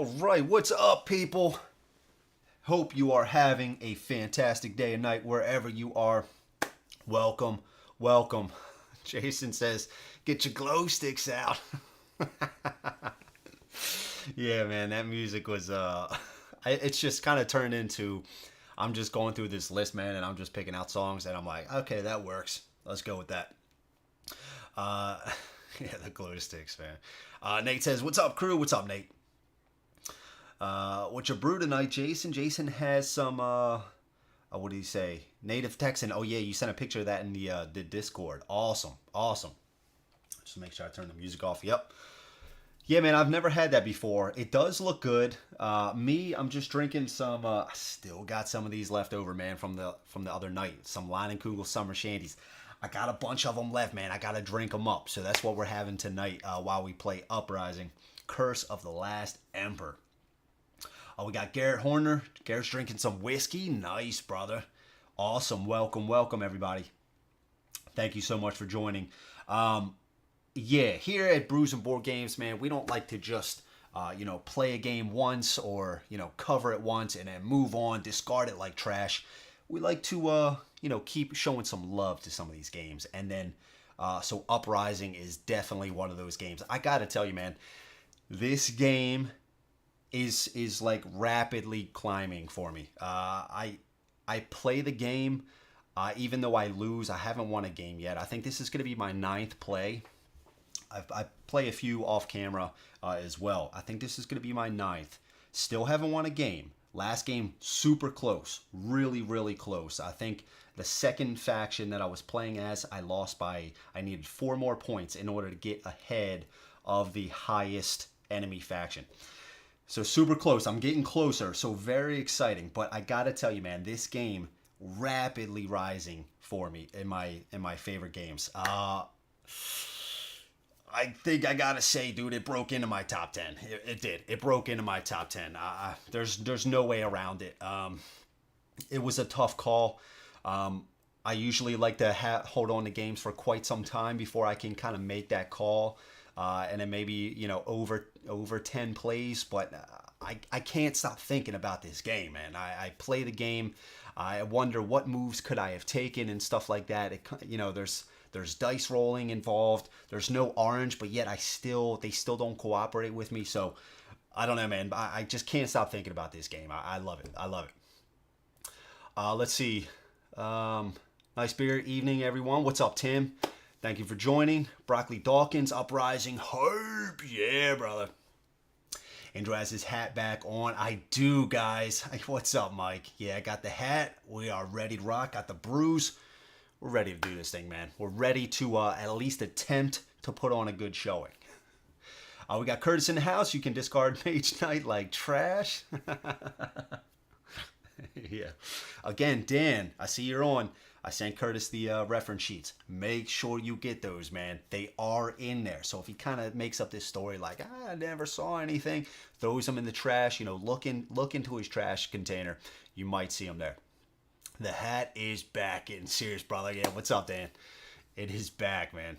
All right, what's up, people? Hope you are having a fantastic day and night wherever you are. Welcome, welcome. Jason says, get your glow sticks out. Yeah, man, that music was, it's just kind of turned into, I'm just going through this list, man, and I'm just picking out songs, and I'm like, okay, that works. Let's go with that. Uh, yeah, the glow sticks, man. Nate says, what's up, crew? What's up, Nate? What's your brew tonight, Jason? Jason has some, what did he say? Native Texan. Oh, yeah, you sent a picture of that in the Discord. Awesome, awesome. Just make sure I turn the music off. Yep. Yeah, man, I've never had that before. It does look good. I'm just drinking some, I still got some of these left over, man, from the other night. Some Leinenkugel Summer Shandies. I got a bunch of them left, man. I got to drink them up. So that's what we're having tonight while we play Uprising, Curse of the Last Emperor. We got Garrett Horner. Garrett's drinking some whiskey. Nice, brother. Awesome. Welcome, welcome, everybody. Thank you so much for joining. Yeah, here at Brews and Board Games, man, we don't like to just, play a game once or, cover it once and then move on, discard it like trash. We like to, keep showing some love to some of these games. And then, so Uprising is definitely one of those games. I got to tell you, man, this game is like rapidly climbing for me. I play the game, even though I lose. I haven't won a game yet. I think this is going to be my 9th play. I play a few off camera as well. I think this is going to be my 9th. Still haven't won a game. Last game, super close. Really, really close. I think the second faction that I was playing as, I lost by, I needed 4 more points in order to get ahead of the highest enemy faction. So super close. I'm getting closer. So very exciting. But I gotta tell you, man, this game rapidly rising for me in my favorite games. I think I gotta say, dude, it broke into my top 10. It did. It broke into my top 10. There's no way around it. It was a tough call. I usually like to hold on to games for quite some time before I can kind of make that call. And then maybe, over 10 plays, but I can't stop thinking about this game, man. I play the game. I wonder what moves could I have taken and stuff like that. There's dice rolling involved. There's no orange, but yet they still don't cooperate with me. So I don't know, man. I just can't stop thinking about this game. I love it. I love it. Let's see. Nice beer evening, everyone. What's up, Tim? Thank you for joining. Broccoli Dawkins, Uprising, hope. Yeah, brother. Andrew has his hat back on. I do, guys. What's up, Mike? Yeah, I got the hat. We are ready to rock. Got the brews. We're ready to do this thing, man. We're ready to at least attempt to put on a good showing. We got Curtis in the house. You can discard Mage Knight like trash. Yeah. Again, Dan, I see you're on. I sent Curtis the reference sheets. Make sure you get those, man. They are in there. So if he kind of makes up this story like, I never saw anything, throws them in the trash, look into his trash container. You might see them there. The hat is back. Getting serious, brother. Yeah, what's up, Dan? It is back, man.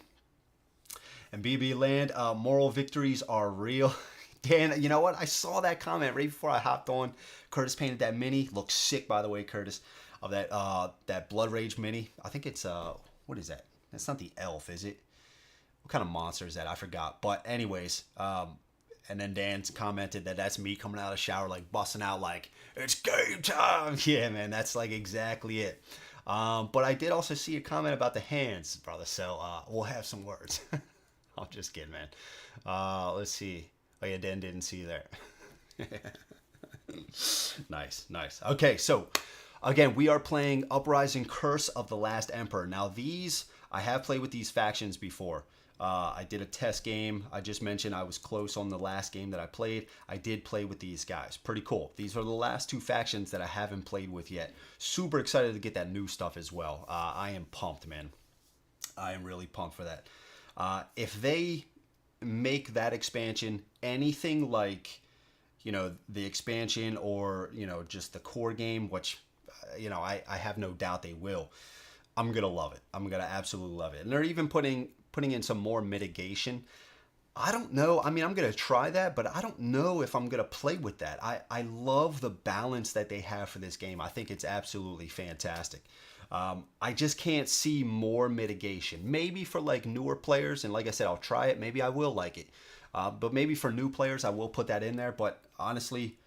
And BB Land, moral victories are real. Dan, you know what? I saw that comment right before I hopped on. Curtis painted that mini. Looks sick, by the way, Curtis. Of that Blood Rage mini. I think it's what is that? That's not the elf, is it? What kind of monster is that? I forgot. But anyways, and then Dan's commented that that's me coming out of the shower like busting out like it's game time. Yeah, man, that's like exactly it. But I did also see a comment about the hands, brother. So we'll have some words. I'm just kidding, man. Let's see. Oh yeah, Dan didn't see there. Nice. Okay, so. Again, we are playing Uprising Curse of the Last Emperor. Now I have played with these factions before. I did a test game. I just mentioned I was close on the last game that I played. I did play with these guys. Pretty cool. These are the last 2 factions that I haven't played with yet. Super excited to get that new stuff as well. I am pumped, man. I am really pumped for that. If they make that expansion anything like, the expansion or, just the core game, which... I have no doubt they will. I'm going to love it. I'm going to absolutely love it. And they're even putting in some more mitigation. I don't know. I mean, I'm going to try that, but I don't know if I'm going to play with that. I love the balance that they have for this game. I think it's absolutely fantastic. I just can't see more mitigation. Maybe for like newer players, and like I said, I'll try it. Maybe I will like it. But maybe for new players, I will put that in there. But honestly,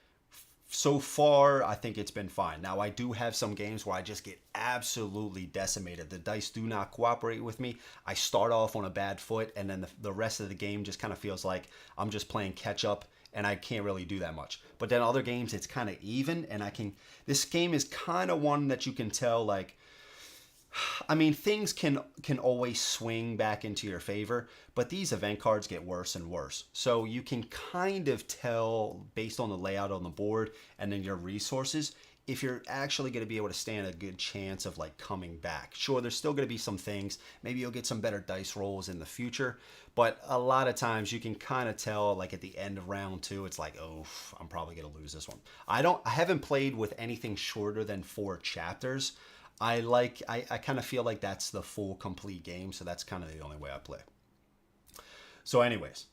so far, I think it's been fine. Now, I do have some games where I just get absolutely decimated. The dice do not cooperate with me. I start off on a bad foot, and then the rest of the game just kind of feels like I'm just playing catch up, and I can't really do that much. But then other games, it's kind of even, and I can. This game is kind of one that you can tell, like, I mean, things can always swing back into your favor, but these event cards get worse and worse. So you can kind of tell based on the layout on the board and then your resources if you're actually going to be able to stand a good chance of like coming back. Sure, there's still going to be some things. Maybe you'll get some better dice rolls in the future, but a lot of times you can kind of tell like at the end of round 2, it's like, oh, I'm probably going to lose this one. I haven't played with anything shorter than 4 chapters. I kind of feel like that's the full complete game, so that's kind of the only way I play. So anyways,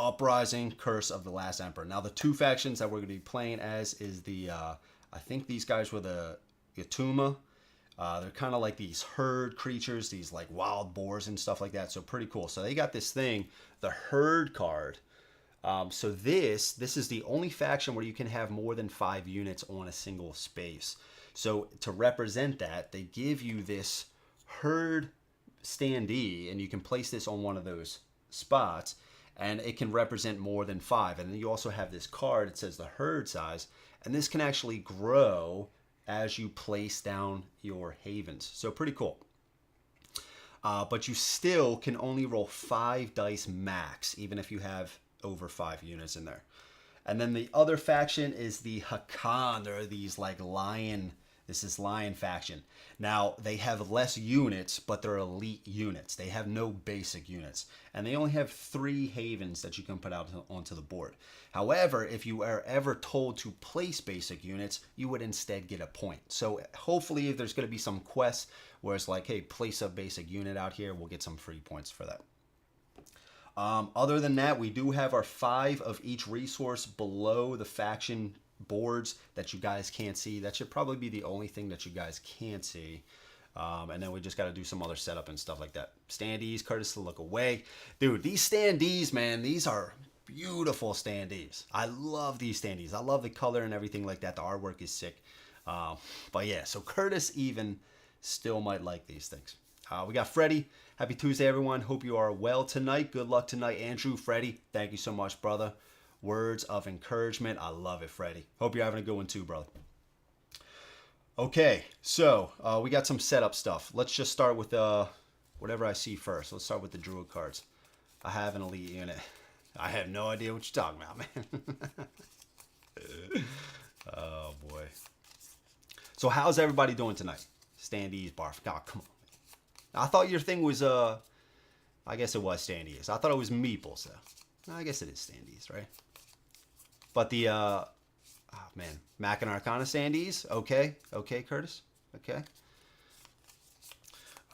Uprising, Curse of the Last Emperor. Now the 2 factions that we're going to be playing as is the, I think these guys were the Ytuma. They're kind of like these herd creatures, these like wild boars and stuff like that, so pretty cool. So they got this thing, the herd card. So this is the only faction where you can have more than 5 units on a single space. So to represent that, they give you this herd standee, and you can place this on one of those spots, and it can represent more than 5. And then you also have this card, it says the herd size, and this can actually grow as you place down your havens. So pretty cool. But you still can only roll 5 dice max, even if you have over 5 units in there. And then the other faction is the Hokqan. There are these like lion. This is lion faction. Now, they have less units, but they're elite units. They have no basic units. And they only have 3 havens that you can put out onto the board. However, if you are ever told to place basic units, you would instead get a point. So hopefully if there's going to be some quests where it's like, hey, place a basic unit out here, we'll get some free points for that. Other than that, we do have our 5 of each resource below the faction boards that you guys can't see. That should probably be the only thing that you guys can't see. And then we just got to do some other setup and stuff like that. Standees, Curtis to look away. Dude, these standees, man, these are beautiful standees. I love these standees. I love the color and everything like that. The artwork is sick. But yeah, so Curtis even still might like these things. We got Freddie. Happy Tuesday, everyone. Hope you are well tonight. Good luck tonight. Andrew, Freddie, thank you so much, brother. Words of encouragement. I love it, Freddie. Hope you're having a good one too, brother. Okay, so we got some setup stuff. Let's just start with whatever I see first. Let's start with the Druid cards. I have an elite unit. I have no idea what you're talking about, man. Oh, boy. So how's everybody doing tonight? Standees, Barf. God, come on. I thought your thing was, I guess it was standees. I thought it was meeples, though. I guess it is standees, right? But the, oh, man, Mac and Arcana standees. Okay, okay, Curtis. Okay. All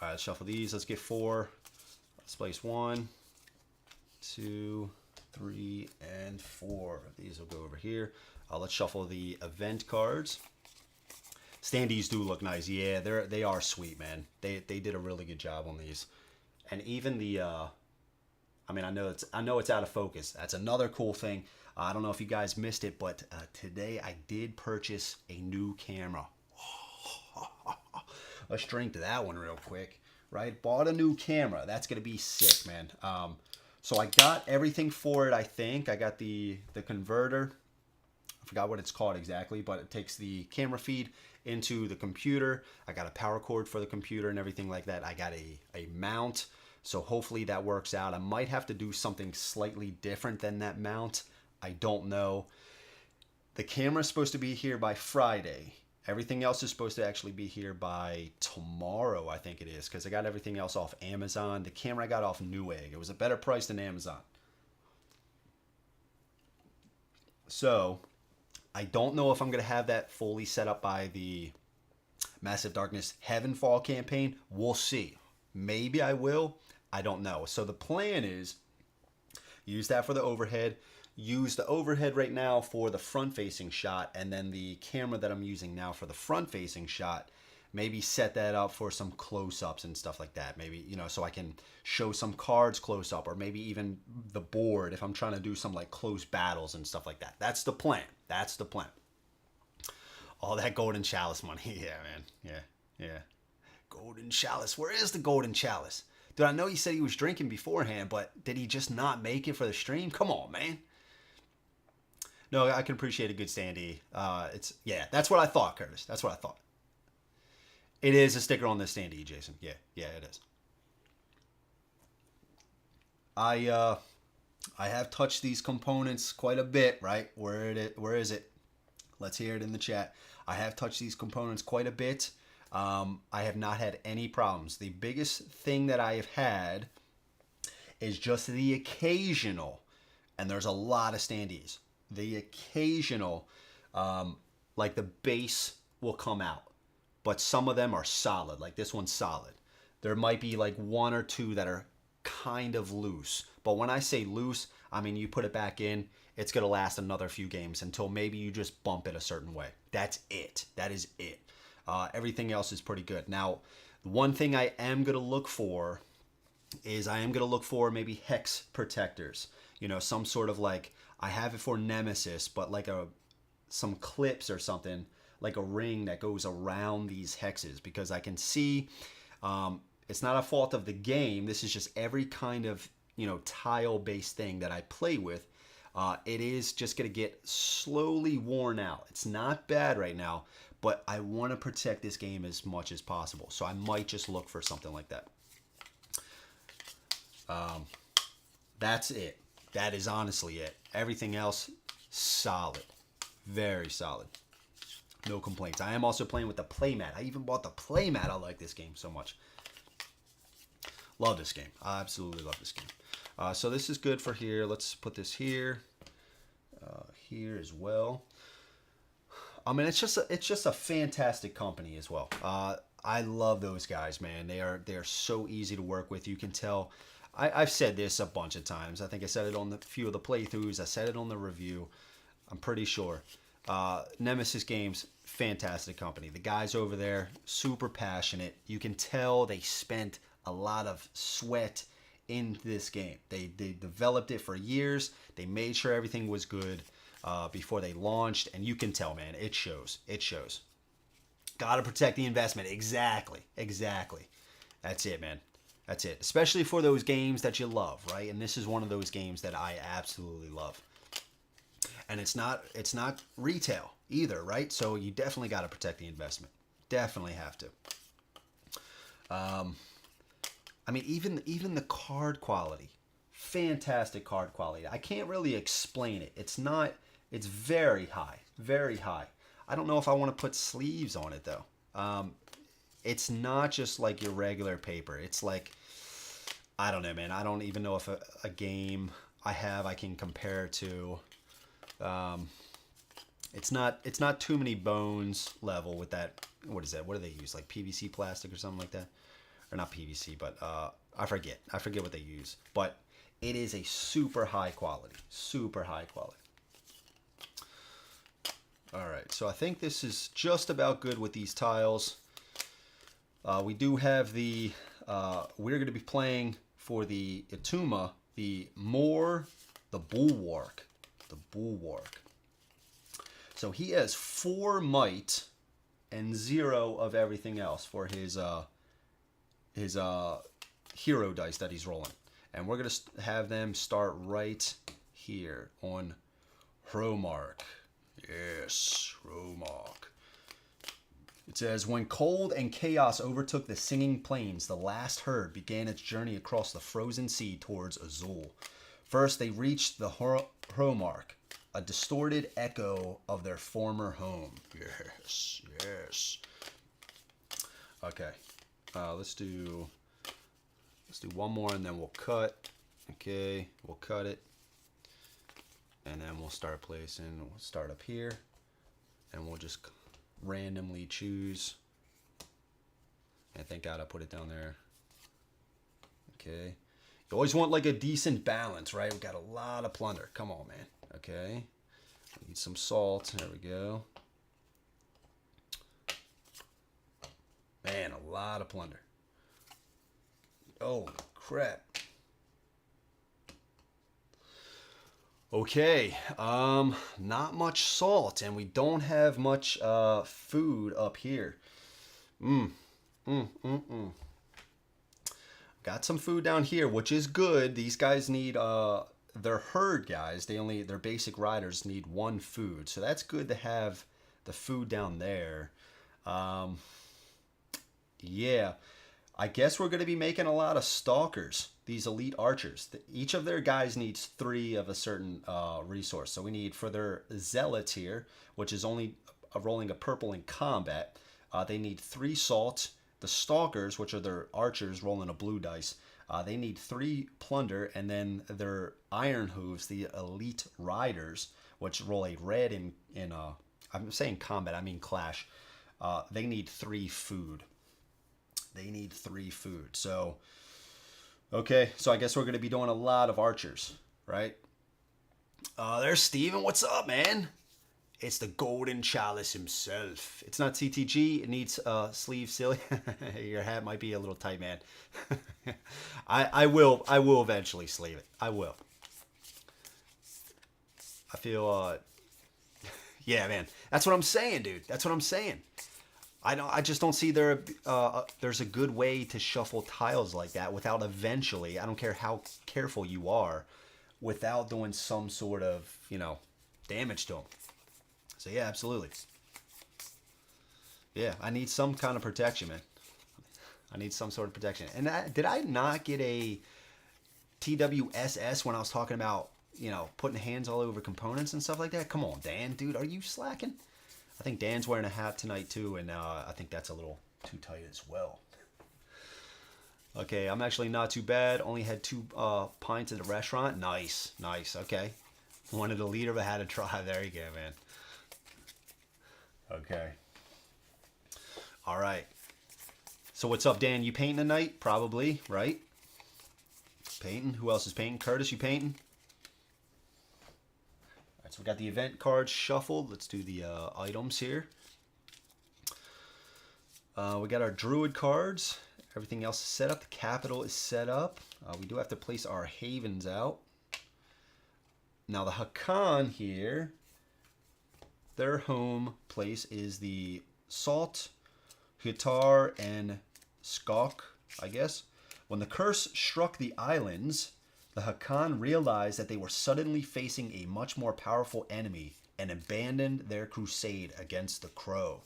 right, let's shuffle these. Let's get 4. Let's place 1, 2, 3, and 4. These will go over here. Let's shuffle the event cards. Standees do look nice. Yeah, they are sweet, man. They did a really good job on these. And even the I mean, I know it's out of focus. That's another cool thing. I don't know if you guys missed it, but today I did purchase a new camera. Let's drink to that one real quick, right? Bought a new camera. That's gonna be sick, man. So I got everything for it. I think I got the converter. I forgot what it's called exactly, but it takes the camera feed into the computer. I got a power cord for the computer and everything like that. I got a mount, so hopefully that works out. I might have to do something slightly different than that mount. I don't know. The camera's supposed to be here by Friday. Everything else is supposed to actually be here by tomorrow, I think it is, because I got everything else off Amazon. The camera I got off Newegg. It was a better price than Amazon. So I don't know if I'm going to have that fully set up by the Massive Darkness Heavenfall campaign. We'll see. Maybe I will. I don't know. So the plan is Use that for the overhead. Use the overhead right now for the front-facing shot, and then the camera that I'm using now for the front-facing shot, maybe set that up for some close-ups and stuff like that. Maybe, you know, so I can show some cards close up, or maybe even the board if I'm trying to do some like close battles and stuff like that. That's the plan. That's the plan. All that golden chalice money. Yeah, man. Yeah. Golden chalice. Where is the golden chalice? Dude, I know he said he was drinking beforehand, but did he just not make it for the stream? Come on, man. No, I can appreciate a good standee. That's what I thought, Curtis. That's what I thought. It is a sticker on this standee, Jason. Yeah, it is. I have touched these components quite a bit, right? Where is it? Let's hear it in the chat. I have touched these components quite a bit. I have not had any problems. The biggest thing that I have had is just the occasional, and there's a lot of standees, the occasional, like the base will come out, but some of them are solid. Like this one's solid. There might be like one or two that are kind of loose. But when I say loose, I mean you put it back in, it's going to last another few games until maybe you just bump it a certain way. That's it. That is it. Everything else is pretty good. Now, one thing I am going to look for is maybe hex protectors. You know, some sort of like, I have it for Nemesis, but like some clips or something, like a ring that goes around these hexes, because I can see it's not a fault of the game. This is just every kind of, you know, tile-based thing that I play with. It is just going to get slowly worn out. It's not bad right now, but I want to protect this game as much as possible. So I might just look for something like that. That's it. That is honestly it. Everything else, solid. Very solid. No complaints. I am also playing with the playmat. I even bought the playmat. I like this game so much. Love this game. I absolutely love this game. So this is good for here. Let's put this here. Here as well. I mean, it's just a fantastic company as well. I love those guys, man. They are so easy to work with. You can tell. I've said this a bunch of times. I think I said it on a few of the playthroughs. I said it on the review. I'm pretty sure. Nemesis Games, fantastic company. The guys over there, super passionate. You can tell they spent a lot of sweat in this game. They developed it for years. They made sure everything was good before they launched, and you can tell, man, it shows. It shows. Gotta protect the investment. Exactly. That's it, man. That's it. Especially for those games that you love, right? And this is one of those games that I absolutely love. And it's not retail either, right? So you definitely got to protect the investment. Definitely have to. I mean, even the card quality, fantastic card quality. I can't really explain it. It's very high, very high. I don't know if I want to put sleeves on it though. It's not just like your regular paper. It's like, I don't know, man. I don't even know if a game I can compare to. It's not too many bones level with that. What is that? What do they use? Like PVC plastic or something like that? Or not PVC, but I forget what they use. But it is a super high quality. Super high quality. All right, so I think this is just about good with these tiles. We do have we're going to be playing for the Ytuma, the Bulwark. The Bulwark. So he has 4 might and 0 of everything else for his hero dice that he's rolling. And we're going to have them start right here on Hromark. Yes, Hromark. It says, when cold and chaos overtook the singing plains, the last herd began its journey across the frozen sea towards Azul. First, they reached the Hromark, a distorted echo of their former home. Yes. Okay, let's do one more and then we'll cut. Okay, we'll cut it. And then we'll start placing. We'll start up here. And we'll just randomly choose. And thank God I put it down there. Okay. You always want like a decent balance, right? We got a lot of plunder. Come on, man. Okay. Need some salt. There we go. Man, a lot of plunder. Oh, crap. Okay, not much salt, and we don't have much food up here. Got some food down here, which is good. These guys need they're herd guys. Their basic riders need one food, so that's good to have the food down there. Yeah, I guess we're going to be making a lot of stalkers. These elite archers. Each of their guys needs 3 of a certain resource. So we need for their zealots here, which is only rolling a purple in combat. They need 3 salt. The stalkers, which are their archers, rolling a blue dice. They need 3 plunder, and then their iron hooves, the elite riders, which roll a red in I'm saying combat, I mean clash. They need 3 food. They need 3 food. So, okay, so I guess we're going to be doing a lot of archers, right? There's Steven. What's up, man? It's the Golden Chalice himself. It's not CTG. It needs sleeve silly. Your hat might be a little tight, man. I will eventually sleeve it. I will. I feel yeah, man. That's what I'm saying, dude. That's what I'm saying. I just don't see there's a good way to shuffle tiles like that without eventually, I don't care how careful you are, without doing some sort of, damage to them. So yeah, absolutely. Yeah, I need some kind of protection, man. I need some sort of protection. And did I not get a TWSS when I was talking about, putting hands all over components and stuff like that? Come on, Dan, dude, are you slacking? I think Dan's wearing a hat tonight too, and I think that's a little too tight as well. Okay, I'm actually not too bad. Only had 2 pints at the restaurant. Nice, nice. Okay, wanted a liter, but had to try. There you go, man. Okay. All right. So what's up, Dan? You painting tonight? Probably, right? Painting. Who else is painting? Curtis, you painting? So we got the event cards shuffled. Let's do the items here. We got our druid cards. Everything else is set up. The capital is set up. We do have to place our havens out. Now the Hokqan here, their home place is the Salt, Hitar, and Skok, I guess. When the curse struck the islands, the Hokqan realized that they were suddenly facing a much more powerful enemy and abandoned their crusade against the Crow.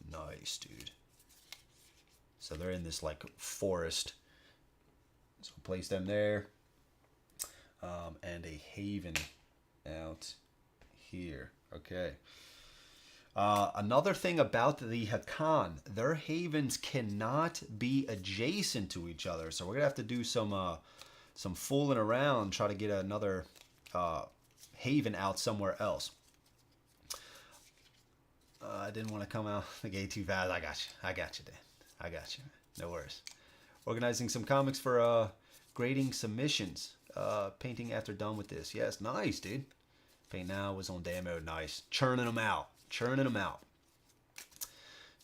Nice, dude. So they're in this, like, forest. So place them there. And a haven out here. Okay. Another thing about the Hokqan, their havens cannot be adjacent to each other. So we're going to have to do some fooling around, try to get another haven out somewhere else. I didn't want to come out the gate too fast. I got you, Dan. I got you. No worries. Organizing some comics for grading submissions. Painting after done with this. Yes, nice, dude. Paint now was on demo. Nice. Churning them out. Churning them out.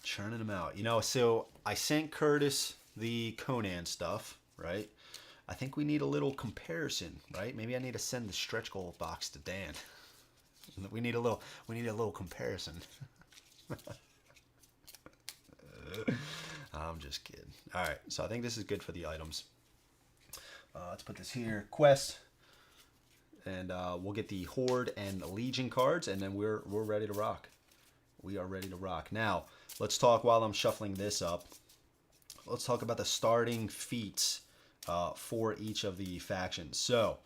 Churning them out. So I sent Curtis the Conan stuff, right? I think we need a little comparison, right? Maybe I need to send the stretch goal box to Dan. We need a little comparison. I'm just kidding. All right, so I think this is good for the items. Let's put this here. Quest, and we'll get the Horde and Legion cards, and then we're ready to rock. We are ready to rock. Now, let's talk while I'm shuffling this up. Let's talk about the starting feats for each of the factions. So,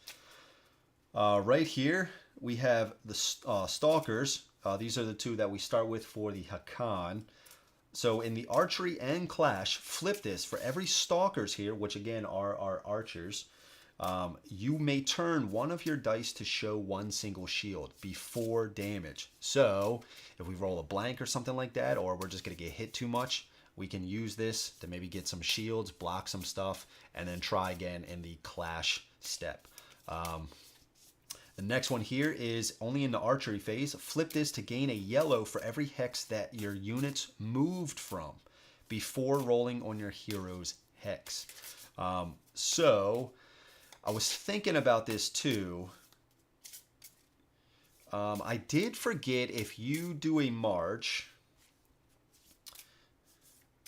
right here, we have the Stalkers. These are the 2 that we start with for the Hokqan. So in the archery and clash, flip this. For every Stalkers here, which again are our archers, you may turn one of your dice to show 1 single shield before damage. So if we roll a blank or something like that, or we're just going to get hit too much, we can use this to maybe get some shields, block some stuff, and then try again in the clash step. The next one here is only in the archery phase. Flip this to gain a yellow for every hex that your units moved from before rolling on your hero's hex. So I was thinking about this too. I did forget if you do a march.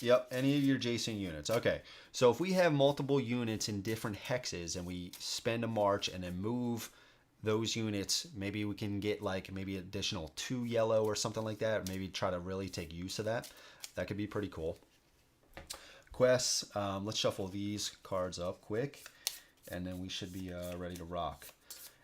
Yep, any of your Jason units. Okay, so if we have multiple units in different hexes and we spend a march and then move those units, maybe we can get like maybe additional 2 yellow or something like that. Maybe try to really take use of that. That could be pretty cool. Quests, let's shuffle these cards up quick, and then we should be ready to rock.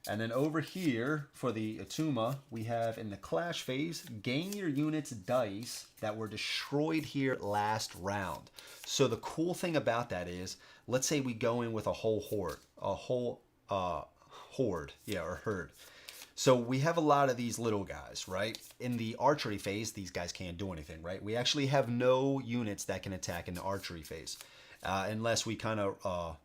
And then over here for the Ytuma, we have in the clash phase, gain your unit's dice that were destroyed here last round. So the cool thing about that is, let's say we go in with a whole horde, herd. So we have a lot of these little guys, right? In the archery phase, these guys can't do anything, right? We actually have no units that can attack in the archery phase, unless we kind of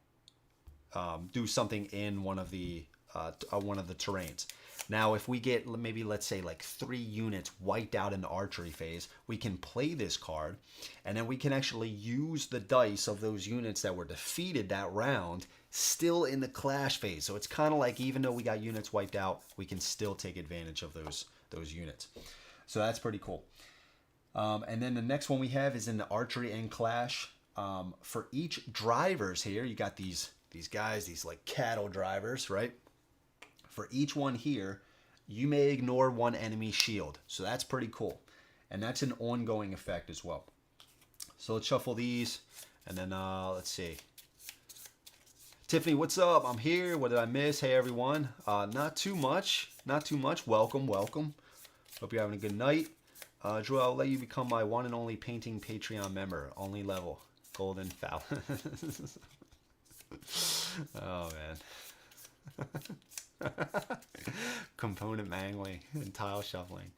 do something in one of the terrains. Now, if we get maybe, let's say, like 3 units wiped out in the archery phase, we can play this card, and then we can actually use the dice of those units that were defeated that round still in the clash phase. So it's kind of like, even though we got units wiped out, we can still take advantage of those units. So that's pretty cool. And then the next one we have is in the archery and clash. For each drivers here, you got these guys, these like cattle drivers, right? For each one here, you may ignore one enemy shield. So that's pretty cool. And that's an ongoing effect as well. So let's shuffle these. And then let's see. Tiffany, what's up? I'm here. What did I miss? Hey, everyone. Not too much. Not too much. Welcome, welcome. Hope you're having a good night. Drew, I'll let you become my one and only painting Patreon member. Only level. Golden foul. Oh, man. Component mangling and tile shuffling.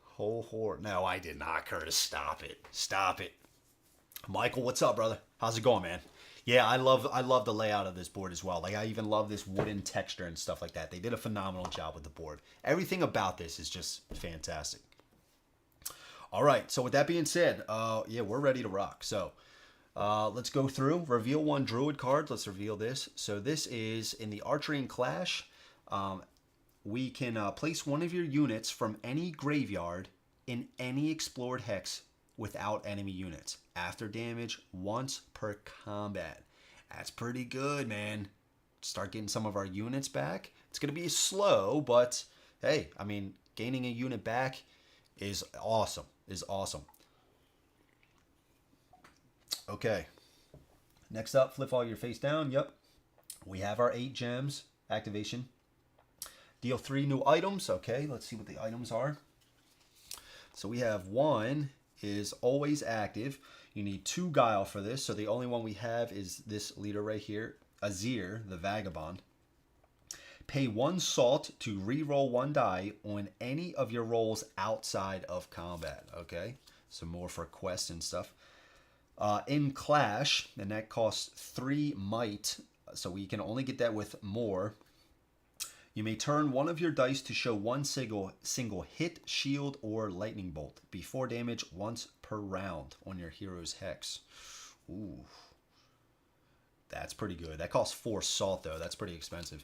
Whole horde. No, I did not, Curtis. Stop it. Stop it. Michael, what's up, brother? How's it going, man? Yeah, I love the layout of this board as well. Like, I even love this wooden texture and stuff like that. They did a phenomenal job with the board. Everything about this is just fantastic. All right, so with that being said, yeah, we're ready to rock. So let's go through. Reveal one druid card. Let's reveal this. So this is in the archery and clash. We can place one of your units from any graveyard in any explored hex without enemy units. After damage, once per combat. That's pretty good, man. Start getting some of our units back. It's going to be slow, but hey, I mean, gaining a unit back is awesome. Is awesome. Okay. Next up, flip all your face down. Yep. We have our 8 gems activation. Deal 3 new items. Okay, let's see what the items are. So we have 1 is always active. You need 2 guile for this. So the only one we have is this leader right here, Azir, the Vagabond. Pay 1 salt to re-roll 1 die on any of your rolls outside of combat. Okay, so more for quests and stuff. In Clash, and that costs 3 might, so we can only get that with more. You may turn one of your dice to show one single hit, shield, or lightning bolt before damage once per round on your hero's hex. Ooh, that's pretty good. That costs 4 salt though. That's pretty expensive.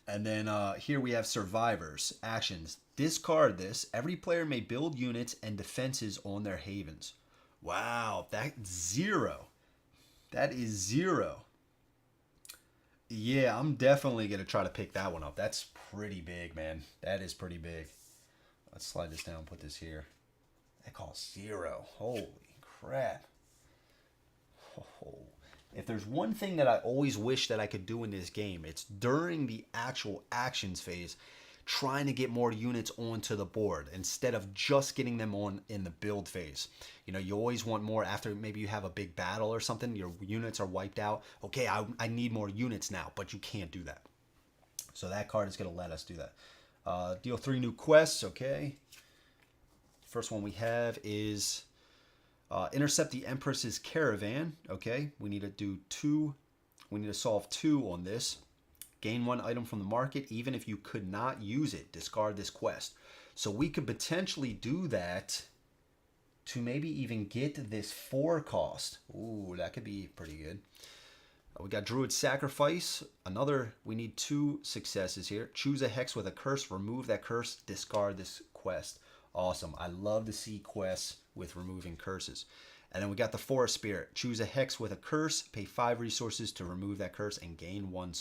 And then here we have survivors. Actions. Discard this. Every player may build units and defenses on their havens. Wow, that's 0. That is 0. Yeah, I'm definitely going to try to pick that one up. That's pretty big, man. That is pretty big. Let's slide this down, put this here. That costs 0. Holy crap. Oh. If there's one thing that I always wish that I could do in this game, it's during the actual actions phase, trying to get more units onto the board instead of just getting them on in the build phase. You know, you always want more after maybe you have a big battle or something, your units are wiped out. Okay, I need more units now, but you can't do that. So that card is going to let us do that. Deal 3 new quests, okay. First one we have is Intercept the Empress's caravan. Okay, we need to do 2. We need to solve 2 on this. Gain 1 item from the market, even if you could not use it. Discard this quest. So we could potentially do that to maybe even get this 4 cost. Ooh, that could be pretty good. We got Druid Sacrifice. Another, we need 2 successes here. Choose a hex with a curse. Remove that curse. Discard this quest. Awesome. I love to see quests with removing curses. And then we got the Forest Spirit. Choose a hex with a curse. Pay 5 resources to remove that curse and gain 1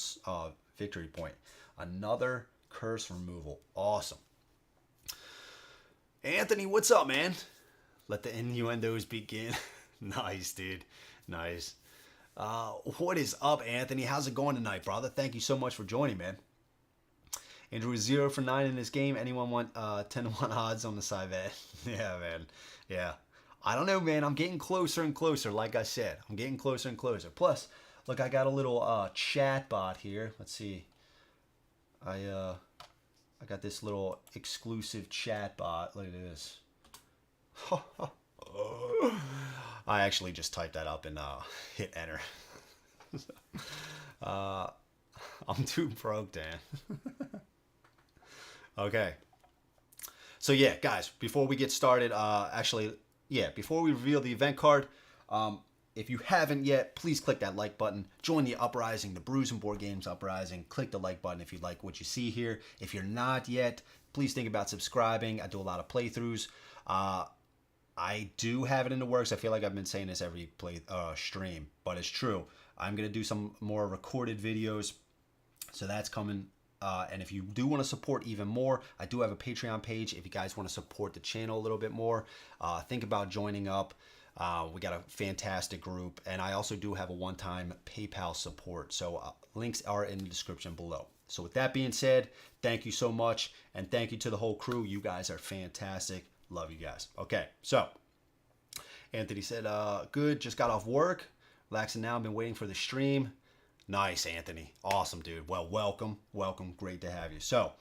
victory point. Another curse removal. Awesome. Anthony, what's up, man? Let the innuendos begin. Nice, dude. Nice. What is up, Anthony? How's it going tonight, brother? Thank you so much for joining, man. Andrew is 0 for 9 in this game. Anyone want 10-1 odds on the side bet? Yeah, man. Yeah. I don't know, man. I'm getting closer and closer. Like I said, I'm getting closer and closer. Plus, look, I got a little chat bot here. Let's see. I got this little exclusive chat bot. Look at this. I actually just typed that up and hit enter. I'm too broke, Dan. Okay. So yeah, guys, before we get started, before we reveal the event card, if you haven't yet, please click that like button. Join the Uprising, the Brews and Board Games Uprising. Click the like button if you like what you see here. If you're not yet, please think about subscribing. I do a lot of playthroughs. I do have it in the works. I feel like I've been saying this every stream, but it's true. I'm going to do some more recorded videos, so that's coming. And if you do want to support even more, I do have a Patreon page. If you guys want to support the channel a little bit more, think about joining up. We got a fantastic group, and I also do have a one-time PayPal support. So links are in the description below. So with that being said, thank you so much, and thank you to the whole crew. You guys are fantastic. Love you guys. Okay, so Anthony said, good, just got off work. Relaxing now, I've been waiting for the stream. Nice, Anthony. Awesome, dude. Well, welcome. Great to have you. So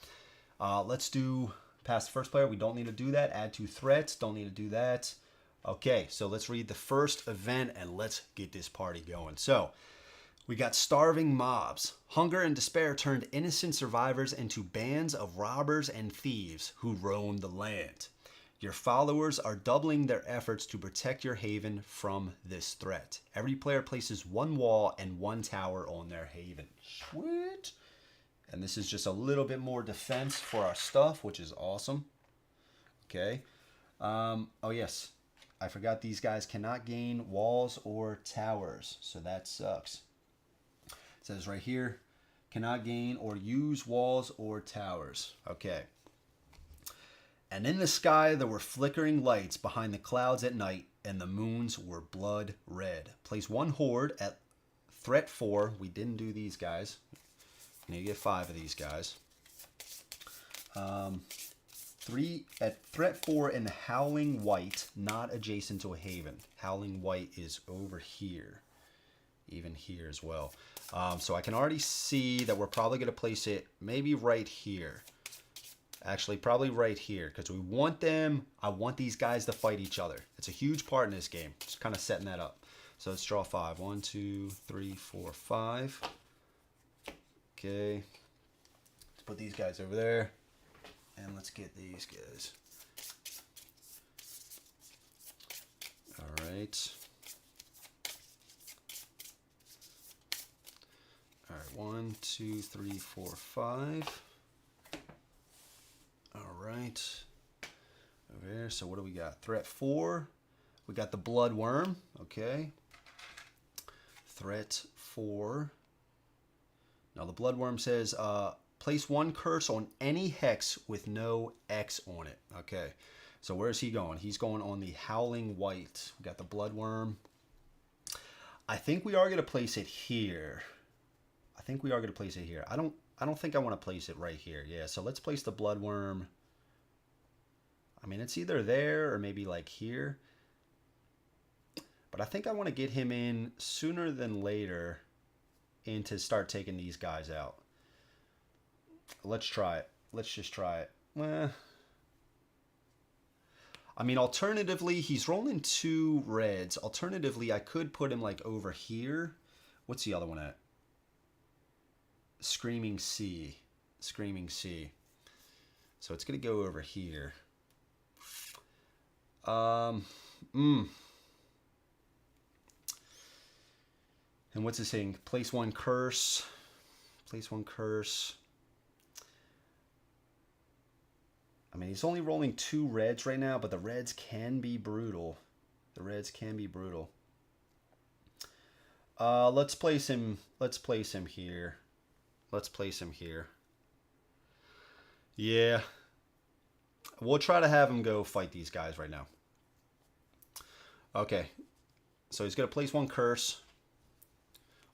let's do pass the first player. We don't need to do that. Add 2 threats. Don't need to do that. Okay, so let's read the first event and let's get this party going. So we got starving mobs. Hunger and despair turned innocent survivors into bands of robbers and thieves who roam the land. Your followers are doubling their efforts to protect your haven from this threat. Every player places 1 wall and 1 tower on their haven. Sweet. And this is just a little bit more defense for our stuff, which is awesome. Okay. Oh, yes. I forgot these guys cannot gain walls or towers, so that sucks. It says right here, cannot gain or use walls or towers. Okay. And in the sky there were flickering lights behind the clouds at night, and the moons were blood red. Place 1 horde at threat 4. We didn't do these guys. We need to get 5 of these guys. 3 at threat 4 in the Howling White, not adjacent to a haven. Howling White is over here. Even here as well. So I can already see that we're probably going to place it maybe right here. Actually, probably right here, because we want them. I want these guys to fight each other. It's a huge part in this game. Just kind of setting that up. So let's draw 5. 1, 2, 3, 4, 5. Okay. Let's put these guys over there. And let's get these guys. All right. All right. 1, 2, 3, 4, 5. All right, over there. So what do we got? Threat 4. We got the blood worm. Okay. Threat 4. Now the blood worm says place 1 curse on any hex with no X on it. Okay. So where's he going? He's going on the Howling White. We got the blood worm. I think we are going to place it here. I don't think I want to place it right here. Yeah, so let's place the bloodworm. I mean, it's either there or maybe like here. But I think I want to get him in sooner than later and to start taking these guys out. Let's try it. Let's just try it. I mean, alternatively, he's rolling 2 reds. Alternatively, I could put him like over here. What's the other one at? Screaming Sea. Screaming Sea. So it's going to go over here. And what's this saying? Place 1 curse. Place 1 curse. I mean, he's only rolling 2 reds right now, but the reds can be brutal. The reds can be brutal. Let's place him. Let's place him here. Let's place him here. Yeah. We'll try to have him go fight these guys right now. Okay. So he's going to place 1 curse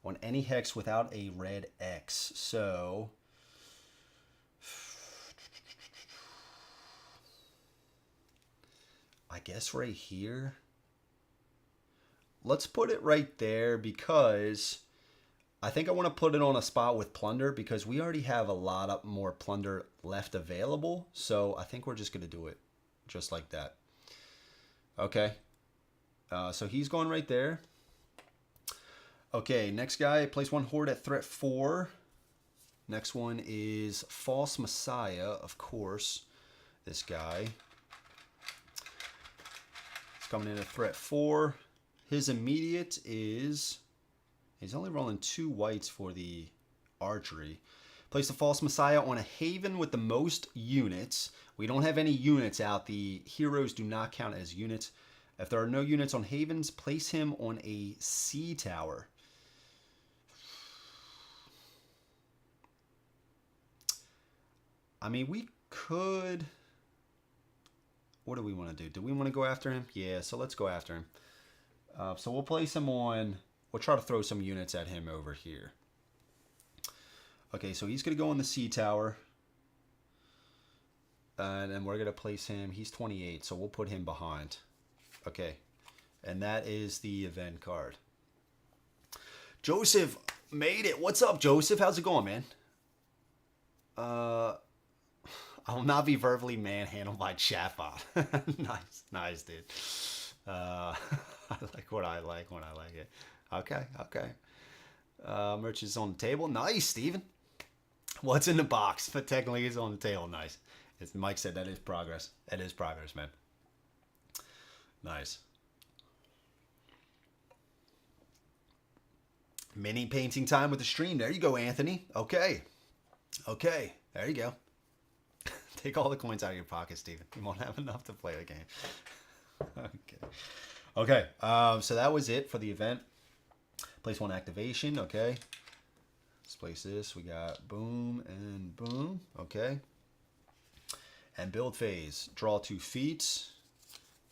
on any hex without a red X. So I guess right here. Let's put it right there because I think I want to put it on a spot with plunder because we already have a lot of more plunder left available. So I think we're just going to do it just like that. Okay. So he's going right there. Okay, next guy, place 1 horde at threat 4. Next one is False Messiah, of course. This guy. He's coming in at threat 4. His immediate is... He's only rolling 2 whites for the archery. Place the False Messiah on a haven with the most units. We don't have any units out. The heroes do not count as units. If there are no units on havens, place him on a sea tower. I mean, we could... What do we want to do? Do we want to go after him? Yeah, so let's go after him. So we'll place him on... We'll try to throw some units at him over here. Okay, so he's going to go on the sea tower. And then we're going to place him... He's 28, so we'll put him behind. Okay, and that is the event card. Joseph made it. What's up, Joseph? How's it going, man? I will not be verbally manhandled by chatbot. nice, dude. I like what I like when I like it. Okay. Merch is on the table. Nice, Steven. What's in the box? But technically, it's on the table. Nice. As Mike said, that is progress. That is progress, man. Nice. Mini painting time with the stream. There you go, Anthony. Okay. There you go. Take all the coins out of your pocket, Steven. You won't have enough to play the game. Okay. So that was it for the event. Place 1 activation. Okay. Let's place this. We got boom and boom. Okay. And build phase. Draw 2 feats.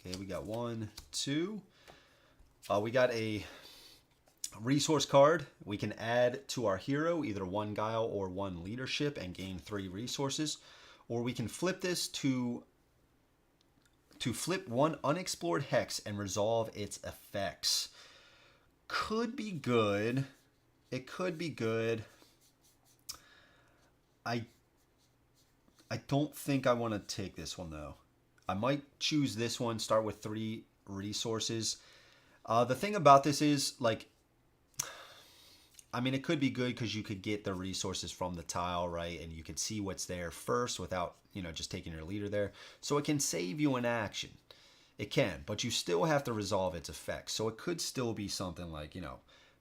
Okay, we got 1, 2. We got a resource card. We can add to our hero either 1 guile or 1 leadership and gain 3 resources. Or we can flip this to flip 1 unexplored hex and resolve its effects. Could be good. It could be good. I don't think I want to take this one though. I might choose this one, start with 3 resources. The thing about this is, like, I mean, it could be good because you could get the resources from the tile, right? And you could see what's there first without, just taking your leader there. So it can save you an action. It can, but you still have to resolve its effects. So it could still be something like,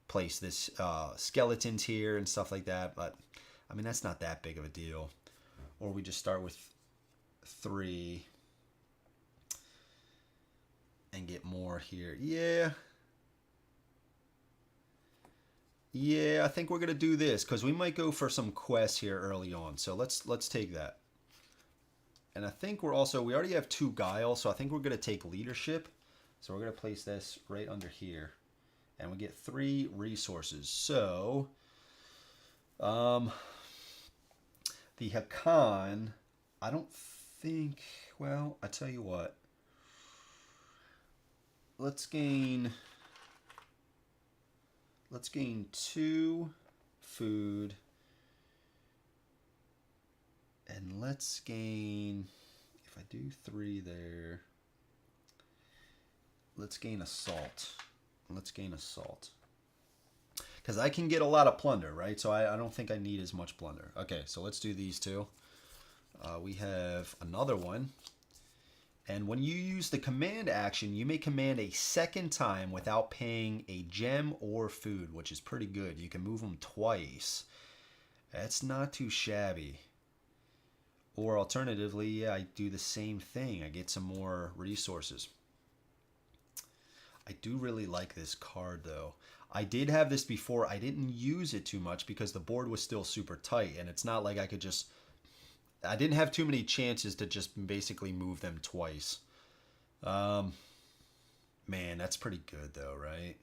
place this skeletons here and stuff like that. But, I mean, that's not that big of a deal. Or we just start with 3 and get more here. Yeah, I think we're gonna do this because we might go for some quests here early on. So let's take that. And I think we already have 2 guile, so I think we're gonna take leadership. So we're gonna place this right under here, and we get 3 resources. So, the Hokqan, I don't think. Well, I tell you what. Let's gain 2 food. And let's gain, if I do 3 there, let's gain assault. Let's gain assault. Because I can get a lot of plunder, right? So I don't think I need as much plunder. Okay, so let's do these two. We have another one. And when you use the command action, you may command a second time without paying a gem or food, which is pretty good. You can move them twice. That's not too shabby. Or alternatively, yeah, I do the same thing. I get some more resources. I do really like this card, though. I did have this before. I didn't use it too much because the board was still super tight. And it's not like I could just... I didn't have too many chances to just basically move them twice. Man, that's pretty good, though, right?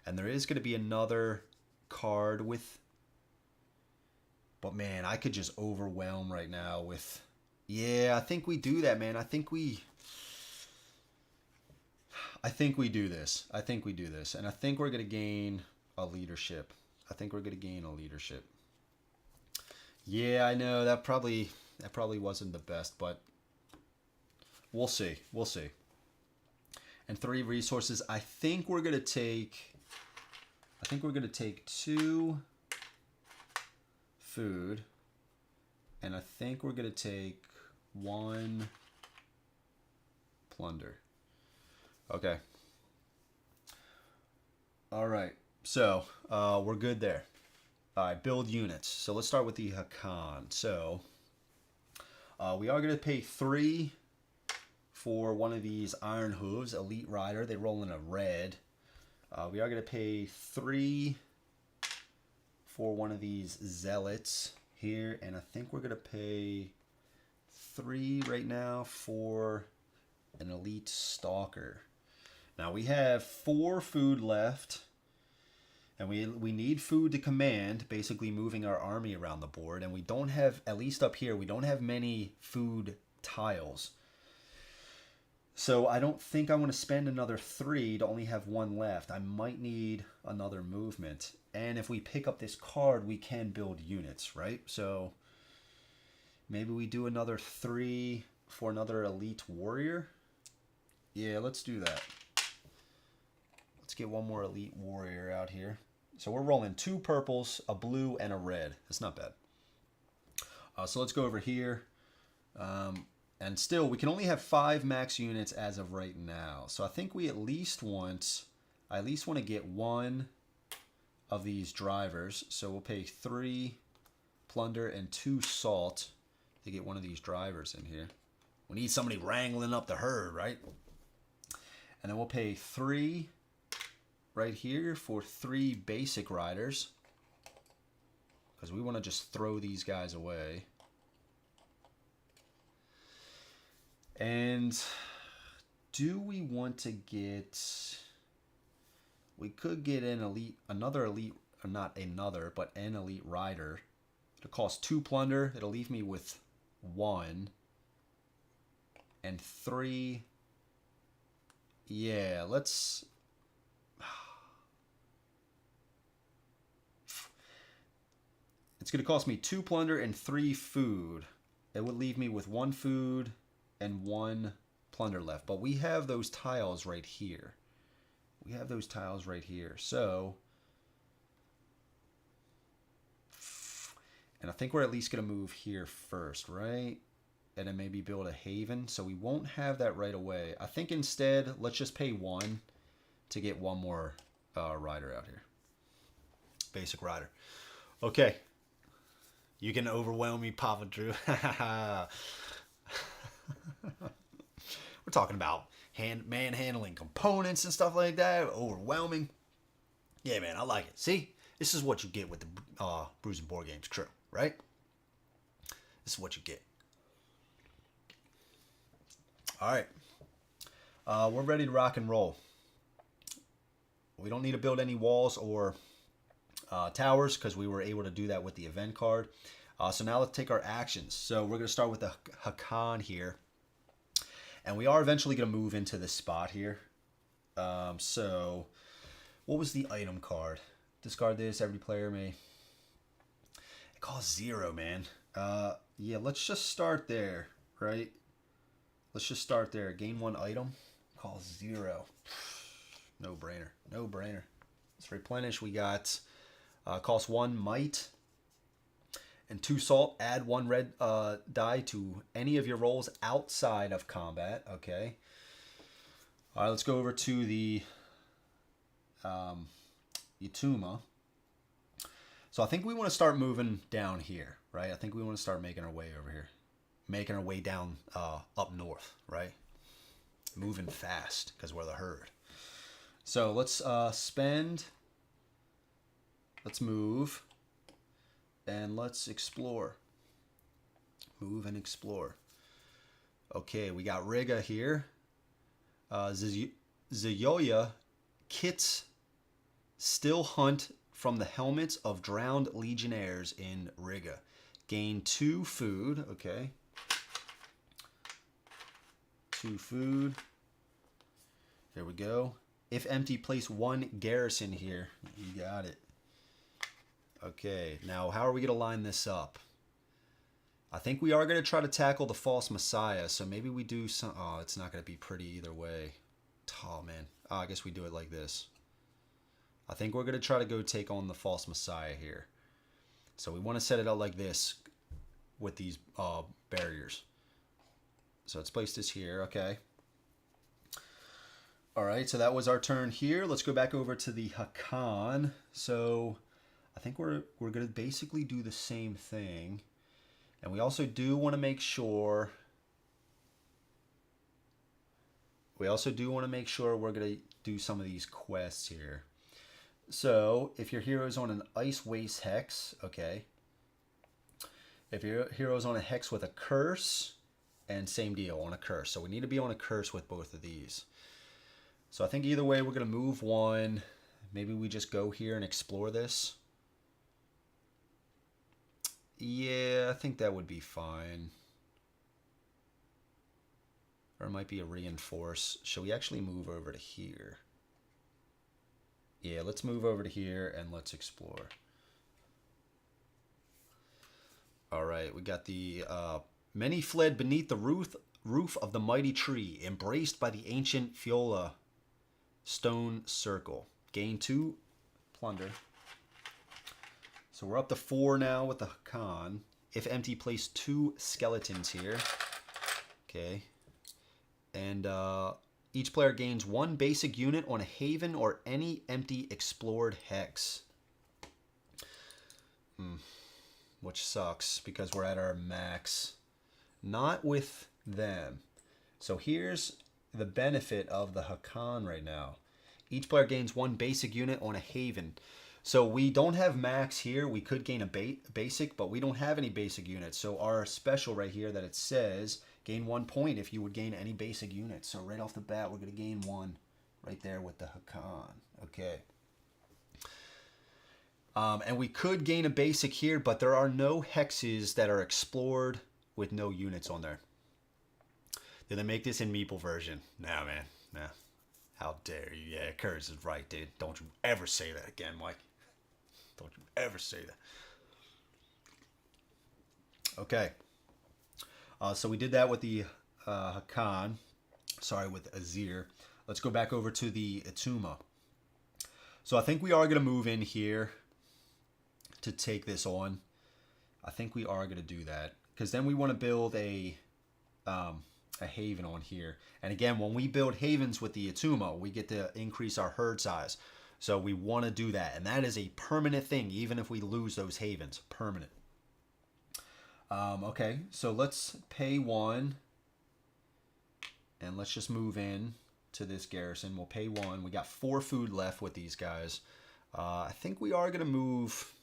And there is going to be another card with... But, man, I could just overwhelm right now with... Yeah, I think we do that, man. I think we do this. I think we do this. And I think we're going to gain a leadership. I think we're going to gain a leadership. Yeah, I know. That probably wasn't the best, but we'll see. We'll see. And 3 resources. I think we're going to take 2 food. And I think we're going to take 1 plunder. Okay. All right. So we're good there. All right. Build units. So let's start with the Hokqan. So we are going to pay 3 for one of these Iron Hooves, Elite Rider. They roll in a red. We are going to pay 3 for one of these Zealots here. And I think we're going to pay 3 right now for an Elite Stalker. Now we have 4 food left. And we need food to command, basically moving our army around the board. And we don't have, at least up here, we don't have many food tiles. So I don't think I want to spend another 3 to only have 1 left. I might need another movement. And if we pick up this card, we can build units, right? So maybe we do another 3 for another Elite Warrior. Yeah, let's do that. Let's get 1 more Elite Warrior out here. So we're rolling 2 purples, a blue, and a red. That's not bad. So let's go over here. And still, we can only have 5 max units as of right now. So I think we at least want to get 1 of these drivers. So we'll pay 3 plunder and 2 salt to get 1 of these drivers in here. We need somebody wrangling up the herd, right? And then we'll pay 3 right here for 3 basic riders, because we want to just throw these guys away. And do we want to get... We could get an elite, another elite, or not another, but an elite rider. It'll cost 2 plunder. It'll leave me with 1 and 3. Yeah, let's... It's going to cost me 2 plunder and 3 food. It would leave me with 1 food and 1 plunder left. But we have those tiles right here. We have those tiles right here. So, and I think we're at least going to move here first, right? And then maybe build a haven. So we won't have that right away. I think instead, let's just pay 1 to get 1 more rider out here. Basic rider. Okay. You can overwhelm me, Papa Drew. We're talking about manhandling components and stuff like that. Overwhelming. Yeah, man, I like it. See? This is what you get with the Brews and Board Games crew, right? This is what you get. All right. We're ready to rock and roll. We don't need to build any walls or towers, because we were able to do that with the event card. So now let's take our actions. So we're going to start with the Hokqan here. And we are eventually going to move into this spot here. So what was the item card? Discard this. Every player may... It costs 0, man. Yeah, let's just start there, right? Let's just start there. Gain 1 item. Costs 0. No brainer. No brainer. Let's replenish. We got cost 1 might and 2 salt. Add 1 red die to any of your rolls outside of combat. Okay. All right, let's go over to the Ytuma. So I think we want to start moving down here, right? I think we want to start making our way over here. Making our way down up north, right? Moving fast because we're the herd. So let's spend. Let's move. And let's explore. Move and explore. Okay, we got Riga here. Zayoya kits still hunt from the helmets of drowned legionnaires in Riga. Gain 2 food. Okay. 2 food. There we go. If empty, place 1 garrison here. You got it. Okay, now how are we going to line this up? I think we are going to try to tackle the false messiah, so maybe we do some... Oh, it's not going to be pretty either way. Oh, man. Oh, I guess we do it like this. I think we're going to try to go take on the false messiah here. So we want to set it out like this with these barriers. So let's place this here. Okay. All right, so that was our turn here. Let's go back over to the Hokqan. So I think we're going to basically do the same thing. And we also do want to make sure... we're going to do some of these quests here. So if your hero's on an ice waste hex, okay. If your hero's on a hex with a curse, and same deal, on a curse. So we need to be on a curse with both of these. So I think either way, we're going to move 1. Maybe we just go here and explore this. Yeah, I think that would be fine. Or it might be a reinforce. Shall we actually move over to here? Yeah, let's move over to here and let's explore. All right, we got the... many fled beneath the roof of the mighty tree, embraced by the ancient Fiola stone circle. Gain 2 plunder. So we're up to 4 now with the Hokqan. If empty, place 2 skeletons here. Okay. And each player gains 1 basic unit on a haven or any empty explored hex. Which sucks because we're at our max. Not with them. So here's the benefit of the Hokqan right now. Each player gains 1 basic unit on a haven. So we don't have max here. We could gain a basic, but we don't have any basic units. So our special right here that it says, gain 1 point if you would gain any basic units. So right off the bat, we're going to gain 1 right there with the Hokqan. Okay. And we could gain a basic here, but there are no hexes that are explored with no units on there. Did they make this in Meeple version? Nah, man. Nah. How dare you? Yeah, Kurz is right, dude. Don't you ever say that again, Mike. Don't you ever say that. Okay. So we did that with the Hokqan. Sorry, with Azir. Let's go back over to the Ytuma. So I think we are going to move in here to take this on. I think we are going to do that. Because then we want to build a haven on here. And again, when we build havens with the Ytuma, we get to increase our herd size. So we want to do that. And that is a permanent thing, even if we lose those havens. Permanent. Okay, so let's pay 1. And let's just move in to this garrison. We'll pay 1. We got 4 food left with these guys. I think we are going to move...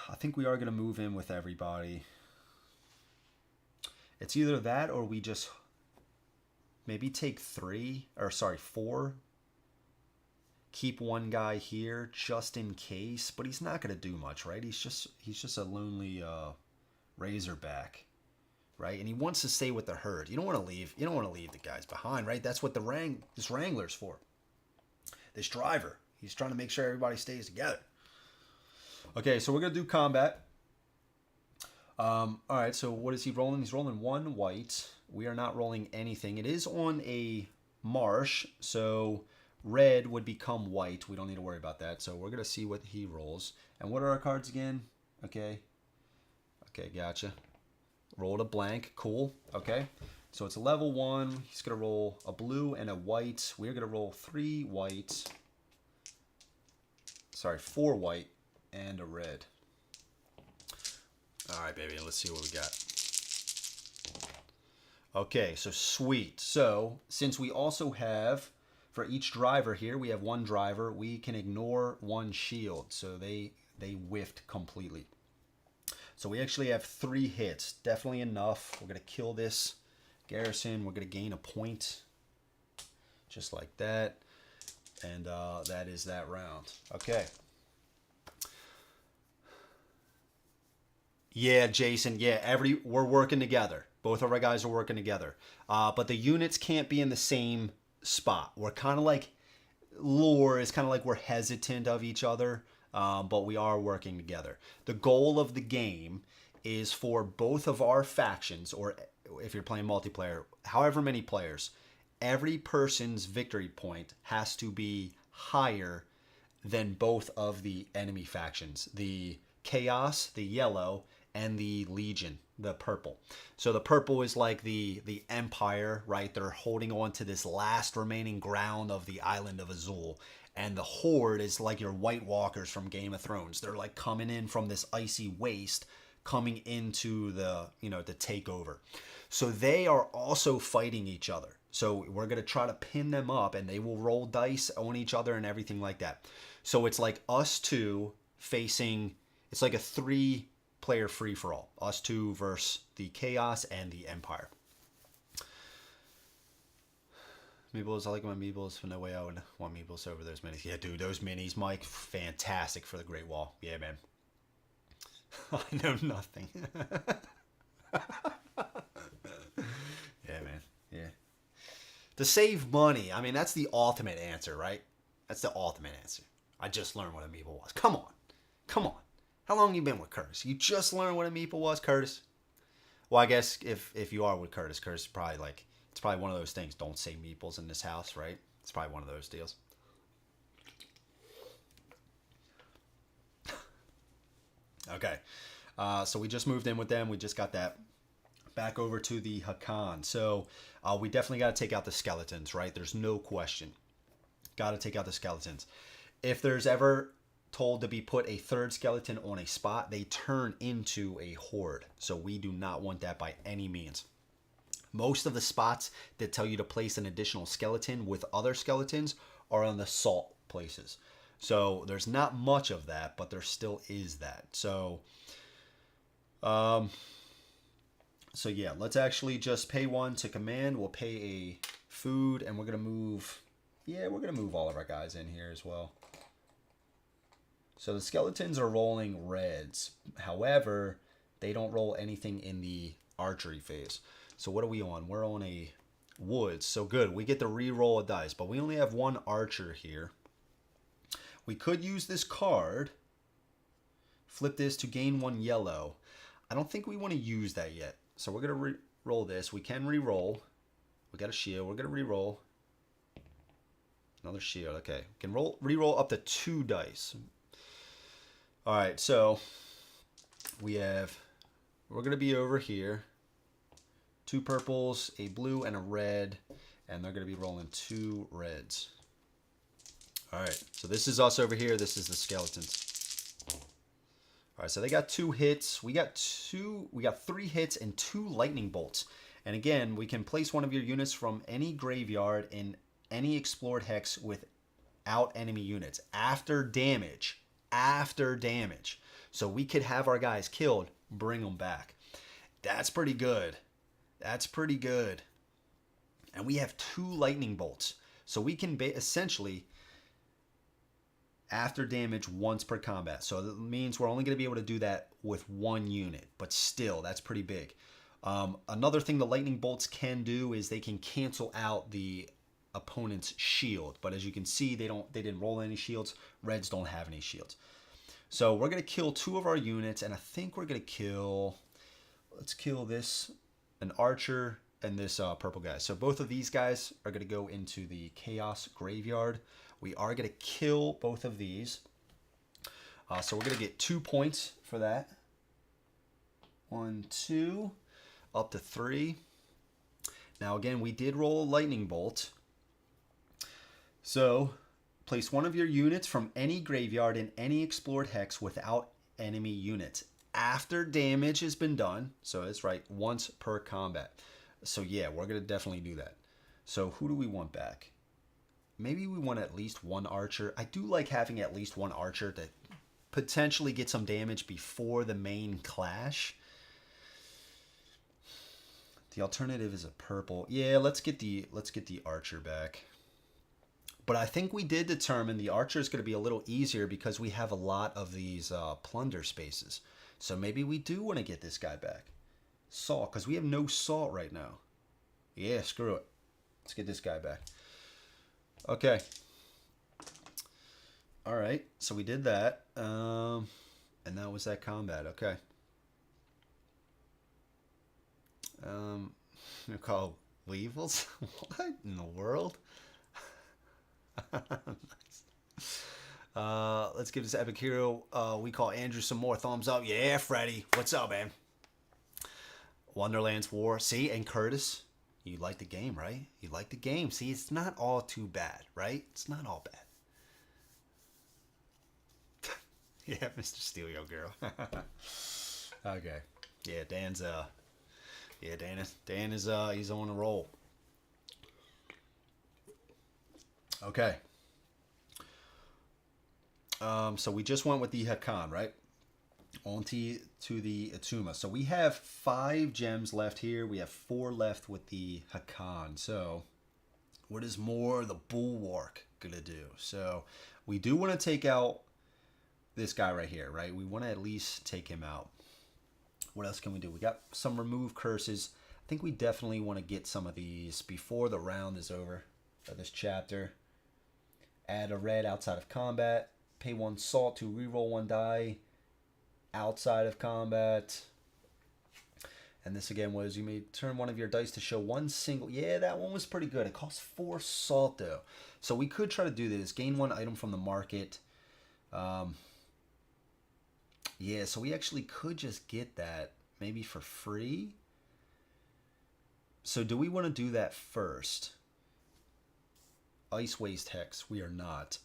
I think we are going to move in with everybody. It's either that or we just maybe take 4. Keep 1 guy here just in case, but he's not going to do much, right? He's just a lonely razorback, right? And he wants to stay with the herd. You don't want to leave. You don't want to leave the guys behind, right? That's what this wrangler's for. This driver. He's trying to make sure everybody stays together. Okay, so we're going to do combat. All right, so what is he rolling? He's rolling 1 white. We are not rolling anything. It is on a marsh, so red would become white. We don't need to worry about that. So we're going to see what he rolls. And what are our cards again? Okay. Okay, gotcha. Rolled a blank. Cool. Okay. So it's a level 1. He's going to roll a blue and a white. We're going to roll 3 white. Sorry, 4 white and a red. All right, baby. Let's see what we got. Okay, so sweet. So since we also have, for each driver here, we have 1 driver. We can ignore 1 shield. So they whiffed completely. So we actually have 3 hits. Definitely enough. We're going to kill this garrison. We're going to gain a point. Just like that. And that is that round. Okay. Yeah, Jason. Yeah, we're working together. Both of our guys are working together. But the units can't be in the same spot. We're kind of like, lore is kind of like we're hesitant of each other, but we are working together. The goal of the game is for both of our factions, or if you're playing multiplayer, however many players, every person's victory point has to be higher than both of the enemy factions. The Chaos, the yellow, and the Legion, the purple. So the purple is like the Empire, right? They're holding on to this last remaining ground of the island of Azul. And the Horde is like your White Walkers from Game of Thrones. They're like coming in from this icy waste, coming into the, to take over. So they are also fighting each other. So we're going to try to pin them up, and they will roll dice on each other and everything like that. So it's like us two facing, it's like a 3-player free-for-all. Us two versus the Chaos and the Empire. Meeples, I like my Meeples. For no way I would want Meeples over those minis. Yeah, dude, those minis, Mike, fantastic for the Great Wall. Yeah, man. I know nothing. Yeah, man. Yeah. To save money, I mean, that's the ultimate answer, right? That's the ultimate answer. I just learned what a Meeple was. Come on. Come on. How long you been with Curtis? You just learned what a Meeple was, Curtis? Well, I guess if you are with Curtis is probably like, it's probably one of those things. Don't say Meeples in this house, right? It's probably one of those deals. Okay. So we just moved in with them. We just got that back over to the Hokqan. So we definitely got to take out the skeletons, right? There's no question. Got to take out the skeletons. If there's ever told to be put a 3rd skeleton on a spot, they turn into a horde. So we do not want that by any means. Most of the spots that tell you to place an additional skeleton with other skeletons are on the salt places. So there's not much of that, but there still is that. So so yeah, let's actually just pay 1 to command. We'll pay a food, and we're going to move, we're going to move all of our guys in here as well. So the skeletons are rolling reds. However, they don't roll anything in the archery phase. So what are we on? We're on a woods. So good. We get to re-roll a dice, but we only have 1 archer here. We could use this card. Flip this to gain 1 yellow. I don't think we want to use that yet. So we're going to re-roll this. We can re-roll. We got a shield. We're going to re-roll. Another shield. Okay. We can re-roll up to 2 dice. All right. So we're going to be over here. 2 purples, a blue, and a red. And they're going to be rolling 2 reds. All right. So this is us over here. This is the skeletons. All right, so they got 2 hits. We got 3 hits and 2 lightning bolts. And again, we can place one of your units from any graveyard in any explored hex without enemy units after damage. After damage. So we could have our guys killed, bring them back. That's pretty good. That's pretty good. And we have 2 lightning bolts. So we can essentially, after damage once per combat. So that means we're only going to be able to do that with 1 unit. But still, that's pretty big. Another thing the lightning bolts can do is they can cancel out the opponent's shield. But as you can see, they didn't roll any shields. Reds don't have any shields. So we're going to kill 2 of our units. And I think we're going to kill, let's kill this, an archer and this purple guy. So both of these guys are going to go into the Chaos Graveyard. We are going to kill both of these. So we're going to get 2 points for that. 1, 2, up to 3. Now again, we did roll a lightning bolt. So place one of your units from any graveyard in any explored hex without enemy units after damage has been done. So that's right, once per combat. So yeah, we're going to definitely do that. So who do we want back? Maybe we want at least one archer. I do like having at least one archer to potentially get some damage before the main clash. The alternative is a purple. Yeah, let's get the archer back. But I think we did determine the archer is going to be a little easier because we have a lot of these plunder spaces. So maybe we do want to get this guy back. Salt, because we have no salt right now. Yeah, screw it. Let's get this guy back. Okay. All right, so we did that. And that was that combat. Okay. They're called weevils? What in the world? Nice. Let's give this epic hero we call Andrew some more thumbs up. Yeah, Freddy. What's up, man? Wonderland's War. See, and Curtis, you like the game, right? You like the game. See, it's not all too bad, right? It's not all bad. Yeah, Mr. Steal Your Girl. Okay. Yeah, Dan is he's on a roll. Okay. So we just went with the Hokqan, right? On to the Ytuma. So we have 5 gems left here. We have 4 left with the Hokqan. So what is more the Bulwark gonna do? So we do want to take out this guy right here, right? We want to at least take him out. What else can we do? We got some remove curses. I think we definitely want to get some of these before the round is over of this chapter. Add a red outside of combat. Pay 1 salt to reroll 1 die outside of combat. And this again was, you may turn one of your dice to show 1 single. Yeah, that one was pretty good. It costs 4 salt though. So we could try to do this. Gain 1 item from the market. Yeah, so we actually could just get that maybe for free. So do we want to do that first? Ice Waste Hex. We are not.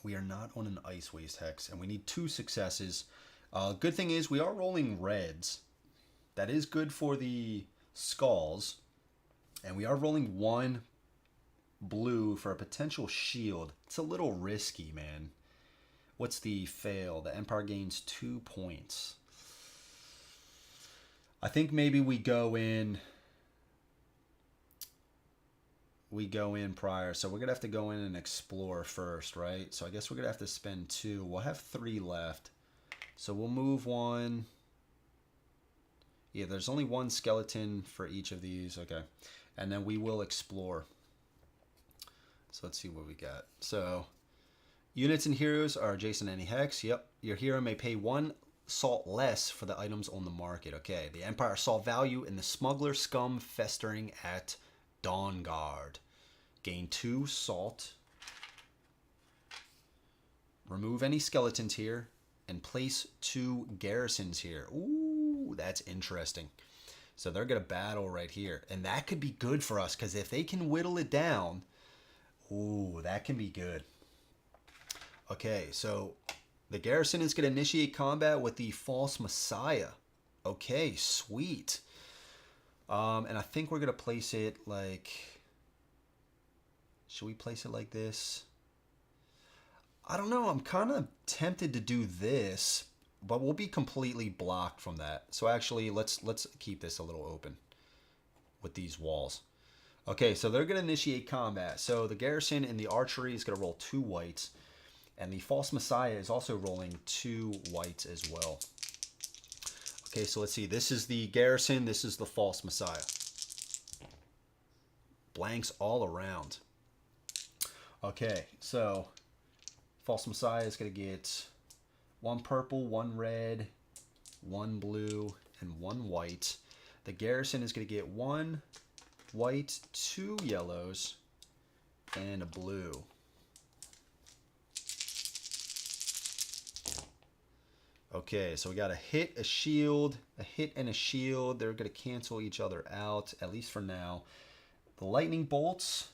We are not on an Ice Waste Hex, and we need 2 successes. Good thing is we are rolling reds. That is good for the skulls. And we are rolling 1 blue for a potential shield. It's a little risky, man. What's the fail? The Empire gains 2 points. I think maybe we go in prior. So we're going to have to go in and explore first, right? So I guess we're going to have to spend 2. We'll have 3 left. So we'll move 1. Yeah, there's only 1 skeleton for each of these. Okay. And then we will explore. So let's see what we got. So units and heroes are adjacent to any hex. Yep. Your hero may pay 1 salt less for the items on the market. Okay. The Empire saw value in the smuggler scum festering at Dawnguard. Gain 2 salt. Remove any skeletons here. And place 2 garrisons here. Ooh, that's interesting. So they're going to battle right here. And that could be good for us. Because if they can whittle it down. Ooh, that can be good. Okay, so the garrison is going to initiate combat with the False Messiah. Okay, sweet. And I think we're going to place it like... Should we place it like this? I don't know. I'm kind of tempted to do this, but we'll be completely blocked from that. So actually, let's keep this a little open with these walls. Okay, so they're going to initiate combat. So the garrison in the archery is going to roll 2 whites. And the False Messiah is also rolling 2 whites as well. Okay, so let's see. This is the garrison. This is the False Messiah. Blanks all around. Okay, so False Messiah is going to get 1 purple, 1 red, 1 blue, and 1 white. The garrison is going to get 1 white, 2 yellows, and a blue. Okay, so we got a hit, a shield, a hit, and a shield. They're going to cancel each other out, at least for now. The lightning bolts.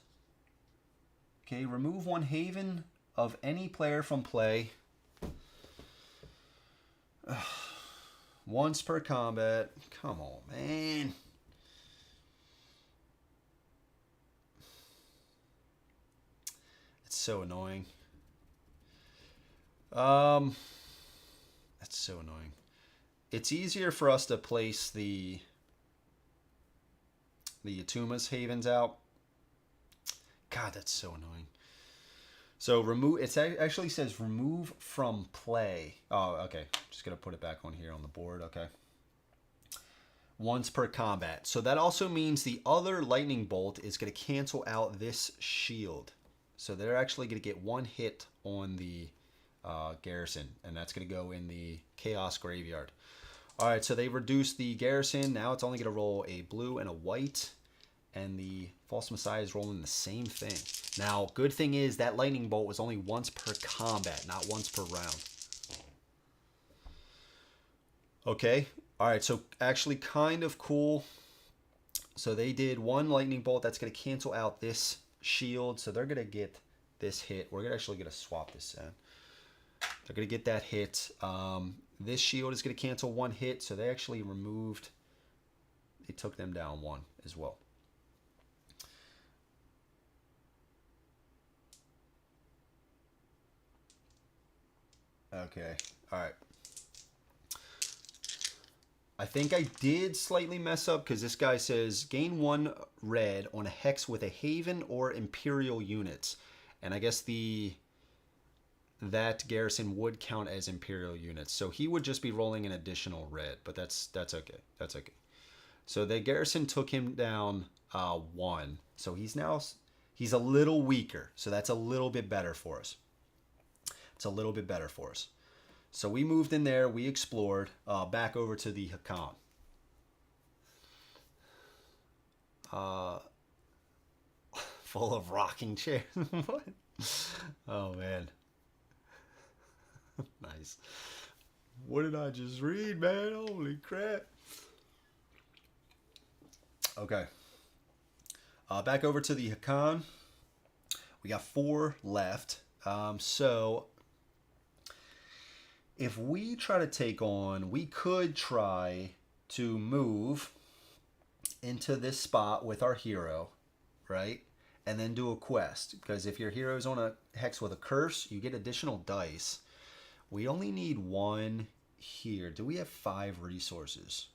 Okay, remove 1 haven of any player from play. Once per combat. Come on, man. It's so annoying. That's so annoying. It's easier for us to place the Ytuma's havens out. God, that's so annoying. So remove. It actually says remove from play. Oh, okay. Just gonna put it back on here on the board. Okay. Once per combat. So that also means the other lightning bolt is gonna cancel out this shield. So they're actually gonna get 1 hit on the garrison, and that's gonna go in the chaos graveyard. All right. So they reduced the garrison. Now it's only gonna roll a blue and a white. And the False Messiah is rolling the same thing. Now, good thing is that lightning bolt was only once per combat, not once per round. Okay. All right. So actually kind of cool. So they did 1 lightning bolt. That's going to cancel out this shield. So they're going to get this hit. We're actually going to swap this in. They're going to get that hit. This shield is going to cancel 1 hit. So they actually removed. They took them down 1 as well. Okay, all right. I think I did slightly mess up because this guy says gain 1 red on a hex with a haven or imperial units, and I guess that garrison would count as imperial units, so he would just be rolling an additional red. But that's okay. That's okay. So the garrison took him down 1, so he's a little weaker. So that's a little bit better for us. It's a little bit better for us. So we moved in there. We explored. Back over to the Hokqan. Full of rocking chairs. What? Oh, man. Nice. What did I just read, man? Holy crap. Okay. Back over to the Hokqan. We got 4 left. So if we try to take on, we could try to move into this spot with our hero, right? And then do a quest. Because if your hero's on a hex with a curse, you get additional dice. We only need 1 here. Do we have 5 resources?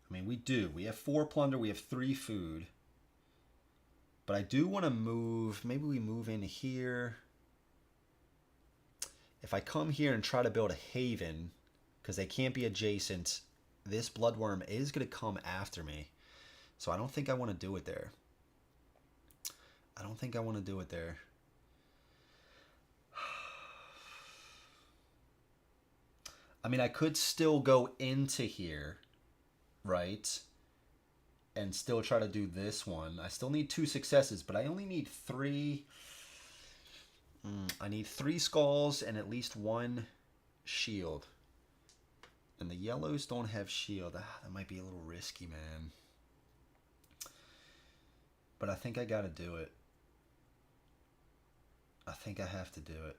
I mean, we do. We have 4 plunder. We have 3 food. But I do want to move. Maybe we move in here. If I come here and try to build a haven, because they can't be adjacent, this bloodworm is going to come after me. So I don't think I want to do it there. I don't think I want to do it there. I mean, I could still go into here, right? And still try to do this one. I still need 2 successes, but I only need 3. I need 3 skulls and at least 1 shield. And the yellows don't have shield. That might be a little risky, man. But I think I gotta do it. I think I have to do it.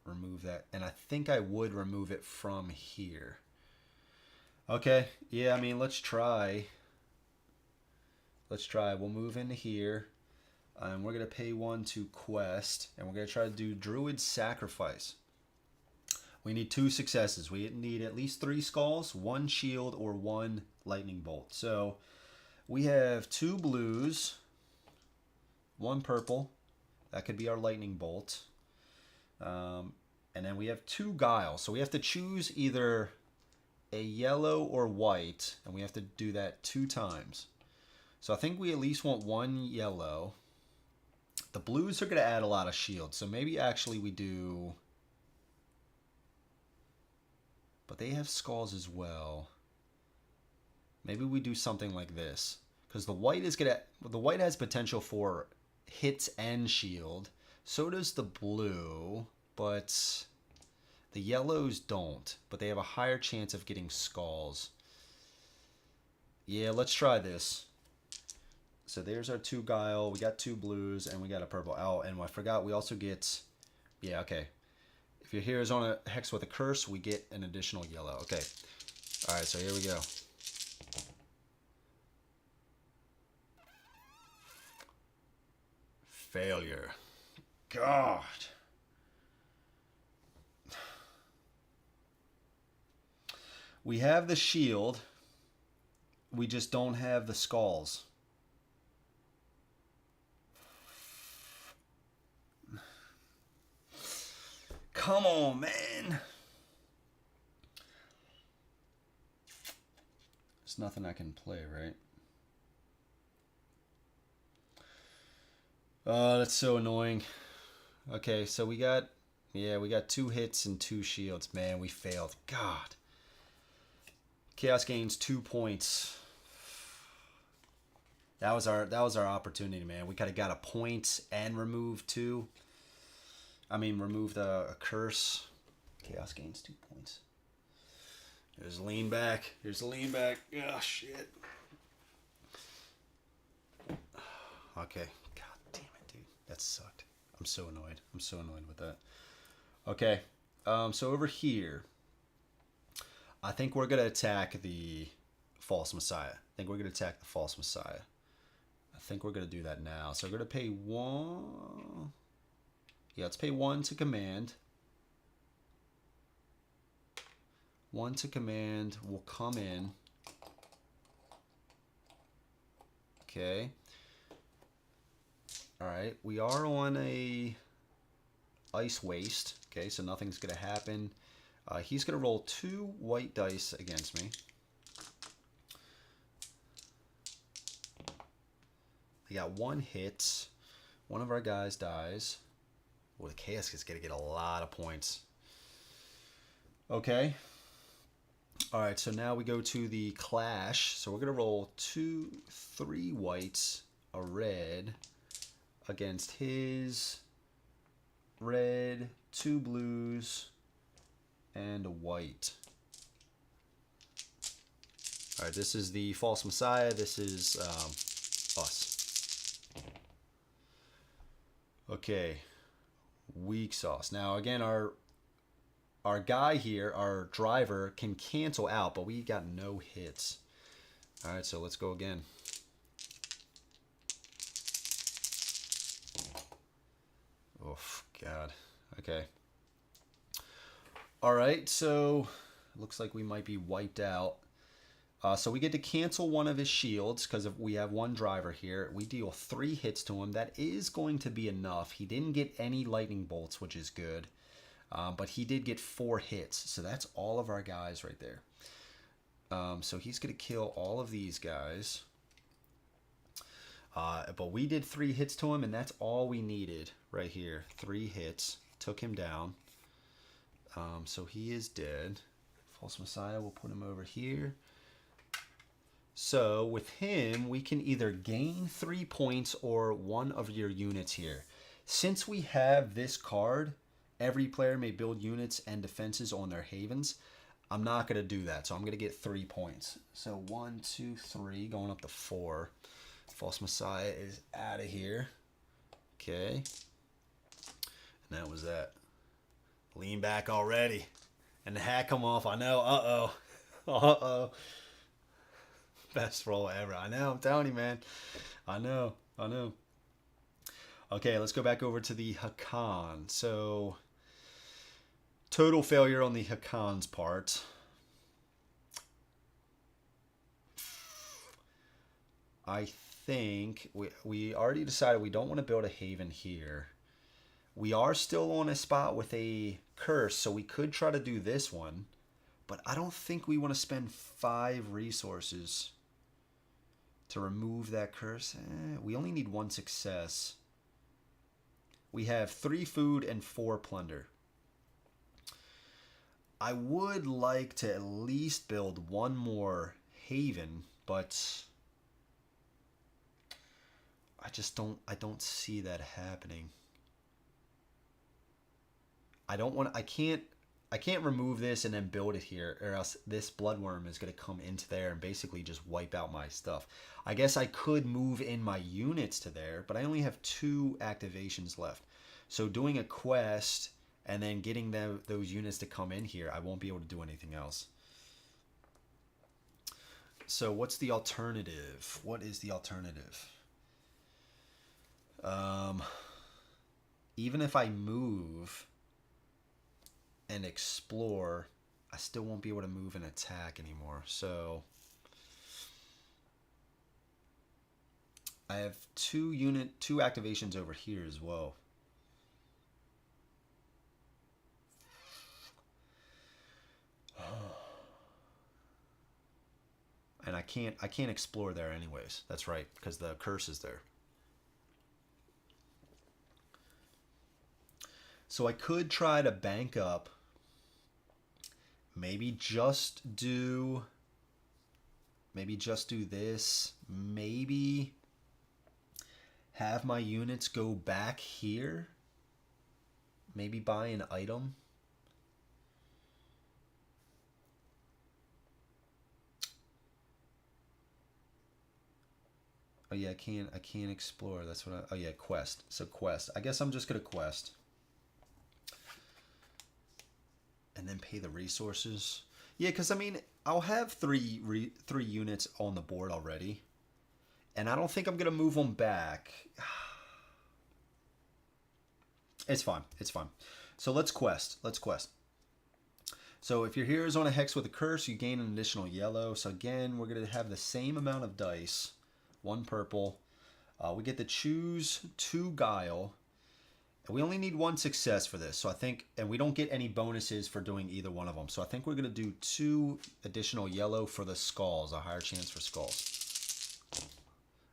Remove that. And I think I would remove it from here. Okay. Yeah, I mean, let's try. Let's try. We'll move into here. And we're going to pay 1 to quest. And we're going to try to do Druid Sacrifice. We need 2 successes. We need at least 3 skulls, 1 shield, or 1 lightning bolt. So we have 2 blues, 1 purple. That could be our lightning bolt. And then we have 2 guile. So we have to choose either a yellow or white. And we have to do that 2 times. So I think we at least want 1 yellow. The blues are going to add a lot of shield. So maybe actually we do... But they have skulls as well. Maybe we do something like this. Because the white has potential for hits and shield. So does the blue, but the yellows don't. But they have a higher chance of getting skulls. Yeah, let's try this. So there's our 2 guile. We got 2 blues and we got a purple. Oh, and I forgot we also get... Yeah, okay. If your hero is on a hex with a curse, we get an additional yellow. Okay. Alright, so here we go. Failure. God. We have the shield. We just don't have the skulls. Come on, man. There's nothing I can play, right? Oh, that's so annoying. Okay, so we got 2 hits and 2 shields. Man, we failed. God. Chaos gains 2 points. That was our opportunity, man. We could have got a point and removed 2. I mean, removed a curse. Chaos gains 2 points. There's a lean back. Here's a lean back. Oh, shit. Okay. God damn it, dude. That sucked. I'm so annoyed. I'm so annoyed with that. Okay. So over here, I think we're going to attack the False Messiah. I think we're going to attack the False Messiah. I think we're going to do that now. So we're going to pay 1... Yeah, let's pay 1 to command. 1 to command will come in. Okay. Alright, we are on a ice waste. Okay, so nothing's going to happen. He's going to roll 2 white dice against me. I got 1 hit. One of our guys dies. Well, the Chaos is going to get a lot of points. Okay. Alright, so now we go to the clash. So we're going to roll 3 whites, a red, against his red, 2 blues, and a white. Alright, this is the False Messiah. This is us. Okay. Weak sauce. Now again, our guy here, our driver, can cancel out, but we got no hits. Alright, so let's go again. Oh, God. Okay. Alright, so looks like we might be wiped out. So we get to cancel one of his shields because we have 1 driver here. We deal 3 hits to him. That is going to be enough. He didn't get any lightning bolts, which is good. But he did get 4 hits. So that's all of our guys right there. So he's going to kill all of these guys. But we did 3 hits to him, and that's all we needed right here. 3 hits. Took him down. So he is dead. False Messiah, we'll put him over here. So with him, we can either gain 3 points or 1 of your units here. Since we have this card, every player may build units and defenses on their havens. I'm not going to do that, so I'm going to get 3 points. So 1, 2, 3, going up to 4. False Messiah is out of here. Okay. And that was that. Lean back already. And the hat come off. I know. Uh-oh. Uh-oh. Best roll ever. I know. I'm telling you, man. I know. I know. Okay, let's go back over to the Hokqan. So, total failure on the Hokqan's part. I think we already decided we don't want to build a haven here. We are still on a spot with a curse, so we could try to do this one. But I don't think we want to spend 5 resources to remove that curse. We only need 1 success. We have 3 food and 4 plunder. I would like to at least build 1 more haven but I don't see that happening. I can't remove this and then build it here, or else this bloodworm is going to come into there and basically just wipe out my stuff. I guess I could move in my units to there, but I only have 2 activations left. So doing a quest and then getting those units to come in here, I won't be able to do anything else. So what's the alternative? What is the alternative? Even if I move and explore, I still won't be able to move and attack anymore. So I have 2 activations over here as well. And I can't explore there anyways. That's right, because the curse is there. So I could try to bank up. Maybe just do this. Maybe have my units go back here. Maybe buy an item. Oh yeah, I can't explore. That's what oh yeah, quest. So quest. I guess I'm just gonna quest. And then pay the resources. Yeah, because I mean, I'll have three units on the board already. And I don't think I'm gonna move them back. It's fine. It's fine. So let's quest. Let's quest. So if your hero is on a hex with a curse, you gain an additional yellow. So again, we're gonna have the same amount of dice. 1 purple. We get to choose 2 guile. And we only need 1 success for this. So I think, and we don't get any bonuses for doing either one of them. So I think we're going to do 2 additional yellow for the skulls, a higher chance for skulls.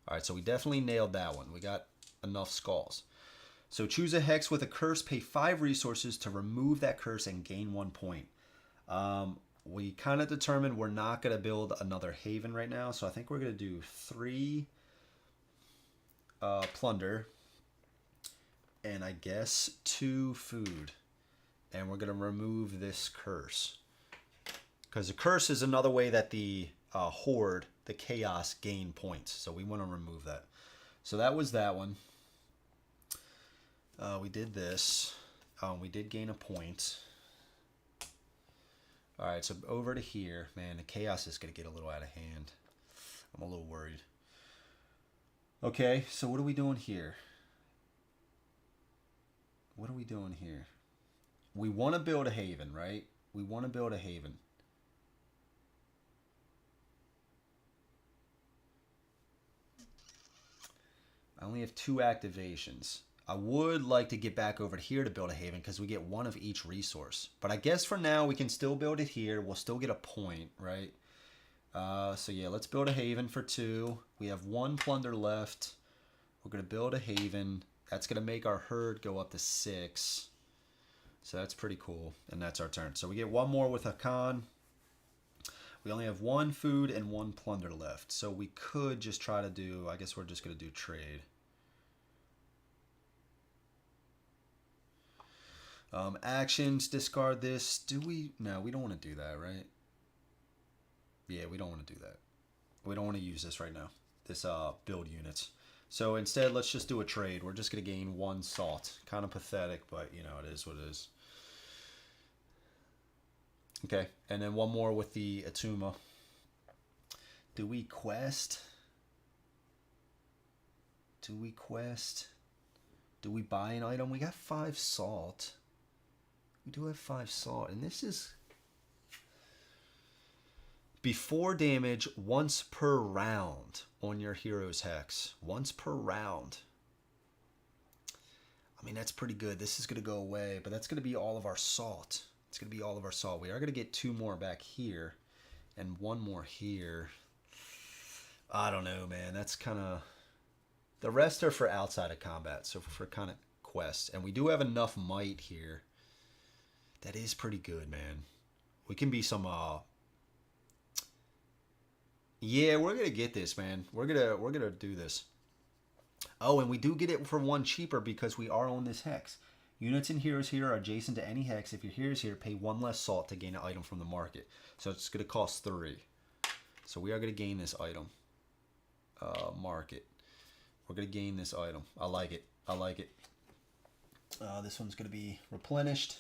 All right, so we definitely nailed that one. We got enough skulls. So choose a hex with a curse, pay 5 resources to remove that curse and gain 1 point. We kind of determined we're not going to build another haven right now. So I think we're going to do 3 plunder. And I guess 2 food. And we're going to remove this curse. Because the curse is another way that the horde, the chaos, gain points. So we want to remove that. So that was that one. We did this. We did gain a point. Alright, so over to here. Man, the chaos is going to get a little out of hand. I'm a little worried. Okay, so what are we doing here? What are we doing here? We want to build a haven, right? We want to build a haven. I only have 2 activations. I would like to get back over here to build a haven because we get 1 of each resource. But I guess for now we can still build it here. We'll still get a point, right? So yeah, let's build a haven for 2. We have 1 plunder left. We're going to build a haven. That's going to make our herd go up to 6. So that's pretty cool. And that's our turn. So we get 1 more with Hokqan. We only have 1 food and 1 plunder left. So we could just try to do, I guess we're just going to do trade. Actions, discard this. Do we? No, we don't want to do that, right? Yeah, we don't want to do that. We don't want to use this right now. This build units. So instead, let's just do a trade. We're just going to gain 1 salt. Kind of pathetic, but you know, it is what it is. Okay, and then 1 more with the Ytuma. Do we quest? Do we quest? Do we buy an item? We got 5 salt. We do have 5 salt, and this is before damage once per round on your hero's hex. Once per round. I mean, that's pretty good. This is going to go away, but that's going to be all of our salt. It's going to be all of our salt. We are going to get 2 more back here and 1 more here. I don't know, man. That's kind of... The rest are for outside of combat, so for kind of quests. And we do have enough might here. That is pretty good, man. We can be some, Yeah, we're gonna get this, man. We're gonna do this. Oh, and we do get it for 1 cheaper because we are on this hex. Units and heroes here are adjacent to any hex. If your heroes here, pay 1 less salt to gain an item from the market. So it's gonna cost 3. So we are gonna gain this item. Market. We're gonna gain this item. I like it. I like it. This one's gonna be replenished.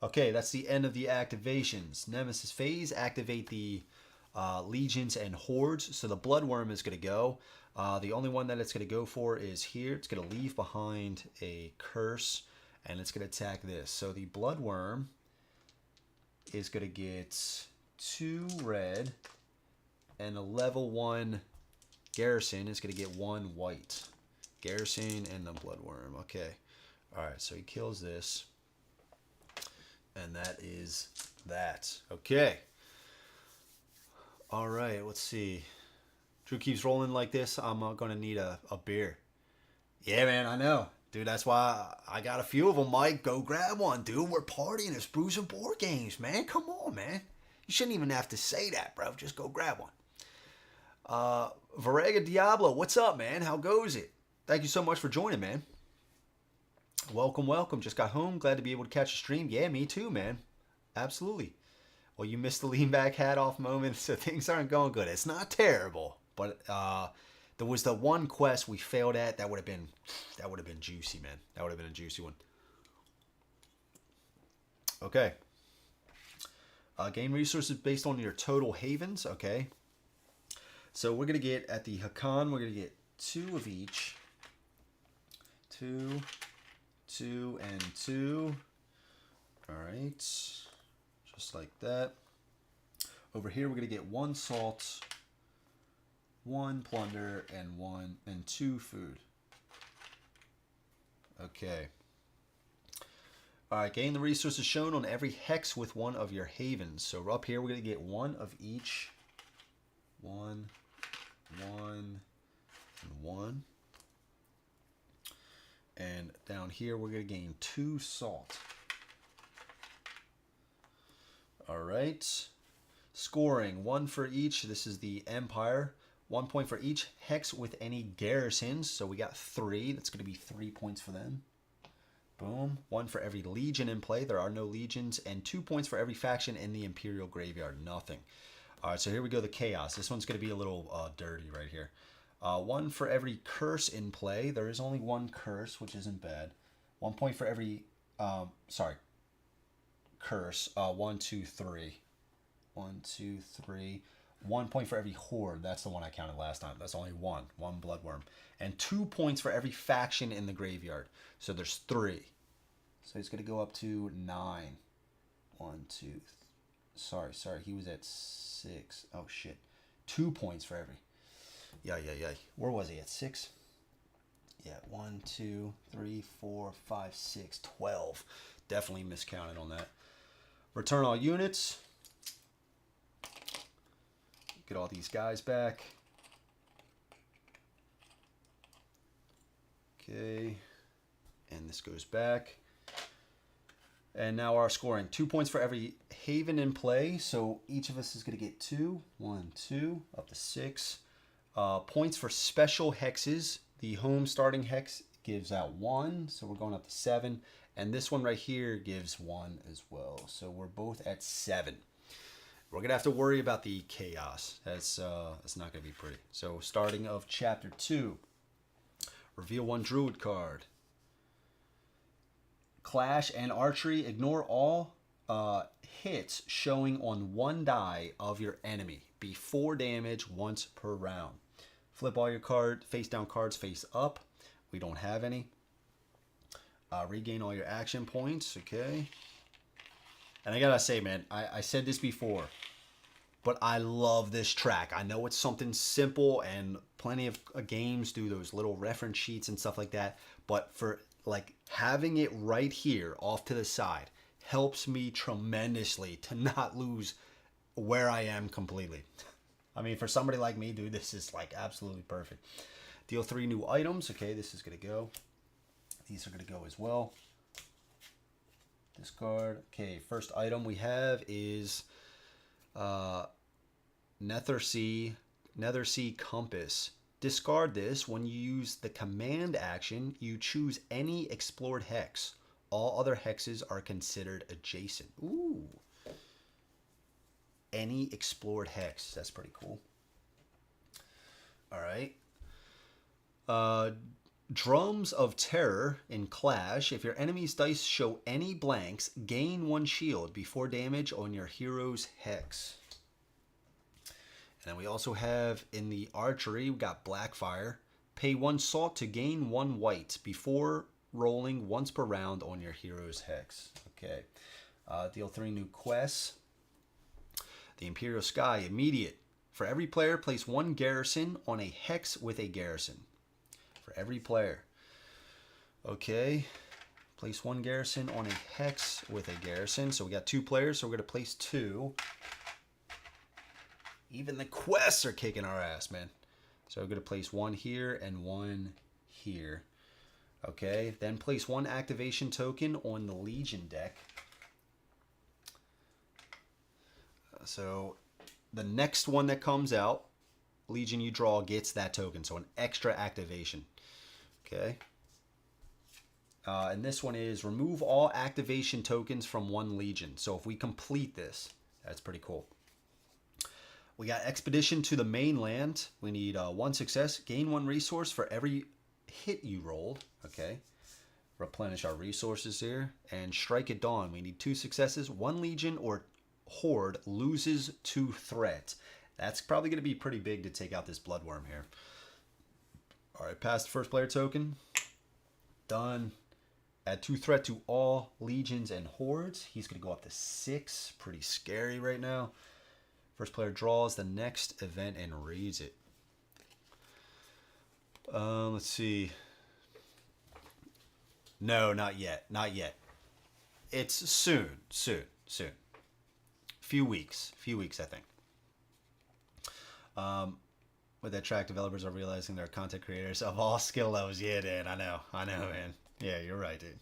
Okay, that's the end of the activations. Nemesis phase, activate the legions and hordes. So the bloodworm is going to go. The only one that it's going to go for is here. It's going to leave behind a curse, and it's going to attack this. So the bloodworm is going to get 2 red, and a level 1 garrison is going to get 1 white. Garrison and the bloodworm. Okay. All right, so he kills this. And that is that. Okay. All right, let's see. Drew keeps rolling like this. I'm going to need a beer. Yeah, man, I know. Dude, that's why I got a few of them, Mike. Go grab one, dude. We're partying. It's Brews and Board Games, man. Come on, man. You shouldn't even have to say that, bro. Just go grab one. Varega Diablo, what's up, man? How goes it? Thank you so much for joining, man. Welcome, welcome. Just got home. Glad to be able to catch a stream. Yeah, me too, man. Absolutely. Well, you missed the lean back hat off moment, so things aren't going good. It's not terrible, but there was the one quest we failed at. That would have been juicy, man. That would have been a juicy one. Okay. Gain resources based on your total havens. Okay. So we're gonna get at the Hokqan. We're gonna get 2 of each. 2. 2 and 2. All right, just like that. Over here, we're gonna get 1 salt, 1 plunder, and 2 food. Okay. All right, gain the resources shown on every hex with 1 of your havens. So up here, we're gonna get 1 of each. 1, 1, and 1. And down here, we're going to gain 2 salt. All right. Scoring, 1 for each. This is the Empire. 1 point for each hex with any garrisons. So we got 3. That's going to be 3 points for them. Boom. 1 for every legion in play. There are no legions. And 2 points for every faction in the Imperial Graveyard. Nothing. All right, so here we go, the Chaos. This one's going to be a little dirty right here. 1 for every curse in play. There is only 1 curse, which isn't bad. 1 point for every, curse. 1, 2, 3. 1, 2, 3. 1 point for every horde. That's the one I counted last time. That's only 1. 1 bloodworm. And 2 points for every faction in the graveyard. So there's 3. So it's going to go up to 9. 1, 2, sorry. He was at 6. Oh, shit. 2 points for every. Yeah. Where was he? At 6? Yeah, 1, 2, 3, 4, 5, 6, 12. Definitely miscounted on that. Return all units. Get all these guys back. Okay. And this goes back. And now our scoring. 2 points for every haven in play. So each of us is going to get 2. 1, 2, up to 6. Points for special hexes. The home starting hex gives out 1. So we're going up to 7. And this one right here gives 1 as well. So we're both at 7. We're going to have to worry about the chaos. That's not going to be pretty. So starting of chapter 2. Reveal 1 druid card. Clash and archery. Ignore all hits showing on 1 die of your enemy. Be 4 damage once per round. Flip all your face down cards face up. We don't have any. Regain all your action points. Okay. And I gotta say, man, I said this before, but I love this track. I know it's something simple, and plenty of games do those little reference sheets and stuff like that. But for like having it right here off to the side helps me tremendously to not lose where I am completely. I mean, for somebody like me, dude, this is like absolutely perfect. Deal 3 new items. Okay, this is gonna go. These are gonna go as well. Discard. Okay, first item we have is Nether Sea Nether Sea Compass. Discard this. When you use the command action, you choose any explored hex. All other hexes are considered adjacent. Ooh. Any explored hex. That's pretty cool. All right. Drums of Terror in Clash. If your enemy's dice show any blanks, gain 1 shield before damage on your hero's hex. And then we also have in the archery, we got Blackfire. Pay 1 salt to gain 1 white before rolling once per round on your hero's hex. Okay. Deal 3 new quests. The Imperial Sky, immediate. For every player, place 1 garrison on a hex with a garrison. For every player. Okay. Place 1 garrison on a hex with a garrison. So we got 2 players, so we're going to place 2. Even the quests are kicking our ass, man. So we're going to place 1 here and 1 here. Okay. Then place 1 activation token on the Legion deck. So the next one that comes out, Legion you draw gets that token. So an extra activation. Okay. And this one is remove all activation tokens from 1 Legion. So if we complete this, that's pretty cool. We got Expedition to the Mainland. We need 1 success. Gain 1 resource for every hit you rolled. Okay. Replenish our resources here. And Strike at Dawn. We need 2 successes. 1 Legion or Horde loses 2 threat. That's probably going to be pretty big to take out this Bloodworm here. All right. Pass the first player token. Done. Add 2 threat to all Legions and Hordes. He's going to go up to 6. Pretty scary right now. First player draws the next event and reads it. Let's see. No, not yet. Not yet. It's soon. Few weeks, I think. With that track, developers are realizing they're content creators of all skill levels. Yeah, Dan, I know, man. Yeah, you're right, dude.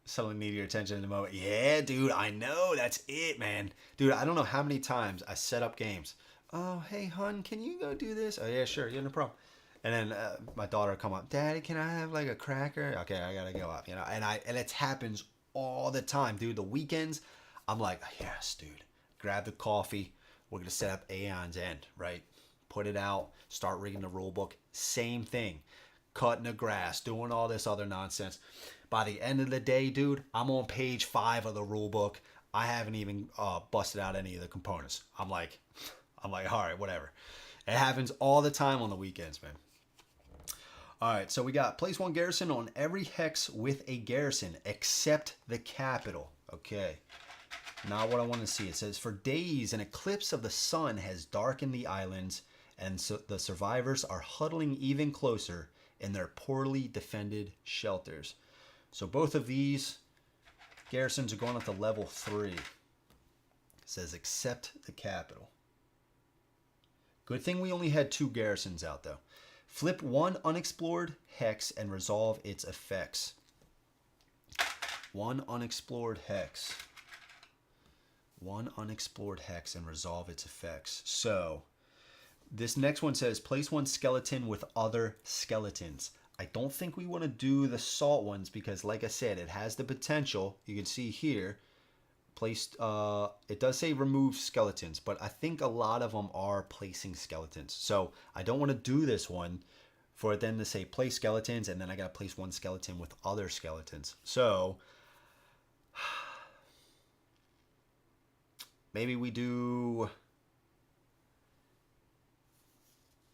Suddenly need your attention in the moment. Yeah, dude, I know. That's it, man. Dude, I don't know how many times I set up games. Oh, hey, hun, can you go do this? Oh, yeah, sure. Yeah, no problem. And then my daughter come up. Daddy, can I have like a cracker? Okay, I gotta go up. You know, and it happens all the time, dude. The weekends, I'm like, yes, dude. Grab the coffee. We're gonna set up Aeon's End, right? Put it out. Start reading the rule book. Same thing. Cutting the grass, doing all this other nonsense. By the end of the day, dude, I'm on page 5 of the rule book. I haven't even busted out any of the components. I'm like, all right, whatever. It happens all the time on the weekends, man. All right, so we got place 1 garrison on every hex with a garrison except the capital. Okay. Now what I want to see. It says, for days, an eclipse of the sun has darkened the islands, and so the survivors are huddling even closer in their poorly defended shelters. So both of these garrisons are going up to level 3. It says except the capital. Good thing we only had 2 garrisons out though. Flip 1 unexplored hex and resolve its effects. 1 unexplored hex. 1 unexplored hex and resolve its effects. So this next one says place 1 skeleton with other skeletons. I don't think we want to do the salt ones because, like I said, it has the potential. You can see here, placed. It does say remove skeletons, but I think a lot of them are placing skeletons. So I don't want to do this one for it then to say place skeletons, and then I got to place 1 skeleton with other skeletons. So maybe we do.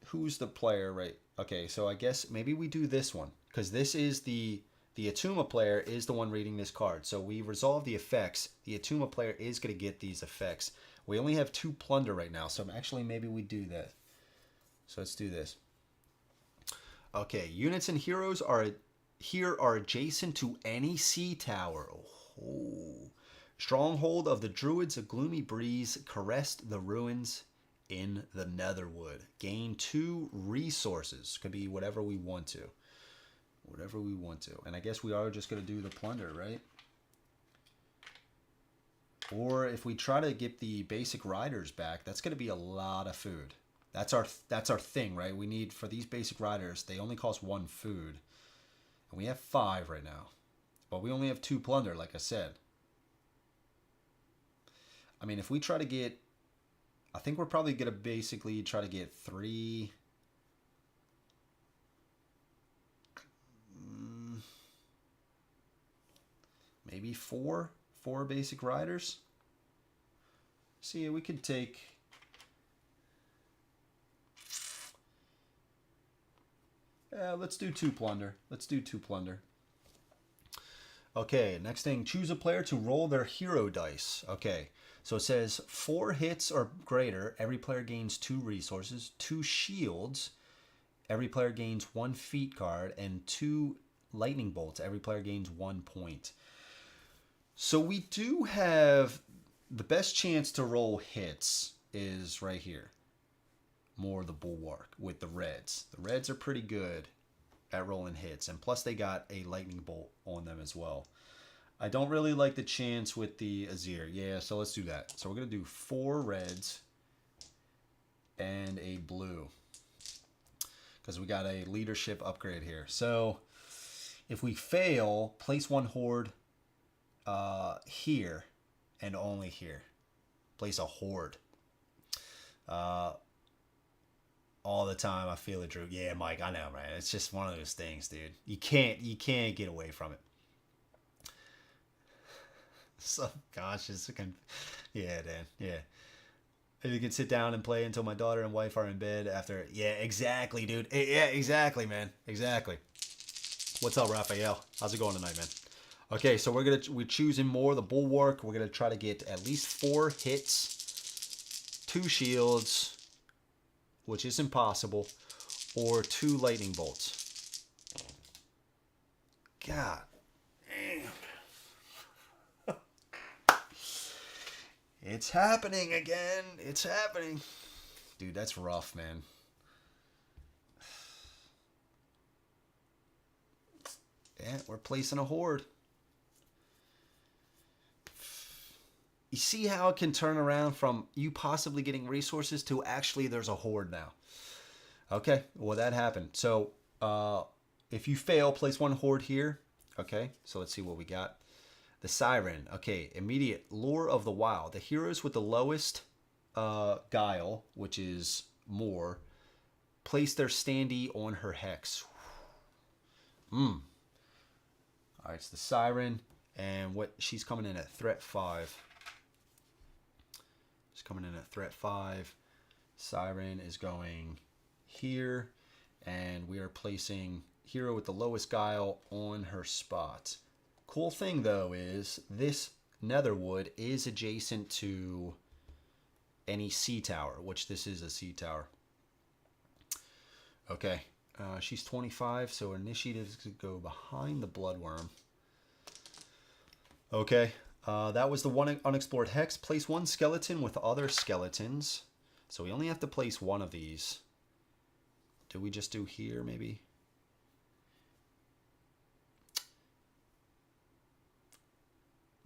Who's the player, right? Okay, so I guess maybe we do this one because this is the Ytuma player is the one reading this card. So we resolve the effects. The Ytuma player is going to get these effects. We only have 2 plunder right now, so actually maybe we do that. So let's do this. Okay, units and heroes are adjacent to any sea tower. Oh. Stronghold of the Druids, a gloomy breeze caressed the ruins in the Netherwood. Gain 2 resources. Could be whatever we want to. Whatever we want to. And I guess we are just going to do the plunder, right? Or if we try to get the basic riders back, that's going to be a lot of food. That's our thing, right? We need, for these basic riders, they only cost 1 food. And we have 5 right now. But we only have 2 plunder, like I said. I mean, if we try to get... I think we're probably going to basically try to get 3... maybe 4 basic riders. See, we could take... let's do 2 plunder. Let's do 2 plunder. Okay, next thing, choose a player to roll their hero dice. Okay, so it says 4 hits or greater, every player gains 2 resources, 2 shields, every player gains 1 feat card, and 2 lightning bolts, every player gains 1 point. So we do have the best chance to roll hits is right here. More the Bulwark with the Reds. The Reds are pretty good at rolling hits, and plus they got a lightning bolt on them as well. I don't really like the chance with the Azir. Yeah, so let's do that. So we're going to do 4 reds and a blue because we got a leadership upgrade here. So if we fail, place 1 horde here and only here. Place a horde. All the time I feel it, Drew. Yeah, Mike, I know, man. It's just one of those things, dude. You can't get away from it. Subconscious. Yeah, Dan. Yeah. You can sit down and play until my daughter and wife are in bed after. Yeah, exactly, dude. Yeah, exactly, man. Exactly. What's up, Raphael? How's it going tonight, man? Okay, so we're choosing more the Bulwark. We're gonna try to get at least 4 hits, 2 shields, which is impossible, or 2 lightning bolts. God damn. It's happening again. It's happening. Dude, that's rough, man. Yeah, we're placing a horde. You see how it can turn around from you possibly getting resources to actually there's a horde now. Okay, well that happened. So if you fail, place 1 horde here. Okay, so let's see what we got. The Siren. Okay, immediate Lure of the Wild. The heroes with the lowest guile, which is more, place their standee on her hex. All right, it's the Siren, and what she's coming in at threat 5. She's coming in at threat 5. Siren is going here, and we are placing hero with the lowest guile on her spot. Cool thing though is this Netherwood is adjacent to any sea tower, which this is a sea tower. Okay, she's 25, so her initiatives could go behind the Bloodworm. Okay, that was the 1 unexplored hex. Place 1 skeleton with other skeletons. So we only have to place 1 of these. Do we just do here, maybe?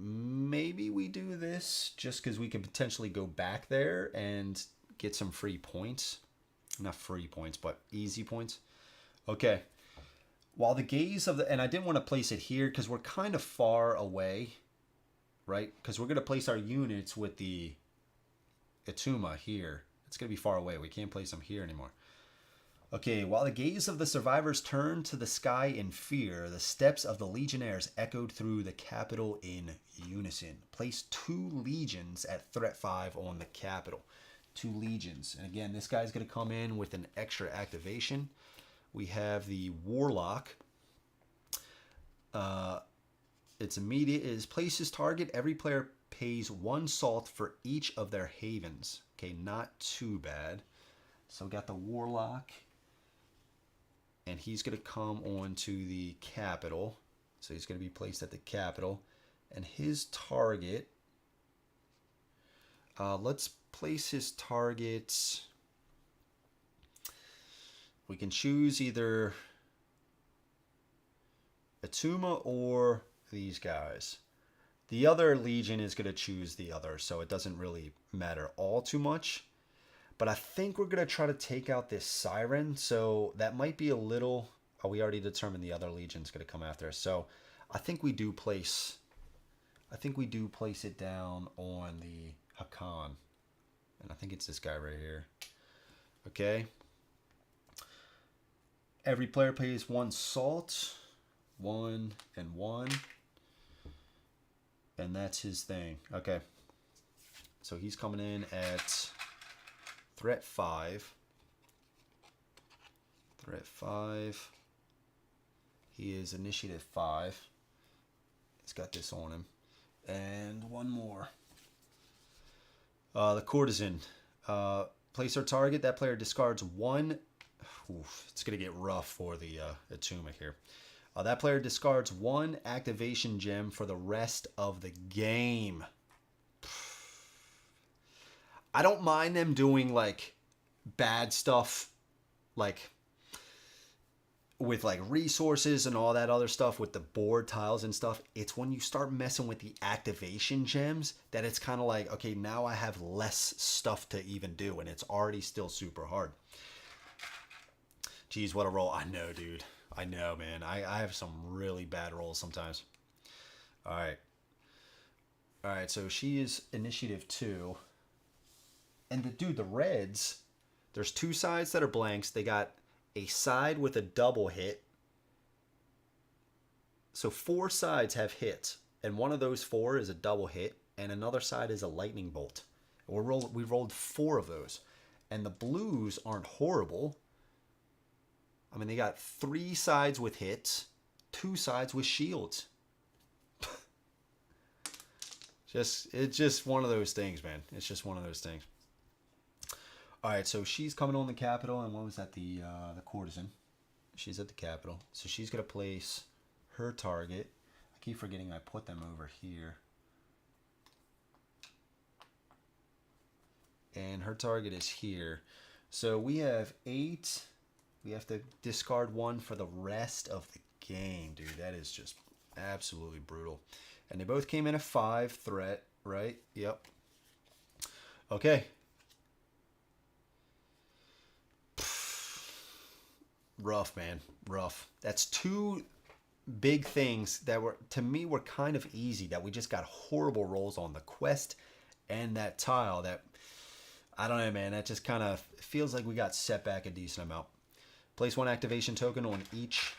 Maybe we do this just because we could potentially go back there and get some free points. Not free points, but easy points. Okay. While the gaze of the... And I didn't want to place it here because we're kind of far away, right? Because we're going to place our units with the Ytuma here. It's going to be far away. We can't place them here anymore. Okay, while the gaze of the survivors turned to the sky in fear, the steps of the legionnaires echoed through the capital in unison. Place 2 legions at threat 5 on the capital. 2 legions. And again, this guy's going to come in with an extra activation. We have the Warlock. Its immediate is places target. Every player pays 1 salt for each of their havens. Okay, not too bad. So we got the Warlock. And he's going to come on to the capital. So he's going to be placed at the capital. And his target... let's place his targets... We can choose either Ytuma or these guys. The other Legion is going to choose the other, so it doesn't really matter all too much. But I think we're going to try to take out this Siren, so that might be a little... Oh, we already determined the other Legion's going to come after us. So I think we do place... it down on the Hokqan. And I think it's this guy right here. Okay. Every player pays 1 salt. 1 and 1. And that's his thing. Okay. So he's coming in at threat 5. Threat 5. He is initiative 5. He's got this on him. And one more. The Courtesan. Place our target. That player discards 1. Oof, it's going to get rough for the Ytuma here. That player discards 1 activation gem for the rest of the game. I don't mind them doing like bad stuff, like with like resources and all that other stuff with the board tiles and stuff. It's when you start messing with the activation gems that it's kind of like, okay, now I have less stuff to even do, and it's already still super hard. Jeez, what a roll. I know, dude. I know, man. I have some really bad rolls sometimes. All right. All right, so she is initiative 2. And the Reds, there's 2 sides that are blanks. They got a side with a double hit. So 4 sides have hits, and one of those 4 is a double hit, and another side is a lightning bolt. We rolled 4 of those. And the Blues aren't horrible. I mean, they got 3 sides with hits, 2 sides with shields. It's just one of those things, man. It's just one of those things. All right, so she's coming on the capital, and what was that? The Courtesan. She's at the capital, so she's gonna place her target. I keep forgetting I put them over here. And her target is here. So we have 8. We have to discard 1 for the rest of the game, dude. That is just absolutely brutal. And they both came in a 5 threat, right? Yep. Okay. Rough, man. Rough. That's 2 big things that were, to me, were kind of easy, that we just got horrible rolls on. The quest and that tile that, I don't know, man. That just kind of feels like we got set back a decent amount. Place 1 activation token on each.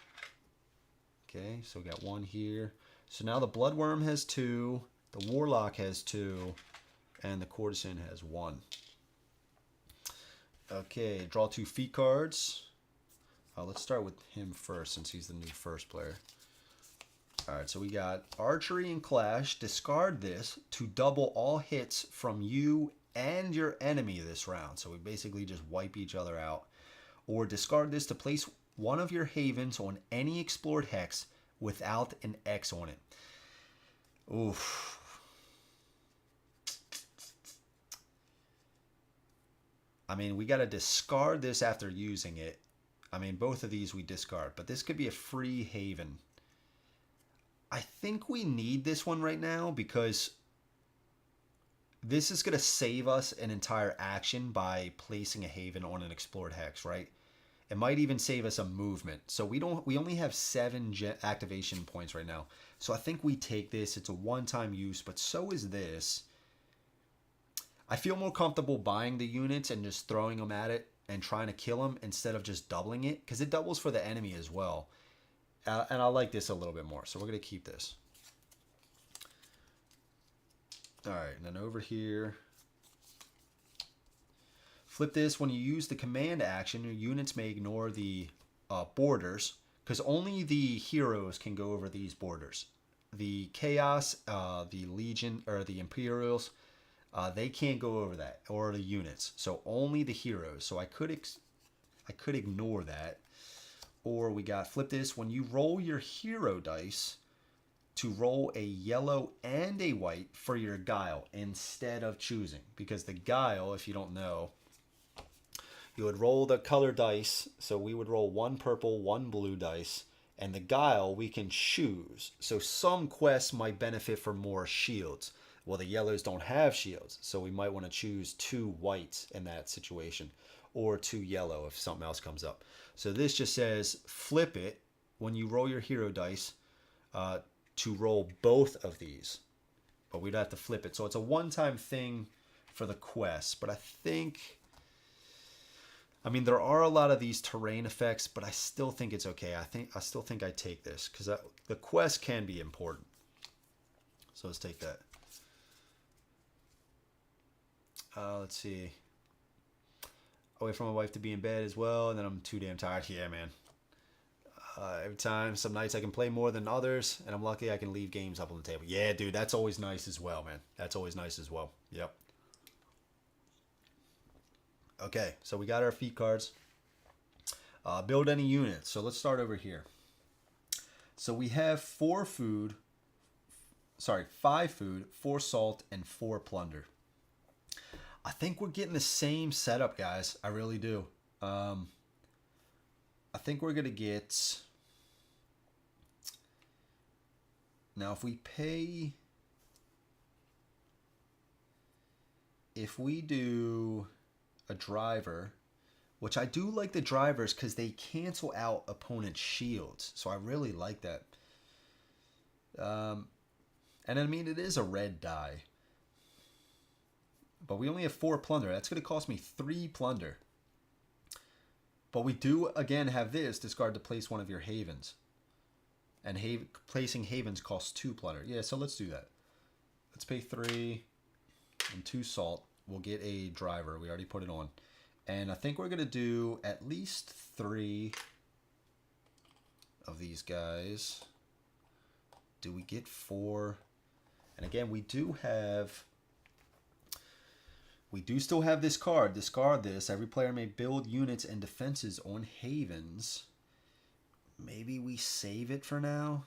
Okay, so we got 1 here. So now the Bloodworm has 2, the Warlock has 2, and the Courtesan has 1. Okay, draw 2 feat cards. Let's start with him first, since he's the new first player. Alright, so we got Archery and Clash. Discard this to double all hits from you and your enemy this round. So we basically just wipe each other out. Or discard this to place 1 of your havens on any explored hex without an X on it. Oof. I mean, we got to discard this after using it. I mean, both of these we discard, but this could be a free haven. I think we need this one right now because this is going to save us an entire action by placing a haven on an explored hex, right? It might even save us a movement. So we only have 7 activation points right now. So I think we take this. It's a one-time use, but so is this. I feel more comfortable buying the units and just throwing them at it and trying to kill them instead of just doubling it, because it doubles for the enemy as well. And I like this a little bit more, so we're going to keep this. All right, and then over here, flip this. When you use the command action, your units may ignore the borders, because only the heroes can go over these borders. The Chaos, the Legion, or the Imperials, they can't go over that, or the units. So only the heroes. So I could ignore that. Or we got, flip this. When you roll your hero dice, to roll a yellow and a white for your guile instead of choosing. Because the guile, if you don't know, you would roll the color dice. So we would roll 1 purple, 1 blue dice, And the guile we can choose. So some quests might benefit from more shields. Well, the yellows don't have shields, so we might want to choose 2 whites in that situation, or 2 yellow if something else comes up. So this just says flip it when you roll your hero dice to roll both of these. But we'd have to flip it. So it's a one-time thing for the quest. But I mean, there are a lot of these terrain effects, but I still think it's okay. I still think I take this because the quest can be important. So let's take that. Let's see. Away from my wife to be in bed as well, and then I'm too damn tired. Yeah, man. Every time, some nights I can play more than others, and I'm lucky I can leave games up on the table. Yeah, dude, that's always nice as well, man. That's always nice as well. Yep. Okay, so we got our feat cards. Build any units. So let's start over here. So we have 5 food, 4 salt, and 4 plunder. I think we're getting the same setup, guys. I really do. I think we're going to get... Now, if we pay... If we do a driver, which I do like the drivers because they cancel out opponent's shields. So I really like that. And I mean, it is a red die. But we only have 4 plunder. That's going to cost me 3 plunder. But we do, again, have this. Discard to place one of your havens. And placing havens costs 2 plunder. Yeah, so let's do that. Let's pay 3 and 2 salt. We'll get a driver. We already put it on. And I think we're going to do at least 3 of these guys. Do we get 4? And again, we do still have this card. Discard this. Every player may build units and defenses on havens. Maybe we save it for now.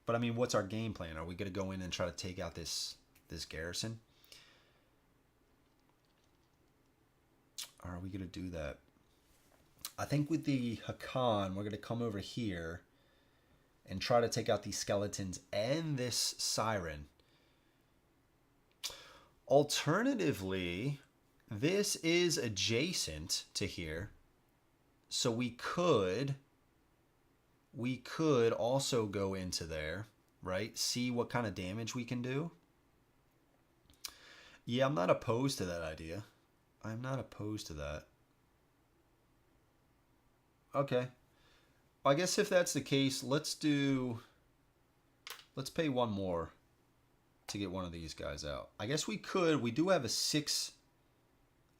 But I mean, what's our game plan? Are we going to go in and try to take out this garrison? Or are we going to do that? I think with the Hokqan, we're going to come over here and try to take out these skeletons and this siren. Alternatively, this is adjacent to here, so we could also go into there, right? See what kind of damage we can do. Yeah, I'm not opposed to that idea. I'm not opposed to that. Okay. I guess if that's the case, let's pay 1 more to get one of these guys out. I guess we do have a 6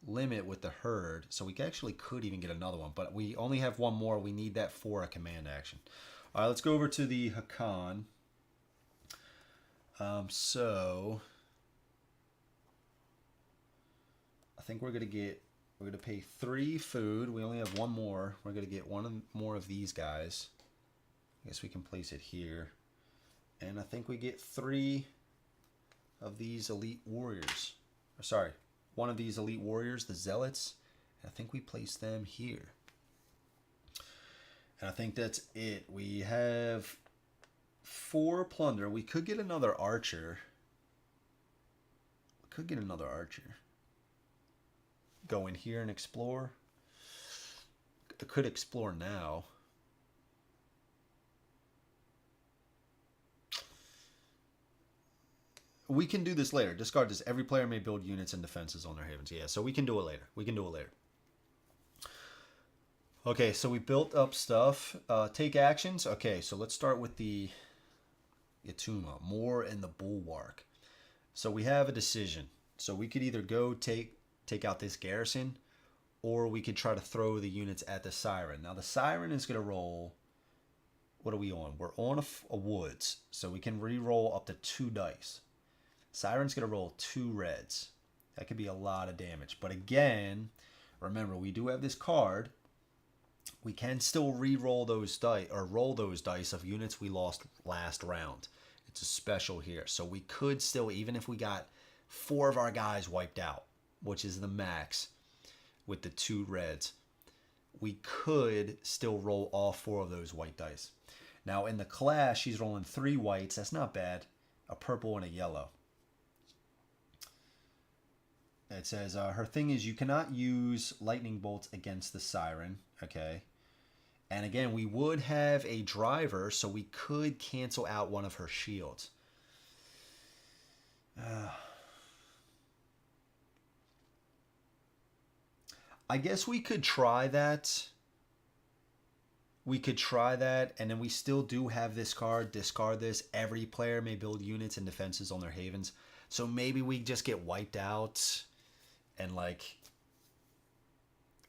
limit with the herd, so we actually could even get another one, but we only have 1 more. We need that for a command action. All right, let's go over to the Hokqan. So I think we're going to pay 3 food. We only have 1 more. We're going to get 1 more of these guys. I guess we can place it here. And I think we get 3 of these elite warriors. Sorry, 1 of these elite warriors, the zealots. I think we place them here. And I think that's it. We have 4 plunder. We could get another archer. Go in here and explore. I could explore now. We can do this later. Discard this. Every player may build units and defenses on their havens. Yeah, so we can do it later. Okay, so we built up stuff. Take actions. Okay, so let's start with the Ytuma. More in the bulwark. So we have a decision. So we could either go take out this garrison, or we could try to throw the units at the siren. Now the siren is going to roll... What are we on? We're on a woods, so we can re-roll up to 2 dice. Siren's going to roll 2 reds. That could be a lot of damage. But again, remember, we do have this card. We can still re-roll those dice, or roll those dice of units we lost last round. It's a special here. So we could still, even if we got 4 of our guys wiped out, which is the max with the 2 reds, we could still roll all 4 of those white dice. Now in the clash, she's rolling 3 whites. That's not bad. A purple and a yellow. It says her thing is you cannot use lightning bolts against the siren. Okay. And again, we would have a driver, so we could cancel out one of her shields. I guess we could try that. We could try that, and then we still do have this card. Discard this. Every player may build units and defenses on their havens. So maybe we just get wiped out and, like,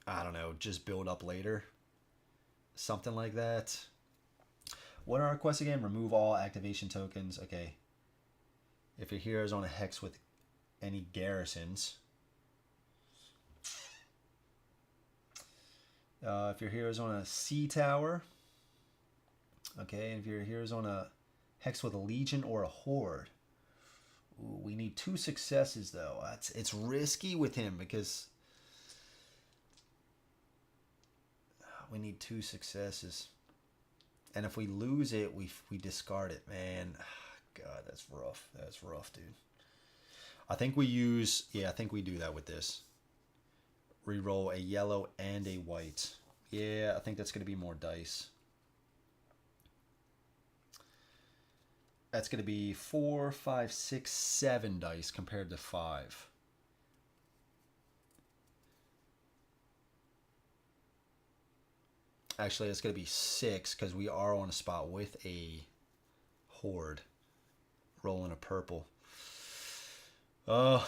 I don't know, just build up later. Something like that. What are our quests again? Remove all activation tokens. Okay. If your hero is on a hex with any garrisons. If your hero is on a sea tower. Okay. And if your hero is on a hex with a legion or a horde. Ooh, we need 2 successes though. It's risky with him because we need 2 successes. And if we lose it, we discard it. Man, God, that's rough. That's rough, dude. I think we use, yeah, I think we do that with this. Reroll a yellow and a white. Yeah, I think that's going to be more dice. That's going to be 4, 5, 6, 7 dice compared to 5. Actually, it's going to be 6 because we are on a spot with a horde. Rolling a purple. I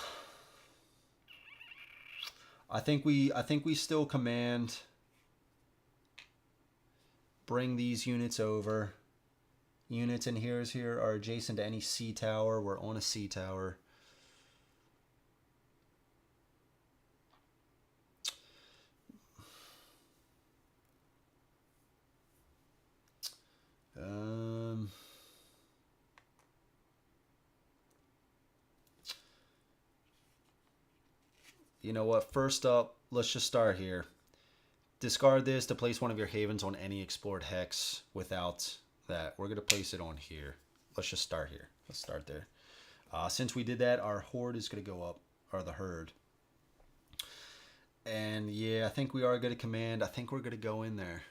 think we still command. Bring these units over. Units in here are adjacent to any sea tower. We're on a sea tower. You know what? First up, let's just start here. Discard this to place one of your havens on any explored hex without that. We're going to place it on here. Let's just start here. Let's start there. Since we did that, our horde is going to go up, or the herd. And yeah, I think we are going to command. I think we're going to go in there.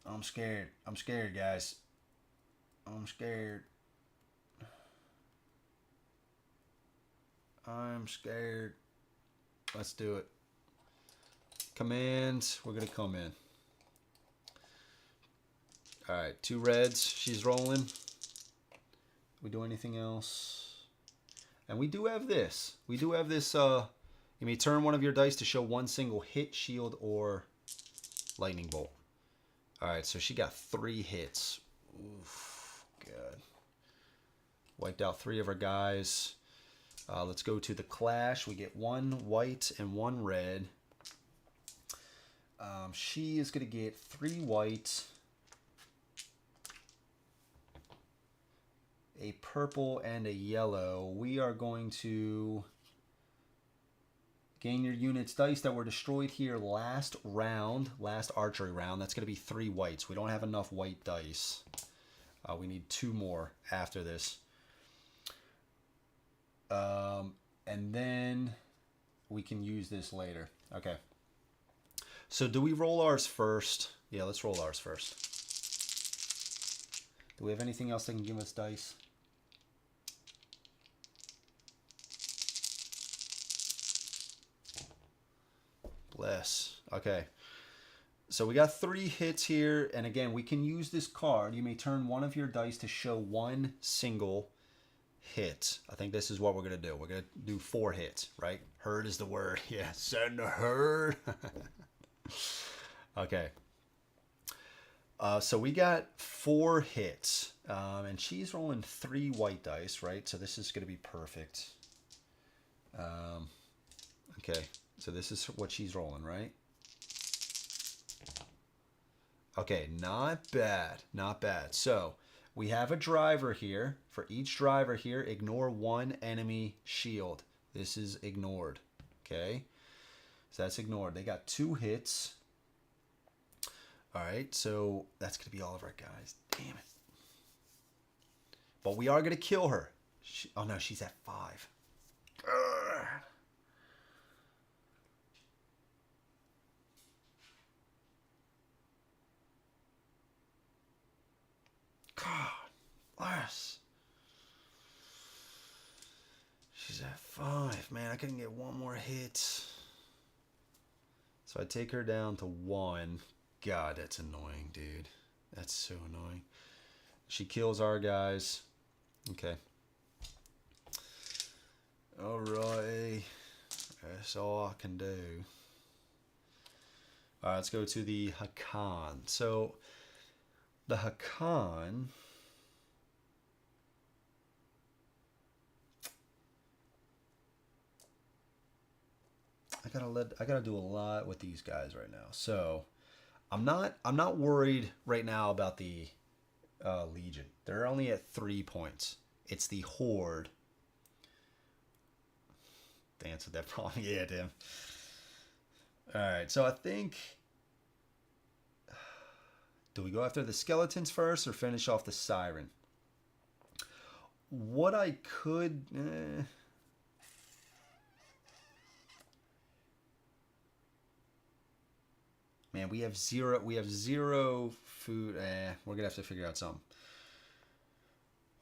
I'm scared. I'm scared, guys. I'm scared. I'm scared. Let's do it. Command. We're going to come in. Alright, 2 reds. She's rolling. We do anything else? And we do have this. We do have this. You may turn one of your dice to show 1 single hit, shield, or lightning bolt. Alright, so she got 3 hits. Oof, God. Wiped out 3 of her guys. Let's go to the clash. We get 1 white and 1 red. She is going to get 3 white, a purple, and a yellow. We are going to gain your unit's dice that were destroyed here last round, last archery round. That's going to be 3 whites. We don't have enough white dice. We need 2 more after this. And then we can use this later. Okay. So do we roll ours first? Yeah, let's roll ours first. Do we have anything else that can give us dice? Bless. Okay. So we got 3 hits here. And again, we can use this card. You may turn one of your dice to show 1 single hit. I think this is what we're going to do. We're going to do 4 hits, right? Herd is the word. Yeah, send the herd. Okay. So we got 4 hits. And she's rolling 3 white dice, right? So this is going to be perfect. Okay. So this is what she's rolling, right? Okay, not bad. Not bad. So we have a driver here. For each driver here, ignore 1 enemy shield. This is ignored. Okay? So that's ignored. They got 2 hits. All right, so that's going to be all of our guys. Damn it. But we are going to kill her. Oh, no, she's at 5. Ugh. God, bless. She's at 5. Man, I couldn't get one more hit. So I take her down to 1. God, that's annoying, dude. That's so annoying. She kills our guys. Okay. Alright. That's all I can do. Alright, let's go to the Hokqan. So, the Hokqan... I gotta do a lot with these guys right now. So, I'm not worried right now about the Legion. They're only at 3 points. It's the Horde. Dance with that problem. Yeah, damn. Alright, so I think... Do we go after the skeletons first or finish off the Siren? What I could... Man, we have zero food. We're gonna have to figure out something.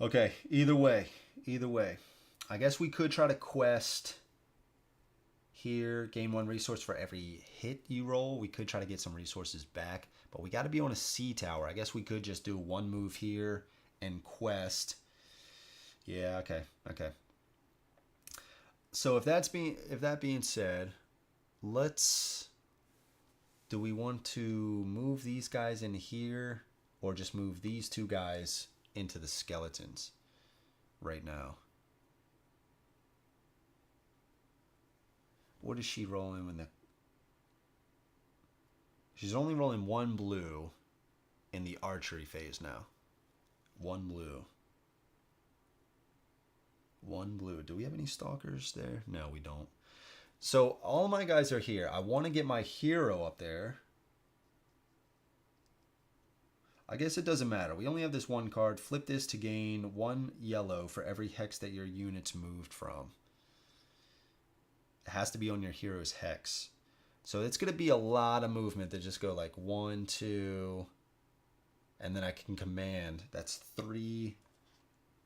Okay, either way. I guess we could try to quest here, gain 1 resource for every hit you roll. We could try to get some resources back, but we got to be on a sea tower. I guess we could just do 1 move here and quest. Yeah, okay. So if that being said, let's... Do we want to move these guys in here or just move these 2 guys into the skeletons right now? What is she rolling when the... She's only rolling 1 blue in the archery phase now. 1 blue. 1 blue. Do we have any stalkers there? No, we don't. So all my guys are here. I want to get my hero up there. I guess it doesn't matter. We only have this 1 card. Flip this to gain 1 yellow for every hex that your unit's moved from. It has to be on your hero's hex. So it's going to be a lot of movement to just go like 1, 2, and then I can command. That's 3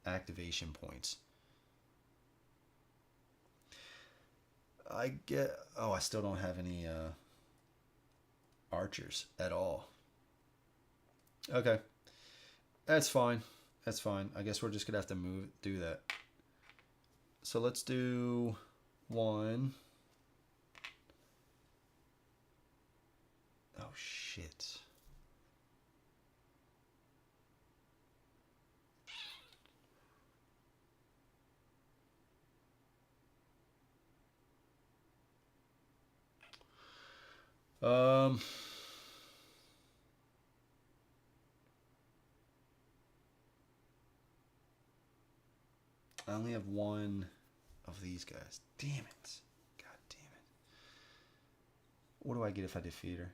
activation points. I still don't have any archers at all. Okay. That's fine. I guess we're just going to have to do that. So let's do 1. Oh, shit. I only have 1 of these guys. Damn it. God damn it. What do I get if I defeat her?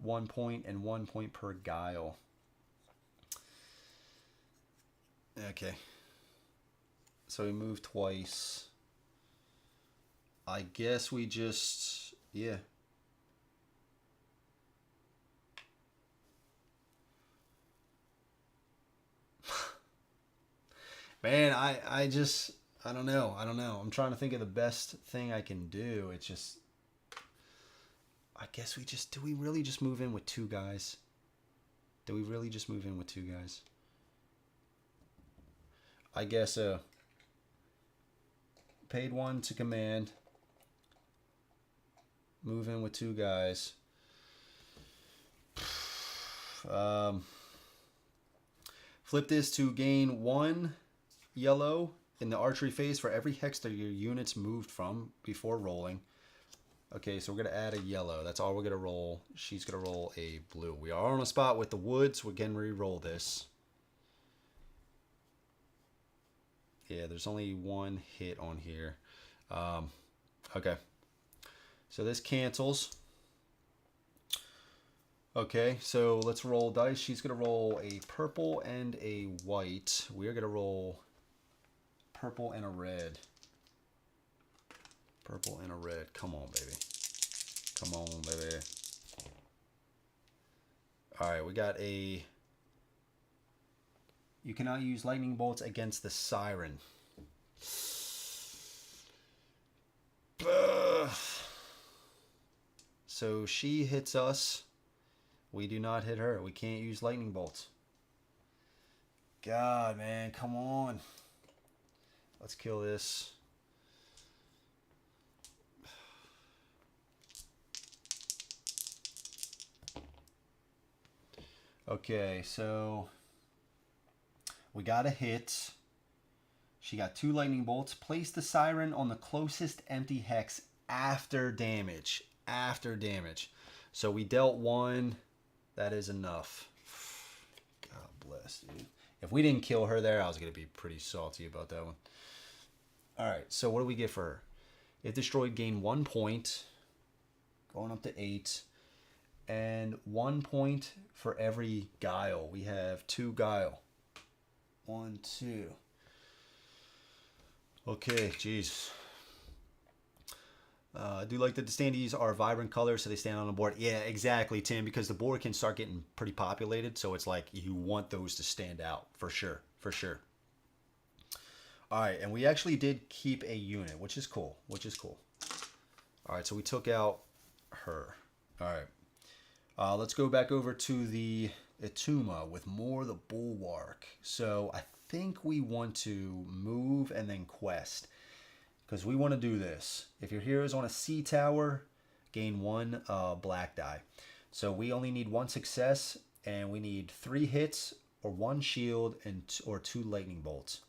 1 point and 1 point per guile. Okay. So we move twice. I guess we just... Yeah. Man, I don't know. I'm trying to think of the best thing I can do. It's just... I guess do we really just move in with 2 guys? I guess, paid 1 to command. Move in with 2 guys. Flip this to gain 1 yellow in the archery phase for every hex that your unit's moved from before rolling. Okay, so we're going to add a yellow. That's all we're going to roll. She's going to roll a blue. We are on a spot with the woods. We can re-roll this. Yeah, there's only 1 hit on here. Okay. So this cancels. Okay, so let's roll dice. She's going to roll a purple and a white. We're going to roll purple and a red. Purple and a red. Come on, baby. Come on, baby. Alright, we got a... You cannot use lightning bolts against the siren. So she hits us. We do not hit her. We can't use lightning bolts. God, man, come on. Let's kill this. Okay, so we got a hit. She got 2 lightning bolts. Place the siren on the closest empty hex after damage. After damage. So we dealt 1. That is enough. God bless, dude. If we didn't kill her there, I was going to be pretty salty about that one. Alright, so what do we get for her? If destroyed, gain 1 point. Going up to 8. And 1 point for every guile. We have 2 guile. 1, 2. Okay, jeez. I do like that the standees are vibrant colors, so they stand on the board. Yeah, exactly, Tim, because the board can start getting pretty populated, so it's like you want those to stand out, for sure, for sure. All right, and we actually did keep a unit, which is cool, All right, so we took out her. All right, let's go back over to the Ytuma with more of the Bulwark. So I think we want to move and then quest. Because we want to do this. If your hero is on a sea tower, gain 1 black die. So we only need 1 success, and we need 3 hits, or 1 shield, or 2 lightning bolts.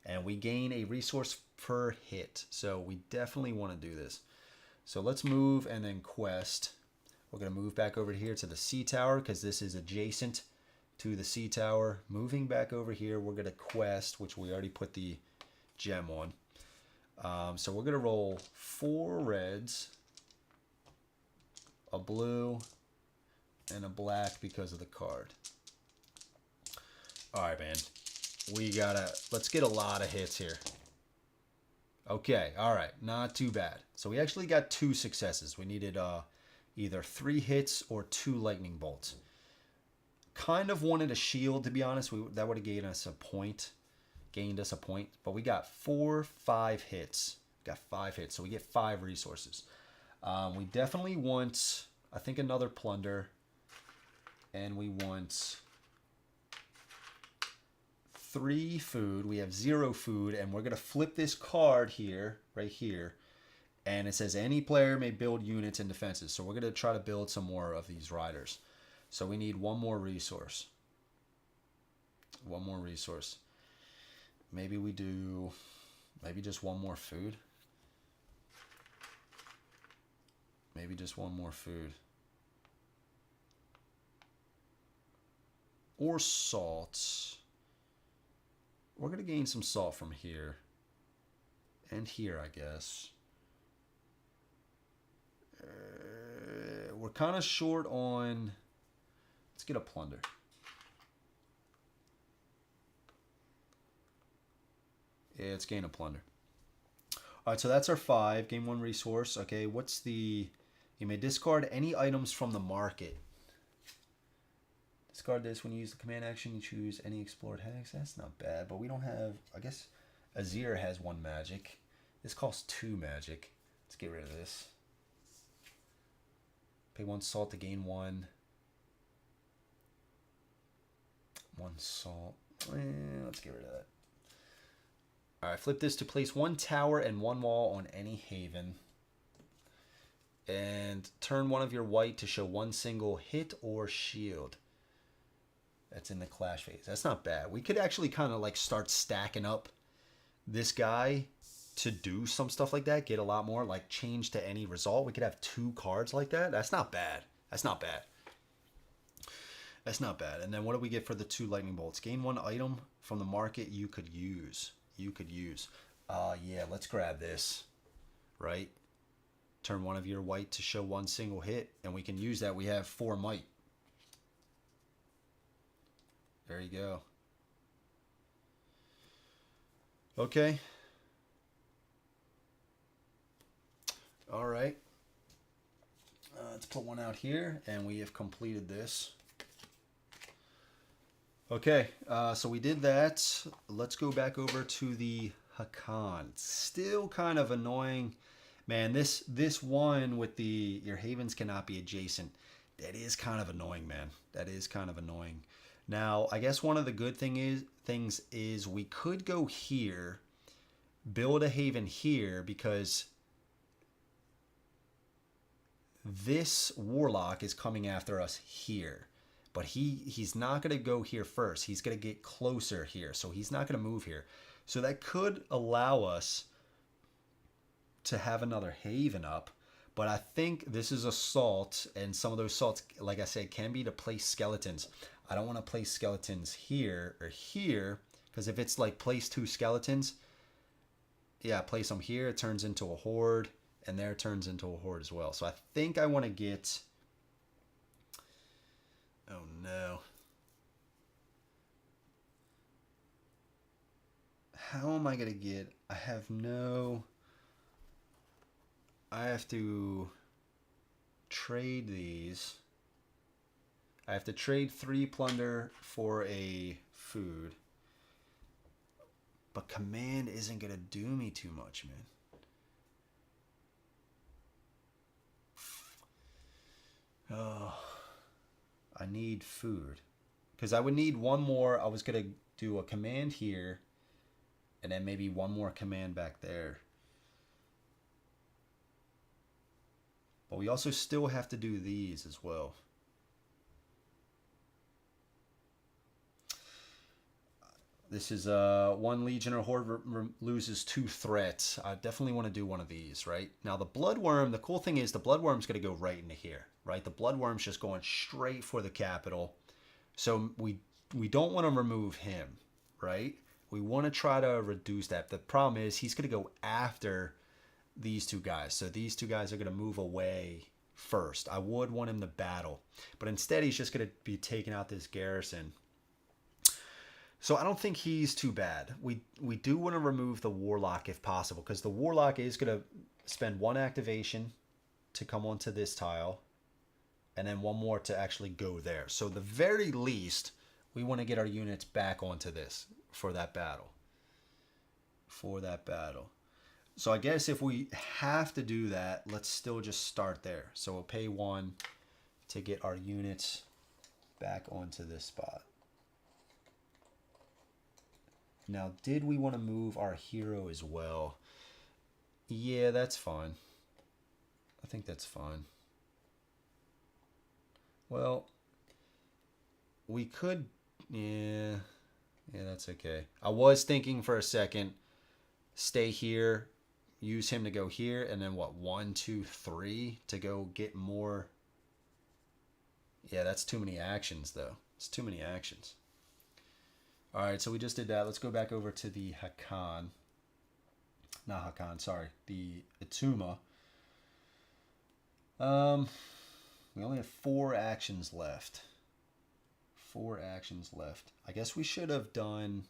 And we gain a resource per hit. So we definitely want to do this. So let's move and then quest. We're going to move back over here to the sea tower, because this is adjacent to the sea tower. Moving back over here, we're going to quest, which we already put the gem on. So we're going to roll 4 reds, a blue, and a black because of the card. Alright, man. Let's get a lot of hits here. Okay, alright. Not too bad. So we actually got 2 successes. We needed either 3 hits or 2 lightning bolts. Kind of wanted a shield, to be honest. That would have gained us a point. But we got 5 hits. So we get 5 resources. We definitely want, I think, another plunder, and we want 3 food. We have 0 food, and we're gonna flip this card here, right here, and it says any player may build units and defenses. So we're gonna try to build some more of these riders. So we need 1 more resource. Maybe we do, just 1 more food. Or salt. We're going to gain some salt from here. And here, I guess. We're kind of short on... Let's get a plunder. Yeah, let's gain a plunder. Alright, so that's our 5. Gain 1 resource. Okay, what's the... You may discard any items from the market. Discard this when you use the command action. You choose any explored hex. That's not bad, but we don't have... I guess Azir has 1 magic. This costs 2 magic. Let's get rid of this. Pay 1 salt to gain 1. 1 salt. Let's get rid of that. Alright, flip this to place 1 tower and 1 wall on any haven. And turn 1 of your white to show 1 single hit or shield. That's in the clash phase. That's not bad. We could actually kind of like start stacking up this guy to do some stuff like that. Get a lot more, like change to any result. We could have 2 cards like that. That's not bad. That's not bad. And then what do we get for the 2 lightning bolts? Gain 1 item from the market you could use. Yeah, let's grab this. Right? Turn 1 of your white to show 1 single hit, and we can use that. We have 4 might. There you go. Okay. All right. Let's put one out here, and we have completed this. Okay, so we did that. Let's go back over to the Hokqan. Still kind of annoying. Man, this one with the your havens cannot be adjacent. That is kind of annoying, man. That is kind of annoying. Now, I guess one of the good things is we could go here, build a haven here, because this warlock is coming after us here. But he's not going to go here first. He's going to get closer here. So he's not going to move here. So that could allow us to have another haven up. But I think this is assault. And some of those assaults, like I said, can be to place skeletons. I don't want to place skeletons here or here. Because if it's like place 2 skeletons, yeah, place them here. It turns into a horde. And there it turns into a horde as well. So I think I want to get... Oh no. How am I going to get... I have to trade these. I have to trade 3 plunder for a food. But command isn't going to do me too much, man. Oh, I need food. Because I would need one more. I was going to do a command here. And then maybe one more command back there. But we also still have to do these as well. This is 1 legion or horde loses 2 threats. I definitely want to do one of these, right? Now the bloodworm, the cool thing is the bloodworm's going to go right into here, right? The bloodworm's just going straight for the capital. So we don't want to remove him, right? We want to try to reduce that. The problem is he's going to go after these 2 guys. So these 2 guys are going to move away first. I would want him to battle. But instead he's just going to be taking out this garrison. So I don't think he's too bad. We do want to remove the warlock if possible, because the warlock is going to spend 1 activation to come onto this tile, and then 1 more to actually go there. So the very least, we want to get our units back onto this for that battle. So I guess if we have to do that, let's still just start there. So we'll pay 1 to get our units back onto this spot. Now, did we want to move our hero as well? Yeah, that's fine. I think that's fine. Well, we could... Yeah, that's okay. I was thinking for a second, stay here, use him to go here, and then what, 1, 2, 3 to go get more... Yeah, that's too many actions, though. It's too many actions. All right, so we just did that. Let's go back over to the Hokqan. Not Hokqan, sorry. The Ytuma. We only have 4 actions left. 4 actions left. I guess we should have done...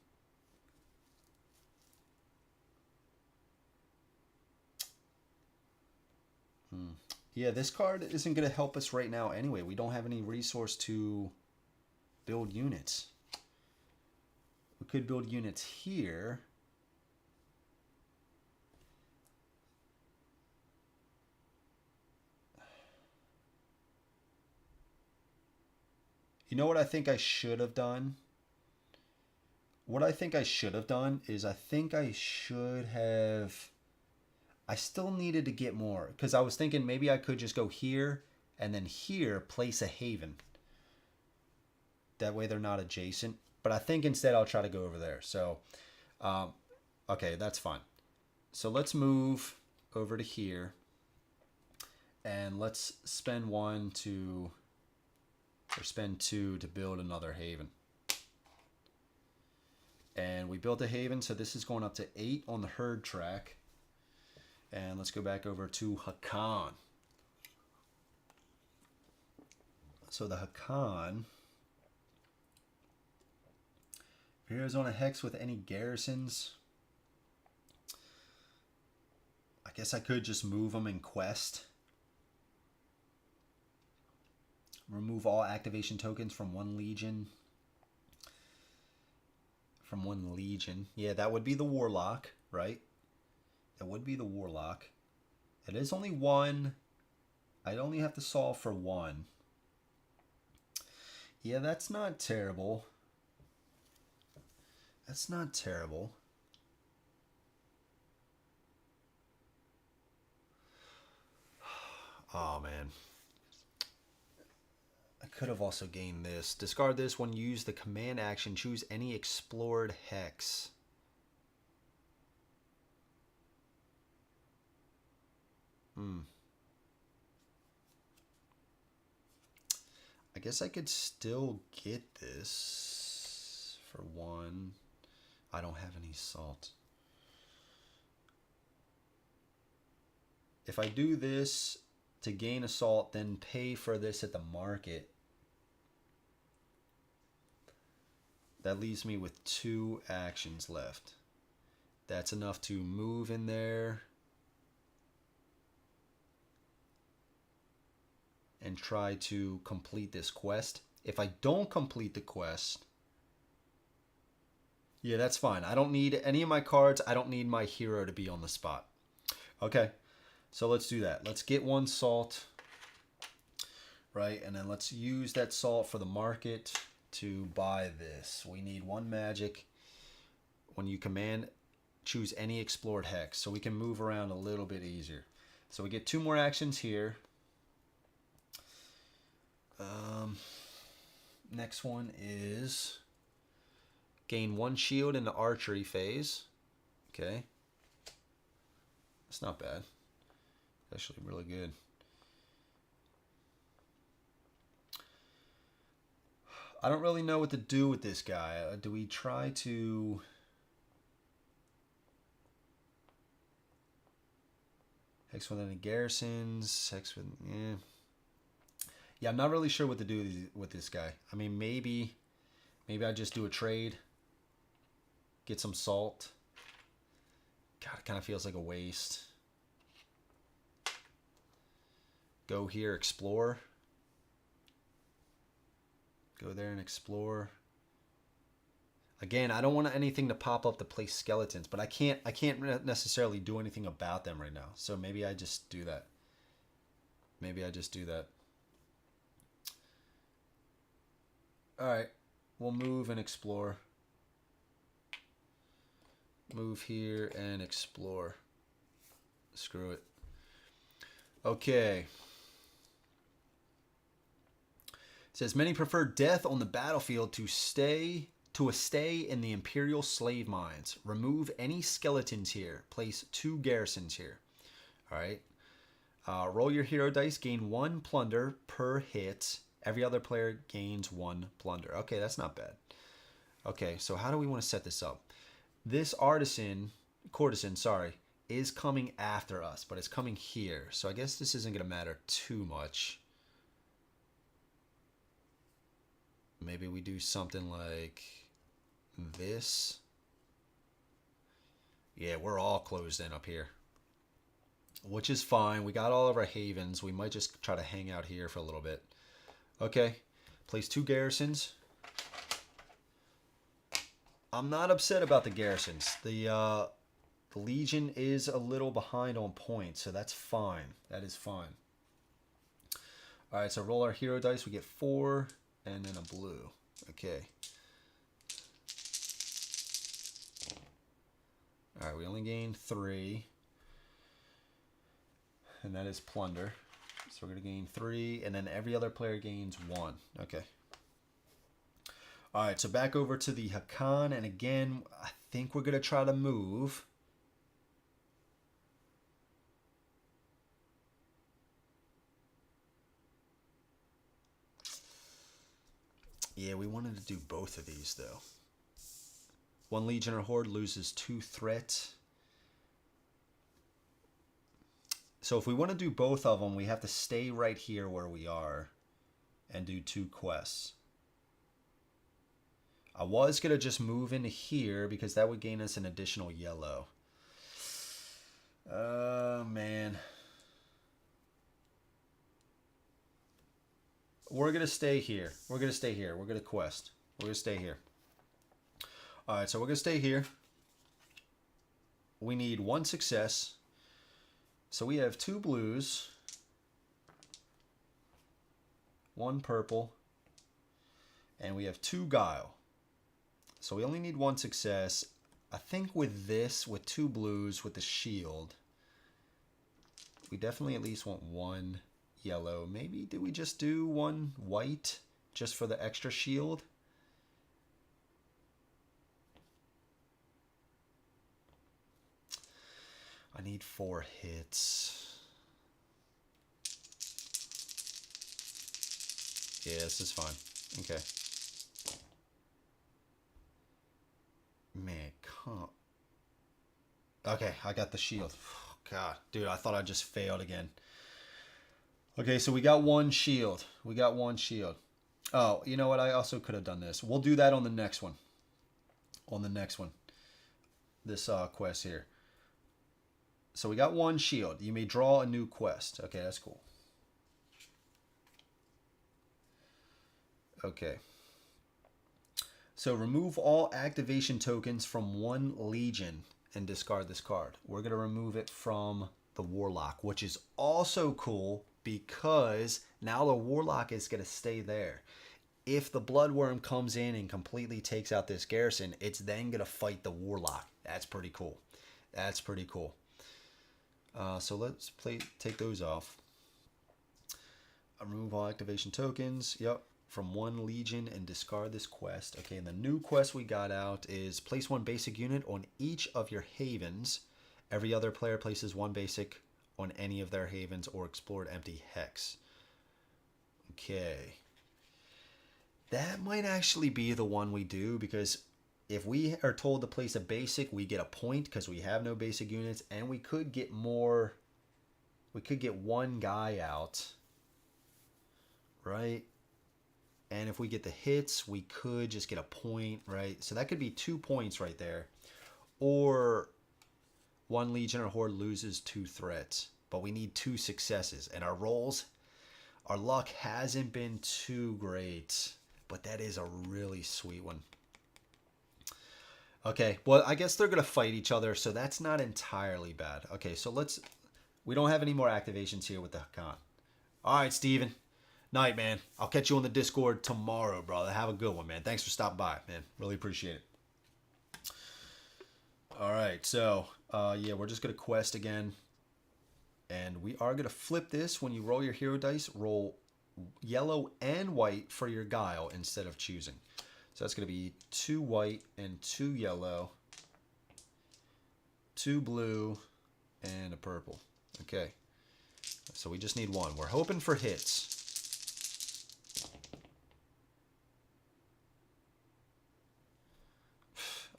Yeah, this card isn't going to help us right now anyway. We don't have any resource to build units. We could build units here. You know what I think I should have done? What I think I should have done is I think I should have... I still needed to get more, because I was thinking maybe I could just go here and then here place a haven. That way they're not adjacent. But I think instead I'll try to go over there. So, okay, that's fine. So let's move over to here. And let's spend 1 to... Or spend 2 to build another haven. And we built a haven, so this is going up to 8 on the herd track. And let's go back over to Hokqan. So the Hokqan... Heroes on a hex with any garrisons. I guess I could just move them in quest. Remove all activation tokens from one legion. From one legion. Yeah, that would be the warlock, right? That would be the warlock. It is only one. I'd only have to solve for one. Yeah, that's not terrible. That's not terrible. Oh, man. I could have also gained this. Discard this when you use the command action. Choose any explored hex. I guess I could still get this for one. I don't have any salt. If I do this to gain assault, then pay for this at the market, that leaves me with 2 actions left. That's enough to move in there and try to complete this quest. If I don't complete the quest, yeah, that's fine. I don't need any of my cards. I don't need my hero to be on the spot. Okay, so let's do that. Let's get 1 salt, right? And then let's use that salt for the market to buy this. We need 1 magic. When you command, choose any explored hex, so we can move around a little bit easier. So we get 2 more actions here. Next one is gain 1 shield in the archery phase. Okay. That's not bad. Actually really good. I don't really know what to do with this guy. Do we try to... Hex with any garrisons? Hex with... Yeah, I'm not really sure what to do with this guy. I mean, maybe I just do a trade. Get some salt. God, it kind of feels like a waste. Go here, explore. Go there and explore. Again, I don't want anything to pop up to place skeletons, but I can't necessarily do anything about them right now. So maybe I just do that. Maybe I just do that. All right, we'll move and explore. Move here and explore. Screw it. Okay. It says many prefer death on the battlefield to a stay in the Imperial slave mines. Remove any skeletons here. Place 2 garrisons here. All right. Roll your hero dice. Gain 1 plunder per hit. Every other player gains 1 plunder. Okay, that's not bad. Okay, so how do we want to set this up? This courtesan, is coming after us, but it's coming here. So I guess this isn't going to matter too much. Maybe we do something like this. Yeah, we're all closed in up here, which is fine. We got all of our havens. We might just try to hang out here for a little bit. Okay, place 2 garrisons. I'm not upset about the garrisons. The Legion is a little behind on points, so that's fine. That is fine. All right, so roll our hero dice. We get 4 and then a blue. Okay. All right, we only gained 3, and that is plunder. So we're going to gain 3, and then every other player gains 1. Okay. All right, so back over to the Hokqan, and again, I think we're going to try to move. Yeah, we wanted to do both of these, though. 1 Legion or Horde loses 2 threat. So if we want to do both of them, we have to stay right here where we are and do 2 quests. I was going to just move into here because that would gain us an additional yellow. Man. We're going to stay here. We're going to stay here. We're going to quest. We're going to stay here. All right, so we're going to stay here. We need 1 success. So we have 2 blues, 1 purple, and we have 2 guile. So we only need 1 success. I think with this, with 2 blues, with the shield, we definitely at least want 1 yellow. Maybe do we just do 1 white just for the extra shield? I need 4 hits. Yeah, this is fine. Okay. Man, come. Okay, I got the shield. God, dude, I thought I just failed again. Okay, so we got 1 shield. We got 1 shield. Oh, you know what? I also could have done this. We'll do that on the next one. On the next one. This quest here. So we got 1 shield. You may draw a new quest. Okay, that's cool. Okay. So remove all activation tokens from 1 legion and discard this card. We're going to remove it from the warlock, which is also cool because now the warlock is going to stay there. If the bloodworm comes in and completely takes out this garrison, it's then going to fight the warlock. That's pretty cool. That's pretty cool. So let's take those off. Remove all activation tokens. Yep. From 1 legion and discard this quest. Okay, and the new quest we got out is place 1 basic unit on each of your havens. Every other player places 1 basic on any of their havens or explored empty hex. Okay. That might actually be the one we do because if we are told to place a basic, we get a point because we have no basic units, and we could get more. We could get 1 guy out, right? And if we get the hits, we could just get a point, right? So that could be 2 points right there. Or 1 legion or horde loses 2 threats, but we need 2 successes. And our rolls, our luck hasn't been too great, but that is a really sweet one. Okay, well, I guess they're going to fight each other, so that's not entirely bad. Okay, so we don't have any more activations here with the Hokqan. All right, Steven. Night, man. I'll catch you on the Discord tomorrow, brother. Have a good one, man. Thanks for stopping by, man. Really appreciate it. All right, so, yeah, we're just going to quest again. And we are going to flip this. When you roll your hero dice, roll yellow and white for your guile instead of choosing. So that's going to be 2 white and 2 yellow, 2 blue, and a purple. Okay. So we just need 1. We're hoping for hits.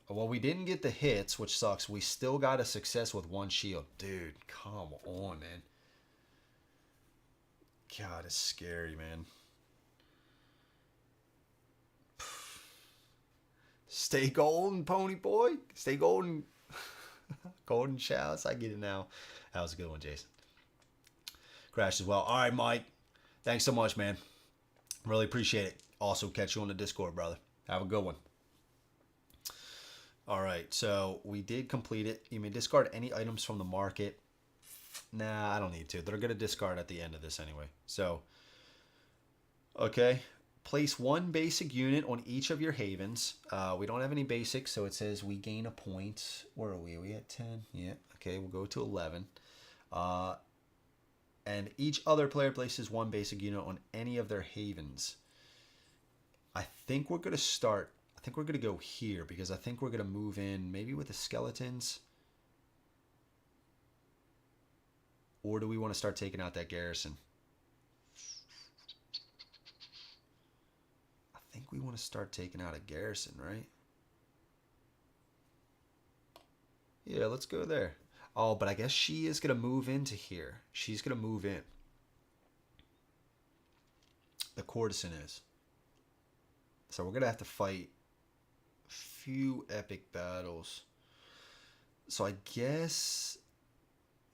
Well, we didn't get the hits, which sucks. We still got a success with 1 shield. Dude, come on, man. God, it's scary, man. Stay golden, pony boy. Stay golden. Golden shouts. I get it now. That was a good one, Jason. Crash as well. All right, Mike. Thanks so much, man. Really appreciate it. Also, catch you on the Discord, brother. Have a good one. All right, so we did complete it. You may discard any items from the market. Nah, I don't need to. They're going to discard at the end of this anyway. So, okay. Place 1 basic unit on each of your havens. We don't have any basics, so it says we gain a point. Where are we? Are we at 10? Yeah. Okay, we'll go to 11. And each other player places 1 basic unit on any of their havens. I think we're going to start. I think we're going to go here because I think we're going to move in maybe with the skeletons. Or do we want to start taking out that garrison? I think we want to start taking out a garrison, right? Yeah, let's go there. Oh, but I guess she is going to move into here. She's going to move in. The courtesan is. So we're going to have to fight few epic battles. So I guess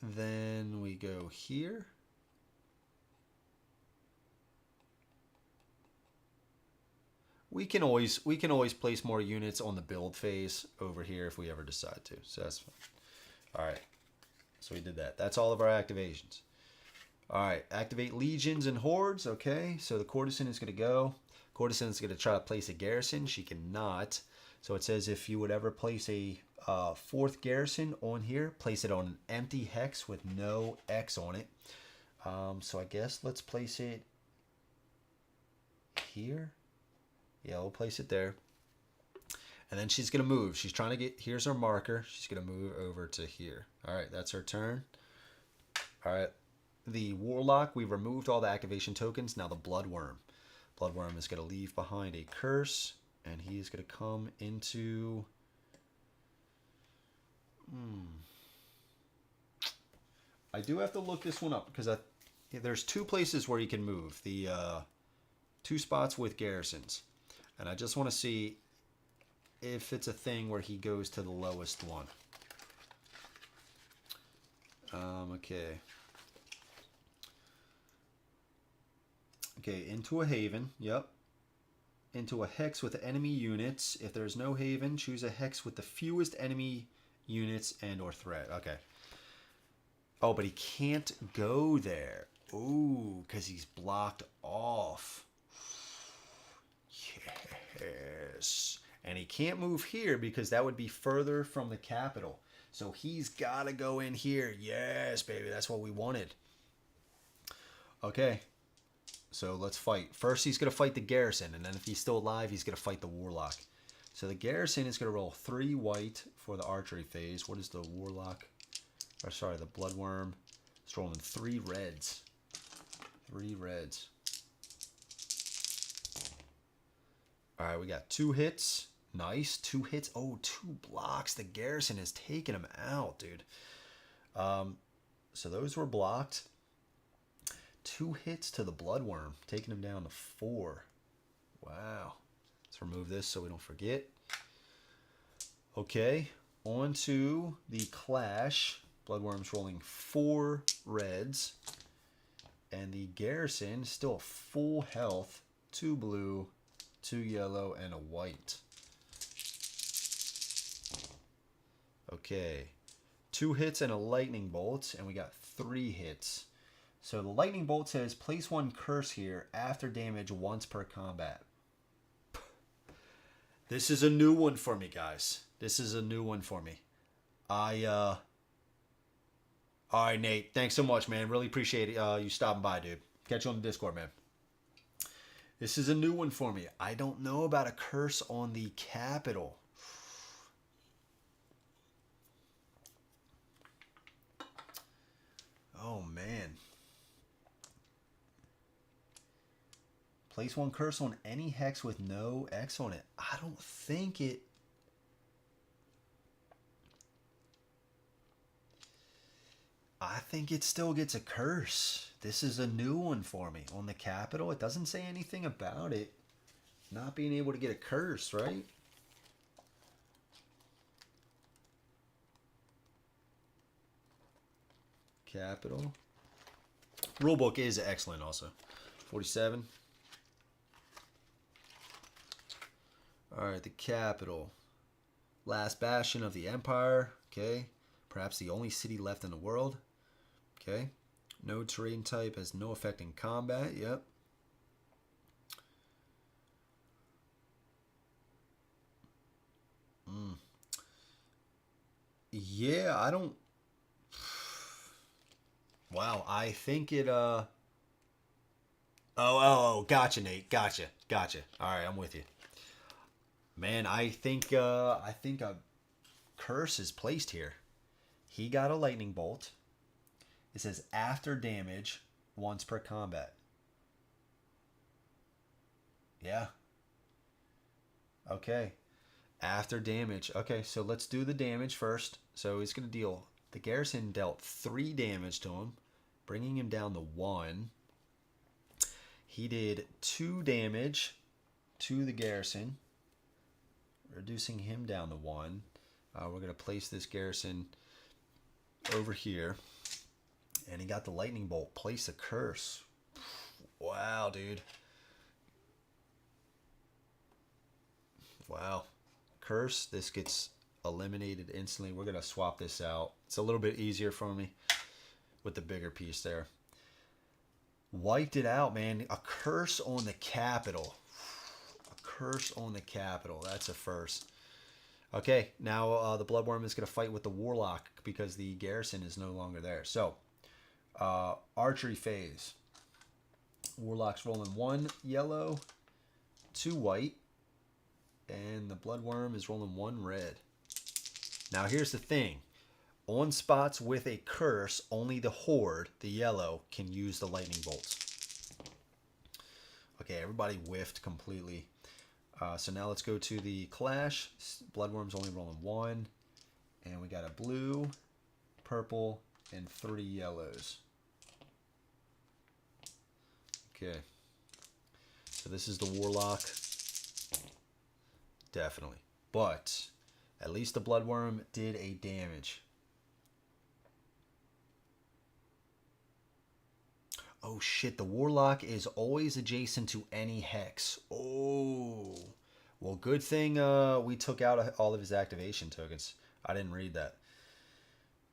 then we go here. We can always place more units on the build phase over here if we ever decide to. So that's fine. All right. So we did that. That's all of our activations. All right. Activate legions and hordes. Okay. So the courtesan is going to go. Courtesan is going to try to place a garrison. She cannot. So it says if you would ever place a fourth garrison on here, place it on an empty hex with no X on it. So I guess let's place it here. Yeah, we'll place it there. And then she's going to move. She's trying to get, here's her marker. She's going to move over to here. All right, that's her turn. All right, the Warlock, we removed all the activation tokens. Now the Bloodworm. Bloodworm is going to leave behind a curse, and he is going to come into... I do have to look this one up, because there's two places where you can move. The two spots with garrisons. And I just want to see if it's a thing where he goes to the lowest one. Okay. Okay, into a haven. Yep. Into a hex with enemy units. If there's no haven, choose a hex with the fewest enemy units and or threat. Okay. Oh, but he can't go there. Ooh, because he's blocked off. Yes. And he can't move here because that would be further from the capital. So he's got to go in here. Yes, baby. That's what we wanted. Okay. So let's fight. First, he's going to fight the garrison. And then if he's still alive, he's going to fight the warlock. So the garrison is going to roll 3 white for the archery phase. What is the warlock? Or sorry, the bloodworm. It's rolling 3 reds. 3 reds. All right, we got 2 hits. Nice, 2 hits. Oh, 2 blocks. The garrison is taking him out, dude. So those were blocked. 2 hits to the bloodworm, taking him down to 4. Wow. Let's remove this so we don't forget. Okay, on to the clash. Bloodworm's rolling 4 reds. And the garrison still full health. 2 blue, 2 yellow, and a white. Okay. 2 hits and a lightning bolt, and we got 3 hits. So the lightning bolt says place 1 curse here after damage once per combat. This is a new one for me, guys. This is a new one for me. All right, Nate. Thanks so much, man. Really appreciate it, you stopping by, dude. Catch you on the Discord, man. This is a new one for me. I don't know about a curse on the capital. Oh, man. Place 1 curse on any hex with no X on it. I don't think it... I think it still gets a curse. This is a new one for me. On the capital, it doesn't say anything about it not being able to get a curse, right? Capital. Rulebook is excellent also. 47. Alright, the capital. Last bastion of the Empire. Okay. Perhaps the only city left in the world. Okay. No terrain type, has no effect in combat. Yep. Yeah, I don't... Wow, I think it, Oh, gotcha, Nate. Gotcha. Alright, I'm with you. Man, I think a curse is placed here. He got a lightning bolt. It says after damage once per combat. Yeah. Okay. After damage. Okay, so let's do the damage first. So he's going to deal... The garrison dealt 3 damage to him, bringing him down to 1. He did 2 damage to the garrison, reducing him down to 1. We're going to place this garrison over here. And he got the lightning bolt. Place a curse. Wow, dude. Wow. Curse. This gets eliminated instantly. We're going to swap this out. It's a little bit easier for me with the bigger piece there. Wiped it out, man. A curse on the capital. A curse on the capital. That's a first. Okay, now the Bloodworm is going to fight with the Warlock because the garrison is no longer there. So, archery phase. Warlock's rolling 1 yellow, 2 white, and the Bloodworm is rolling 1 red. Now, here's the thing. On spots with a curse, only the Horde, the yellow, can use the lightning bolts. Okay, everybody whiffed completely. So now let's go to the clash. Bloodworm's only rolling 1. And we got a blue, purple, and 3 yellows. Okay. So this is the Warlock. Definitely. But at least the Bloodworm did a damage. Oh shit, the Warlock is always adjacent to any hex. Oh. Well, good thing we took out all of his activation tokens. I didn't read that.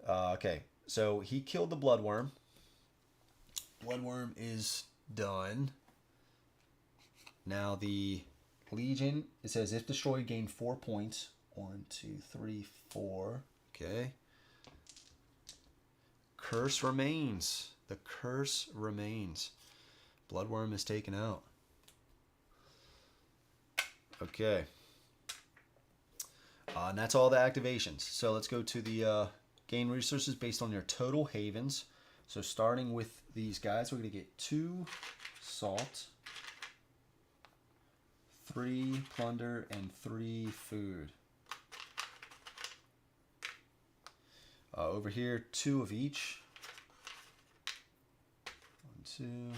Okay, so he killed the Bloodworm. Bloodworm is done. Now the Legion, it says if destroyed, gain 4 points. 1, 2, 3, 4. Okay. Curse remains. The curse remains. Bloodworm is taken out. Okay. And that's all the activations. So let's go to the gain resources based on your total havens. So starting with these guys, we're going to get 2 salt, 3 plunder, and 3 food. Over here, 2 of each. 2,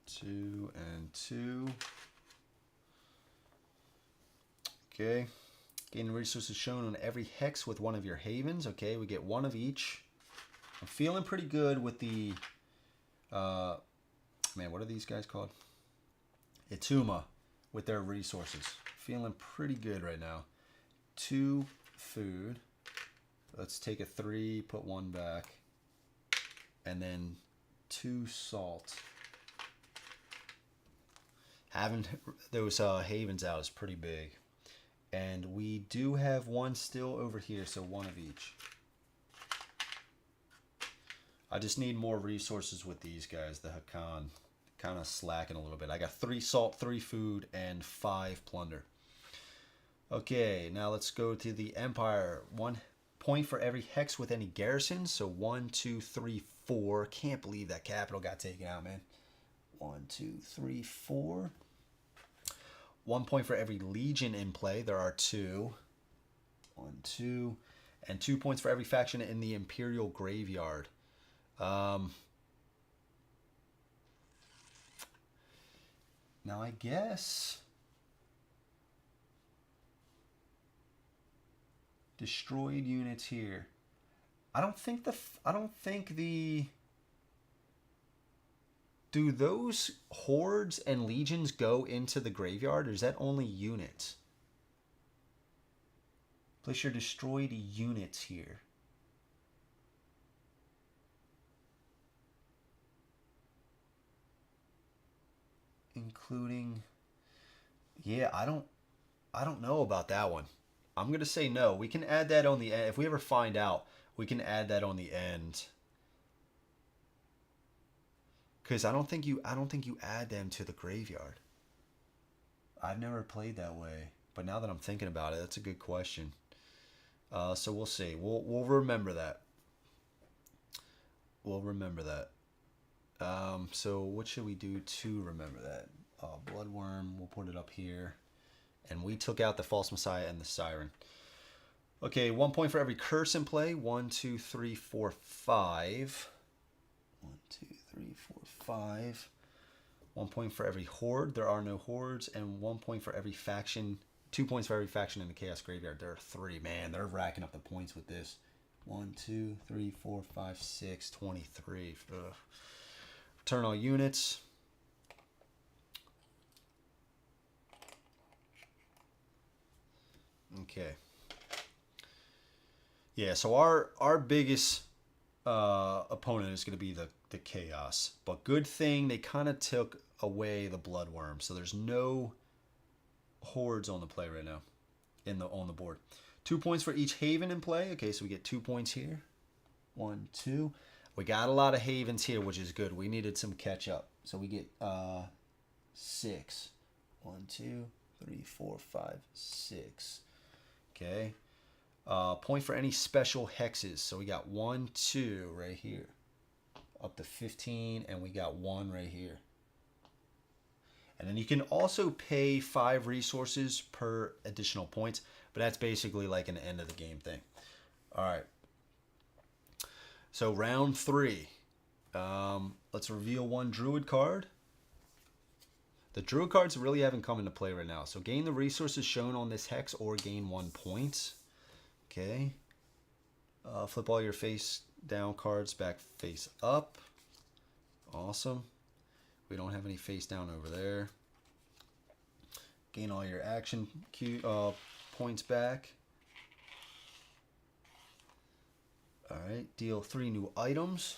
2, and 2. Okay. Gain resources shown on every hex with 1 of your havens. Okay, we get 1 of each. I'm feeling pretty good with the... man, what are these guys called? Ytuma with their resources. Feeling pretty good right now. 2 food. Let's take a 3, put 1 back. And then 2 salt. Having those havens out is pretty big. And we do have 1 still over here, so 1 of each. I just need more resources with these guys, the Hokqan. Kind of slacking a little bit. I got 3 salt, 3 food, and 5 plunder. Okay, now let's go to the Empire. 1 point for every hex with any garrison. So 1, 2, 3, 4. Can't believe that capital got taken out, man. 1, 2, 3, 4. 1 point for every legion in play. There are 2. 1, 2. And 2 points for every faction in the Imperial Graveyard. Now I guess destroyed units here. I don't think the do those hordes and legions go into the graveyard, or is that only units? Place your destroyed units here. Including, yeah, I don't know about that one. I'm gonna say no. We can add that on the end. If we ever find out, we can add that on the end. Because I don't think you add them to the graveyard. I've never played that way, but now that I'm thinking about it, that's a good question. So we'll see. We'll remember that. We'll remember that. So what should we do to remember that? Bloodworm, we'll put it up here. And we took out the False Messiah and the Siren. Okay, 1 point for every curse in play. 1, 2, 3, 4, 5. 1, 2, 3, 4, 5. 1 point for every horde. There are no hordes. And 1 point for every faction. 2 points for every faction in the Chaos Graveyard. There are 3. Man, they're racking up the points with this. 1, 2, 3, 4, 5, 6, 23. Ugh. Return all units. Okay. Yeah, so our biggest opponent is going to be the Chaos. But good thing they kind of took away the Bloodworm. So there's no hordes on the play right now on the board. 2 points for each Haven in play. Okay, so we get 2 points here. 1, 2. We got a lot of Havens here, which is good. We needed some catch up. So we get 6. 1, 2, 3, 4, 5, 6. Okay. Point for any special hexes. So we got 1, 2 right here. Up to 15, and we got 1 right here. And then you can also pay 5 resources per additional points, but that's basically like an end of the game thing. All right. So round 3. Let's reveal 1 Druid card. The Druid cards really haven't come into play right now. So gain the resources shown on this hex or gain 1 point. Okay. Flip all your face down cards back face up. Awesome. We don't have any face down over there. Gain all your action points back. All right. Deal 3 new items.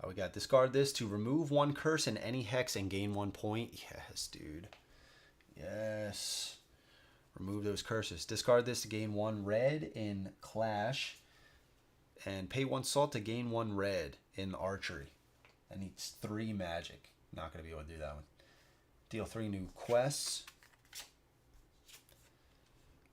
We got discard this to remove 1 curse in any hex and gain 1 point. Yes, dude. Yes. Remove those curses. Discard this to gain 1 red in Clash. And pay 1 salt to gain 1 red in Archery. That needs 3 magic. Not going to be able to do that one. Deal 3 new quests.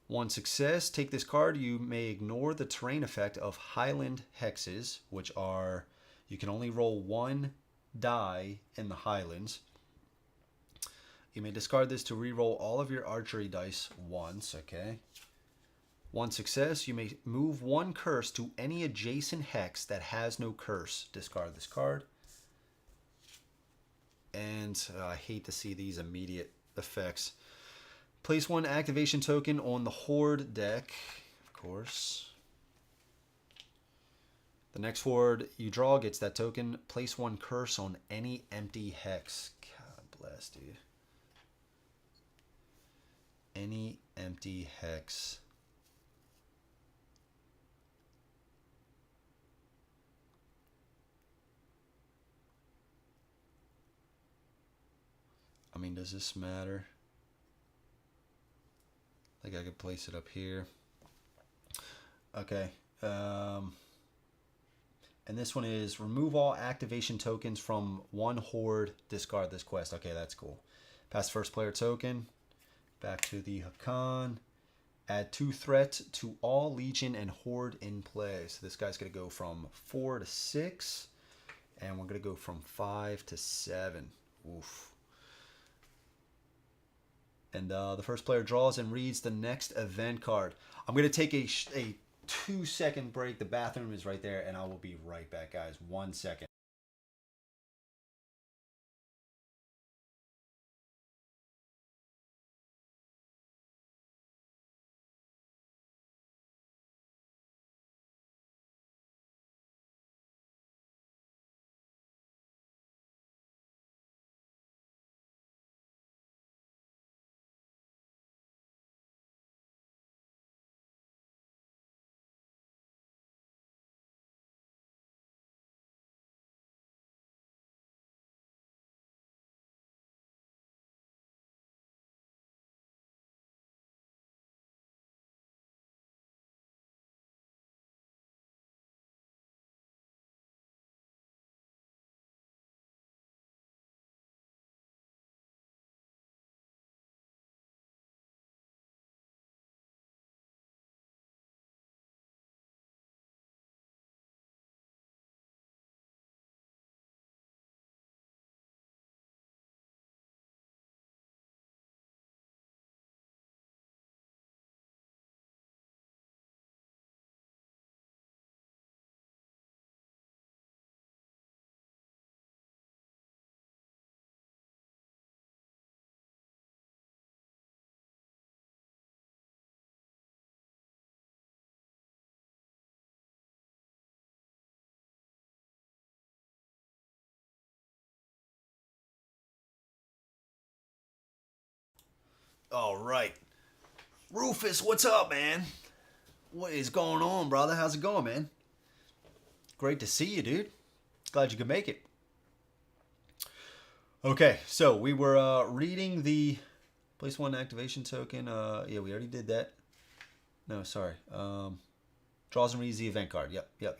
1 success. Take this card. You may ignore the terrain effect of Highland hexes, which are... You can only roll 1 die in the Highlands. You may discard this to re-roll all of your archery dice once, okay? 1 success. You may move 1 curse to any adjacent hex that has no curse. Discard this card. And I hate to see these immediate effects. Place 1 activation token on the Horde deck, of course. The next horde you draw gets that token. Place 1 curse on any empty hex. God bless, dude. Any empty hex. I mean, does this matter? Like I could place it up here. Okay. And this one is remove all activation tokens from 1 horde. Discard this quest. Okay, that's cool. Pass first player token. Back to the Hokqan. Add 2 threat to all legion and horde in play. So this guy's going to go from 4 to 6. And we're going to go from 5 to 7. Oof. And the first player draws and reads the next event card. I'm going to take a 2-second break. The bathroom is right there, and I will be right back, guys. 1 second. All right. Rufus, what's up, man? What is going on, brother? How's it going, man? Great to see you, dude. Glad you could make it. Okay, so we were reading the place one activation token. Yeah, we already did that. No, sorry. Draws and reads the event card. Yep.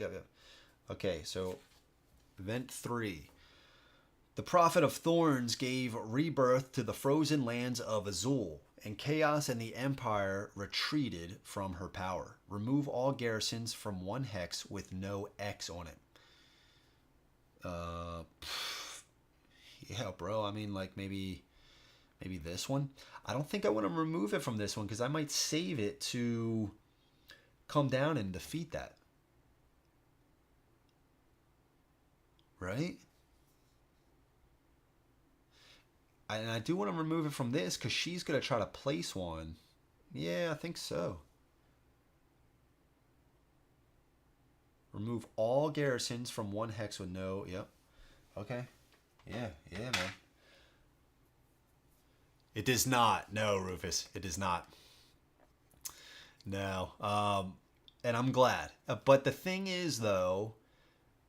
Okay, so event 3. The Prophet of Thorns gave rebirth to the frozen lands of Azul, and Chaos and the Empire retreated from her power. Remove all garrisons from 1 hex with no X on it. Yeah, bro. I mean, like maybe this one. I don't think I want to remove it from this one because I might save it to come down and defeat that. Right? And I do want to remove it from this because she's going to try to place one. Yeah, I think so. Remove all garrisons from 1 hex with no... Yep. Okay. Yeah, man. It does not. No, Rufus. It does not. No. And I'm glad. But the thing is, though,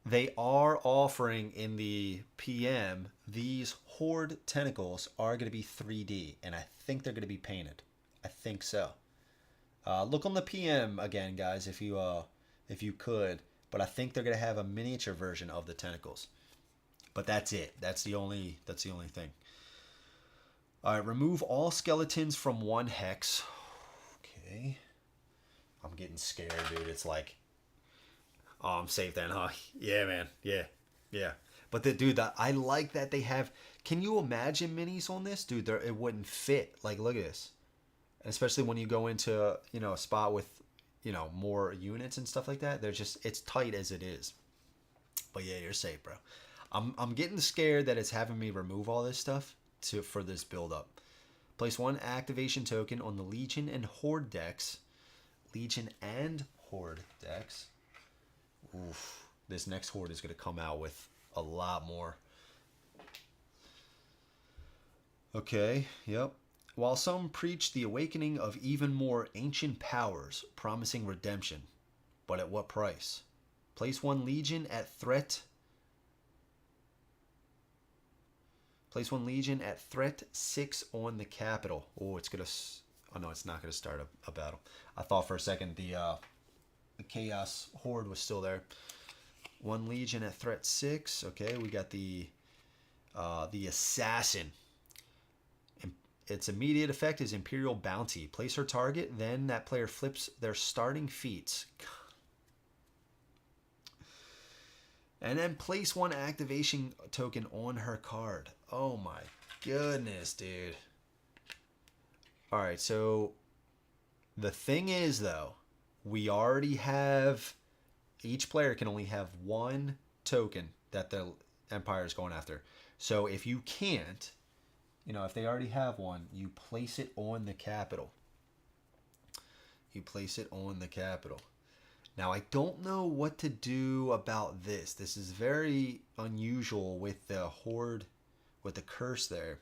they are offering in the PM, these Horde tentacles are going to be 3D, and I think they're going to be painted. I think so. Look on the PM again, guys, if you could. But I think they're going to have a miniature version of the tentacles. But that's it. That's the only thing. All right, remove all skeletons from 1 hex. Okay. I'm getting scared, dude. It's like, oh, I'm safe then, huh? Yeah, man. Yeah. But I like that they have. Can you imagine minis on this, dude? It wouldn't fit. Like, look at this. Especially when you go into a spot with more units and stuff like that. It's tight as it is. But yeah, you're safe, bro. I'm getting scared that it's having me remove all this stuff for this build up. Place 1 activation token on the Legion and Horde decks. Oof. This next Horde is going to come out with a lot more. Okay, yep. While some preach the awakening of even more ancient powers, promising redemption, but at what price? Place 1 Legion at threat. Place 1 Legion at threat 6 on the capital. Oh, it's gonna. Oh no, it's not gonna start a battle. I thought for a second the Chaos Horde was still there. 1 Legion at threat 6. Okay, we got the Assassin. Its immediate effect is Imperial Bounty. Place her target, then that player flips their starting feats. And then place 1 activation token on her card. Oh my goodness, dude. Alright, so the thing is, though, we already have... Each player can only have 1 token that the Empire is going after. So if you can't, if they already have one, you place it on the capital. Now, I don't know what to do about this. This is very unusual with the Horde, with the curse there.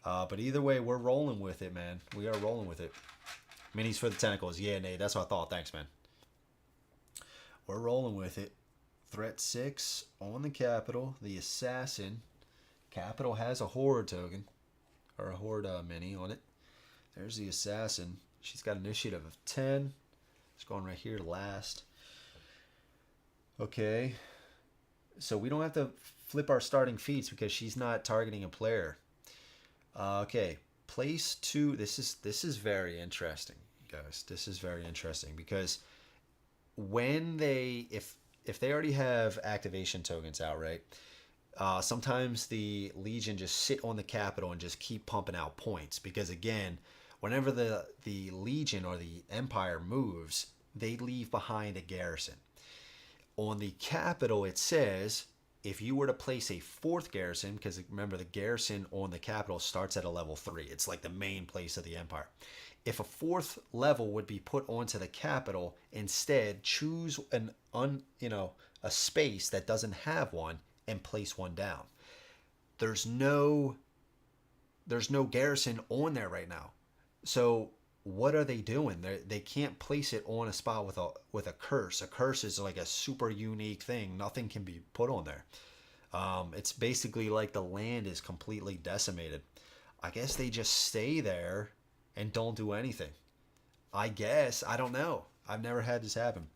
But either way, we're rolling with it, man. We are rolling with it. Minis for the tentacles. Yeah, Nate, that's what I thought. Thanks, man. We're rolling with it. Threat 6 on the capital. The Assassin. Capital has a Horde token. Or a Horde mini on it. There's the Assassin. She's got initiative of 10. It's going right here last. Okay. So we don't have to flip our starting feats because she's not targeting a player. Okay. Place 2. This is very interesting, guys. This is very interesting because when if they already have activation tokens out, right? Sometimes the Legion just sit on the capital and just keep pumping out points because, again, whenever the Legion or the Empire moves, they leave behind a garrison. On the capital, it says if you were to place a 4th garrison, because remember the garrison on the capital starts at a level 3. It's like the main place of the Empire. If a 4th level would be put onto the capital, instead choose a space that doesn't have one and place 1 down. There's no garrison on there right now. So what are they doing? They can't place it on a spot with a curse. A curse is like a super unique thing. Nothing can be put on there. It's basically like the land is completely decimated. I guess they just stay there and don't do anything. I guess. I don't know. I've never had this happen.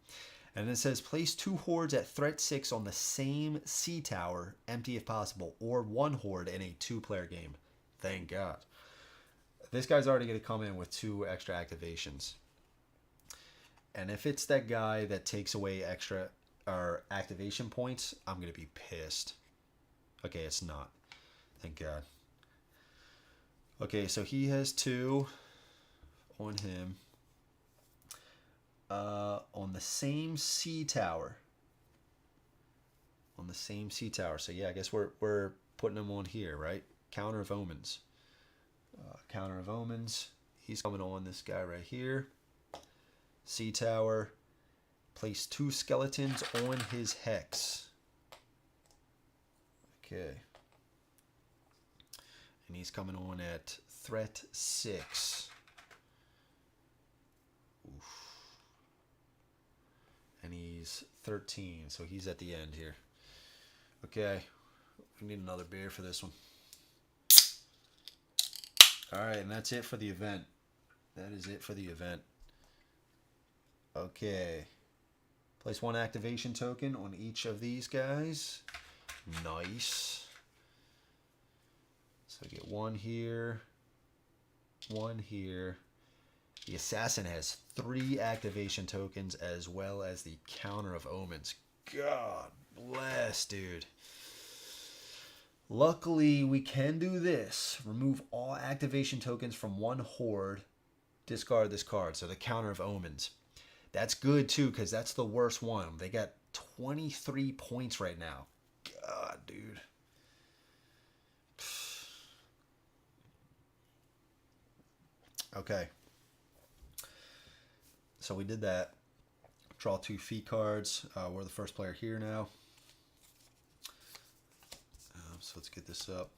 And it says place 2 hordes at threat 6 on the same sea tower, empty if possible, or 1 horde in a 2-player game. Thank God. This guy's already going to come in with 2 extra activations. And if it's that guy that takes away extra or activation points, I'm going to be pissed. Okay, it's not. Thank God. Okay, so he has 2 on him. On the same sea tower. On the same sea tower. So yeah, I guess we're putting him on here, right? Counter of Omens. Counter of Omens. He's coming on this guy right here. Sea tower. Place 2 skeletons on his hex. Okay. And he's coming on at threat 6. Oof. And he's 13, so he's at the end here. Okay. We need another beer for this one. Alright, and that's it for the event. That is it for the event. Okay. Place 1 activation token on each of these guys. Nice. So get 1 here. 1 here. The assassin has 3 activation tokens as well as the counter of omens. God bless, dude. Luckily, we can do this. Remove all activation tokens from 1 horde. Discard this card. So the counter of omens. That's good too, because that's the worst one. They got 23 points right now. God, dude. Okay. So we did that. Draw 2 feat cards. We're the first player here now. So let's get this up.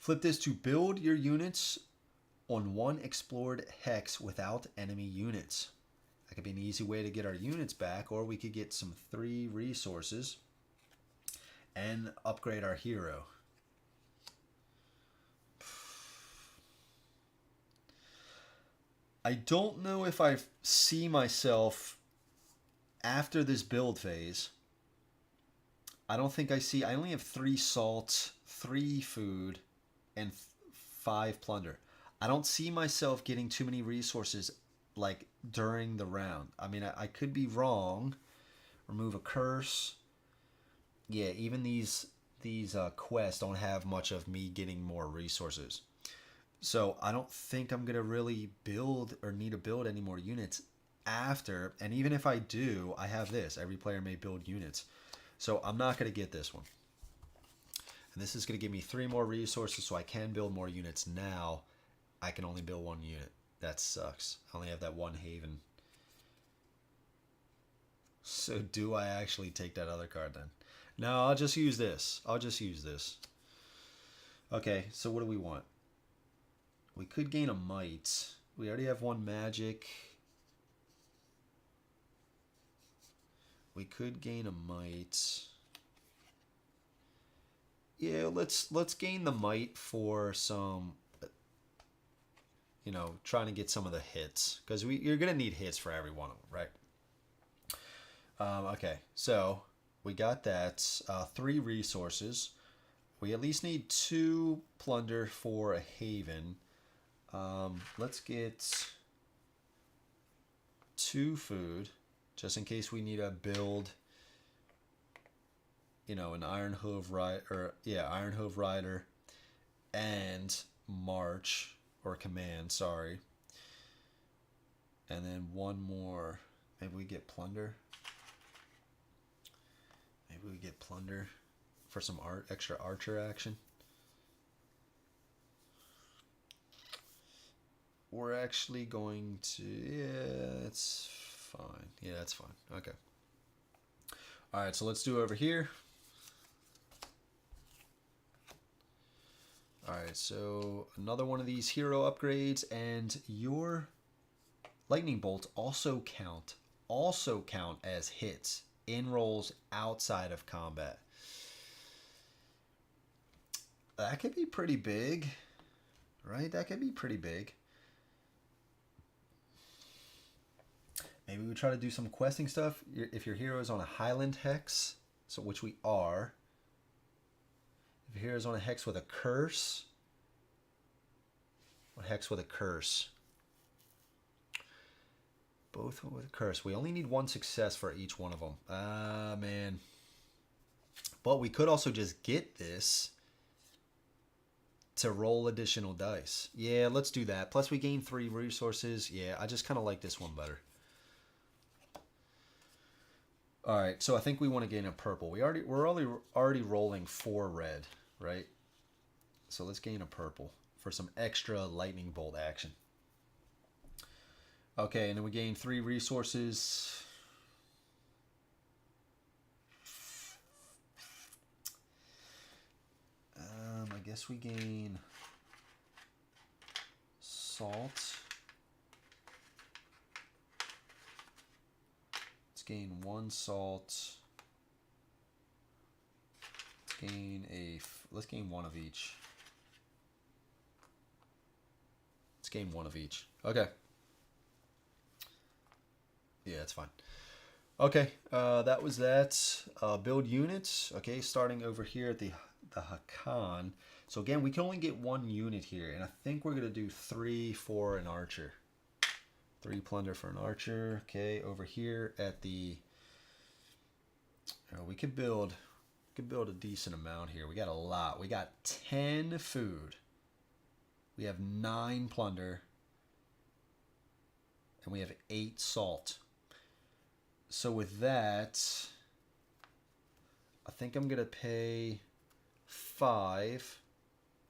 Flip this to build your units on 1 explored hex without enemy units. That could be an easy way to get our units back, or we could get some 3 resources and upgrade our hero. I don't know if I see myself after this build phase. I don't think I see. I only have 3 salt, 3 food, and 5 plunder. I don't see myself getting too many resources like during the round. I mean, I could be wrong. Remove a curse. Yeah, even these quests don't have much of me getting more resources. So I don't think I'm going to really build or need to build any more units after. And even if I do, I have this. Every player may build units. So I'm not going to get this one. And this is going to give me 3 more resources so I can build more units. Now I can only build 1 unit. That sucks. I only have that 1 haven. So do I actually take that other card then? No, I'll just use this. I'll just use this. Okay, so what do we want? We could gain a might. We already have 1 magic. We could gain a might. Yeah, let's gain the might for some, you know, trying to get some of the hits, because you're gonna need hits for every one of them, right? Okay, so we got that 3 resources. We at least need 2 plunder for a haven. Let's get 2 food, just in case we need to build, you know, an Iron Hove Rider and March, or Command, sorry. And then 1 more. Maybe we get plunder. Maybe we get plunder for some extra archer action. We're actually going to, yeah, it's fine. Yeah, that's fine. Okay. All right, so let's do over here. All right, so another one of these hero upgrades, and your lightning bolts also count as hits in rolls outside of combat. That could be pretty big, right? That could be pretty big. Maybe we try to do some questing stuff. If your hero is on a Highland Hex, so which we are. If your hero is on a Hex with a curse. What Hex with a curse? Both with a curse. We only need one success for each one of them. Ah, man. But we could also just get this to roll additional dice. Yeah, let's do that. Plus we gain 3 resources. Yeah, I just kind of like this one better. All right, so I think we want to gain a purple. We're already rolling 4 red, right? So let's gain a purple for some extra lightning bolt action. Okay, and then we gain 3 resources. I guess we gain salt. Let's gain 1 salt. Let's gain 1 of each. Let's gain 1 of each. Okay. Yeah, it's fine. Okay, that was that. Build units. Okay, starting over here at the Hokqan. So again, we can only get 1 unit here, and I think we're gonna do 3 for an archer. 3 plunder for an archer. Okay, over here at the. We could build a decent amount here. We got a lot. We got 10 food. We have 9 plunder, and we have 8 salt. So with that, I think I'm gonna pay 5.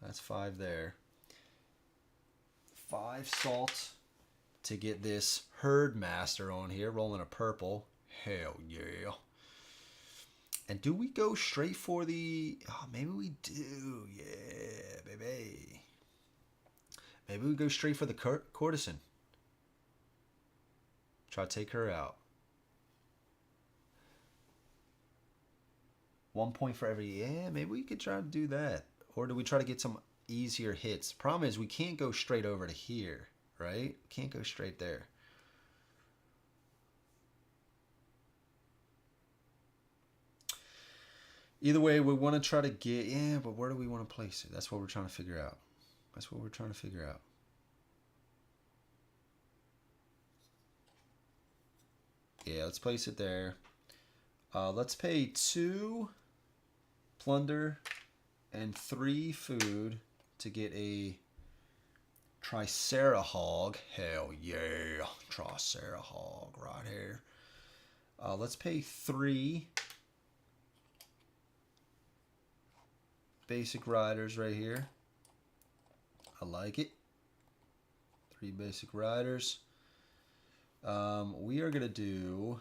That's 5 there. 5 salt to get this herd master on here, rolling a purple. Hell yeah. And do we go straight for the... Oh, maybe we do. Yeah, baby. Maybe we go straight for the courtesan. Try to take her out. 1 point for every... Yeah, maybe we could try to do that. Or do we try to get some easier hits? Problem is we can't go straight over to here, right? Can't go straight there. Either way, we want to try to get... Yeah, but where do we want to place it? That's what we're trying to figure out. That's what we're trying to figure out. Yeah, let's place it there. Let's pay 2 plunder and 3 food to get a Tricera hog. Hell yeah, Tricera hog right here. Let's pay 3 basic riders right here. I like it. 3 basic riders. We are gonna do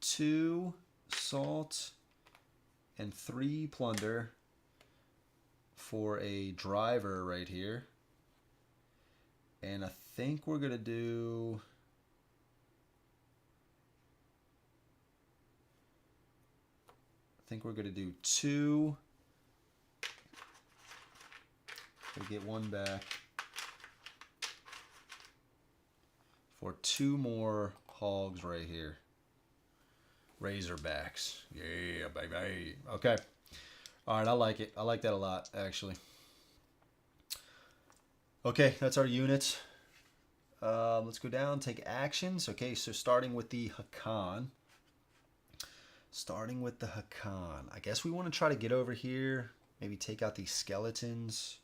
2 salt and 3 plunder for a driver right here. And I think we're gonna do... we're gonna do 2. We'll get 1 back for 2 more hogs right here. Razorbacks. Yeah, baby. Okay. All right, I like it. I like that a lot, actually. Okay, that's our units. Let's go down, take actions. Okay, so starting with the Hokqan. I guess we want to try to get over here. Maybe take out these skeletons.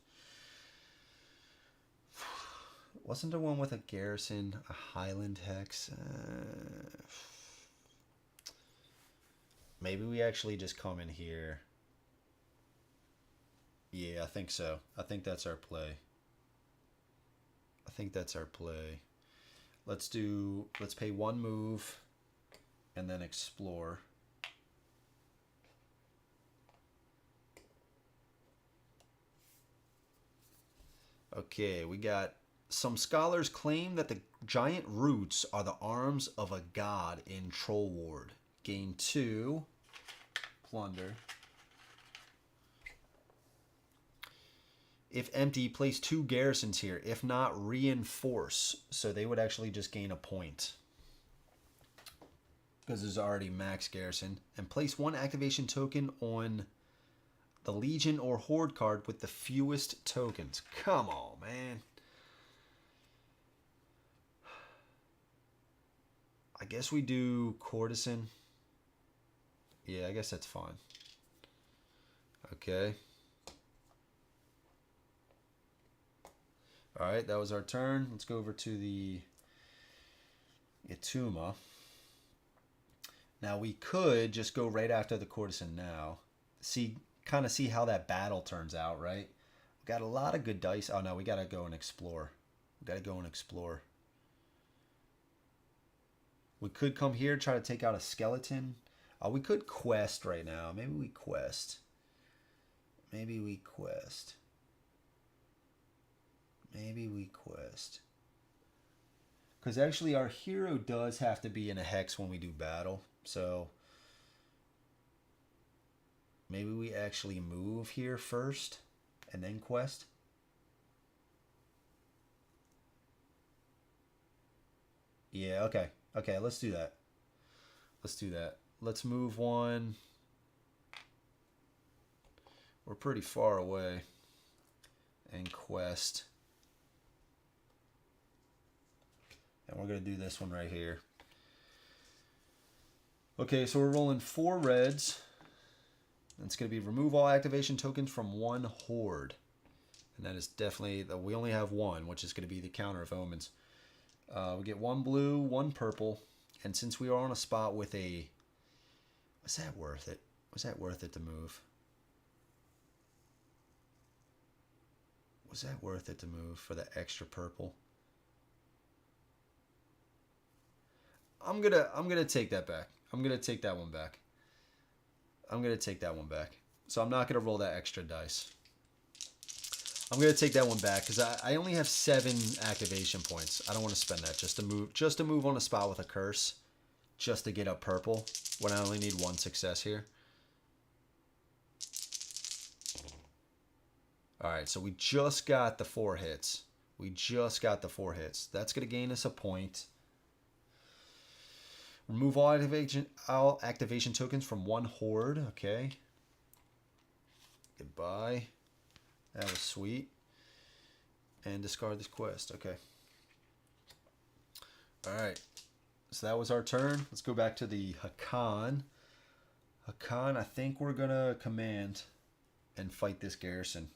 Wasn't there one with a garrison, a Highland Hex? Maybe we actually just come in here. Yeah, I think so. I think that's our play. Let's pay 1 move and then explore. Okay, we got some scholars claim that the giant roots are the arms of a god in Troll Ward. Gain 2. Plunder. If empty, place 2 garrisons here. If not, reinforce. So they would actually just gain a point. Because there's already max garrison. And place 1 activation token on the Legion or Horde card with the fewest tokens. Come on, man. I guess we do Courtesan. Yeah, I guess that's fine. Okay. Alright, that was our turn. Let's go over to the Ytuma. Now we could just go right after the Courtesan now. Kind of see how that battle turns out, right? We got a lot of good dice. Oh no, we gotta go and explore. We gotta go and explore. We could come here, try to take out a skeleton. We could quest right now. Maybe we quest. Maybe we quest. Maybe we quest. Because actually our hero does have to be in a hex when we do battle. So maybe we actually move here first and then quest. Yeah, okay. Okay, let's do that. Let's do that. Let's move 1. We're pretty far away. And quest. And we're going to do this one right here. Okay, so we're rolling 4 reds. It's going to be remove all activation tokens from 1 horde. And that is definitely, we only have 1, which is going to be the counter of omens. We get 1 blue, 1 purple. And since we are on a spot with a... Was that worth it? Was that worth it to move? Was that worth it to move for the extra purple? I'm gonna take that back. I'm gonna take that one back. I'm gonna take that one back. So I'm not gonna roll that extra dice. I'm gonna take that one back because I only have 7 activation points. I don't want to spend that just to move on a spot with a curse, just to get up purple when I only need 1 success here. All right, so we just got the 4 hits. We just got the 4 hits. That's gonna gain us a point. Remove all activation tokens from 1 horde. Okay. Goodbye. That was sweet. And discard this quest. Okay. Alright. So that was our turn. Let's go back to the Hokqan. Hokqan, I think we're going to command and fight this garrison.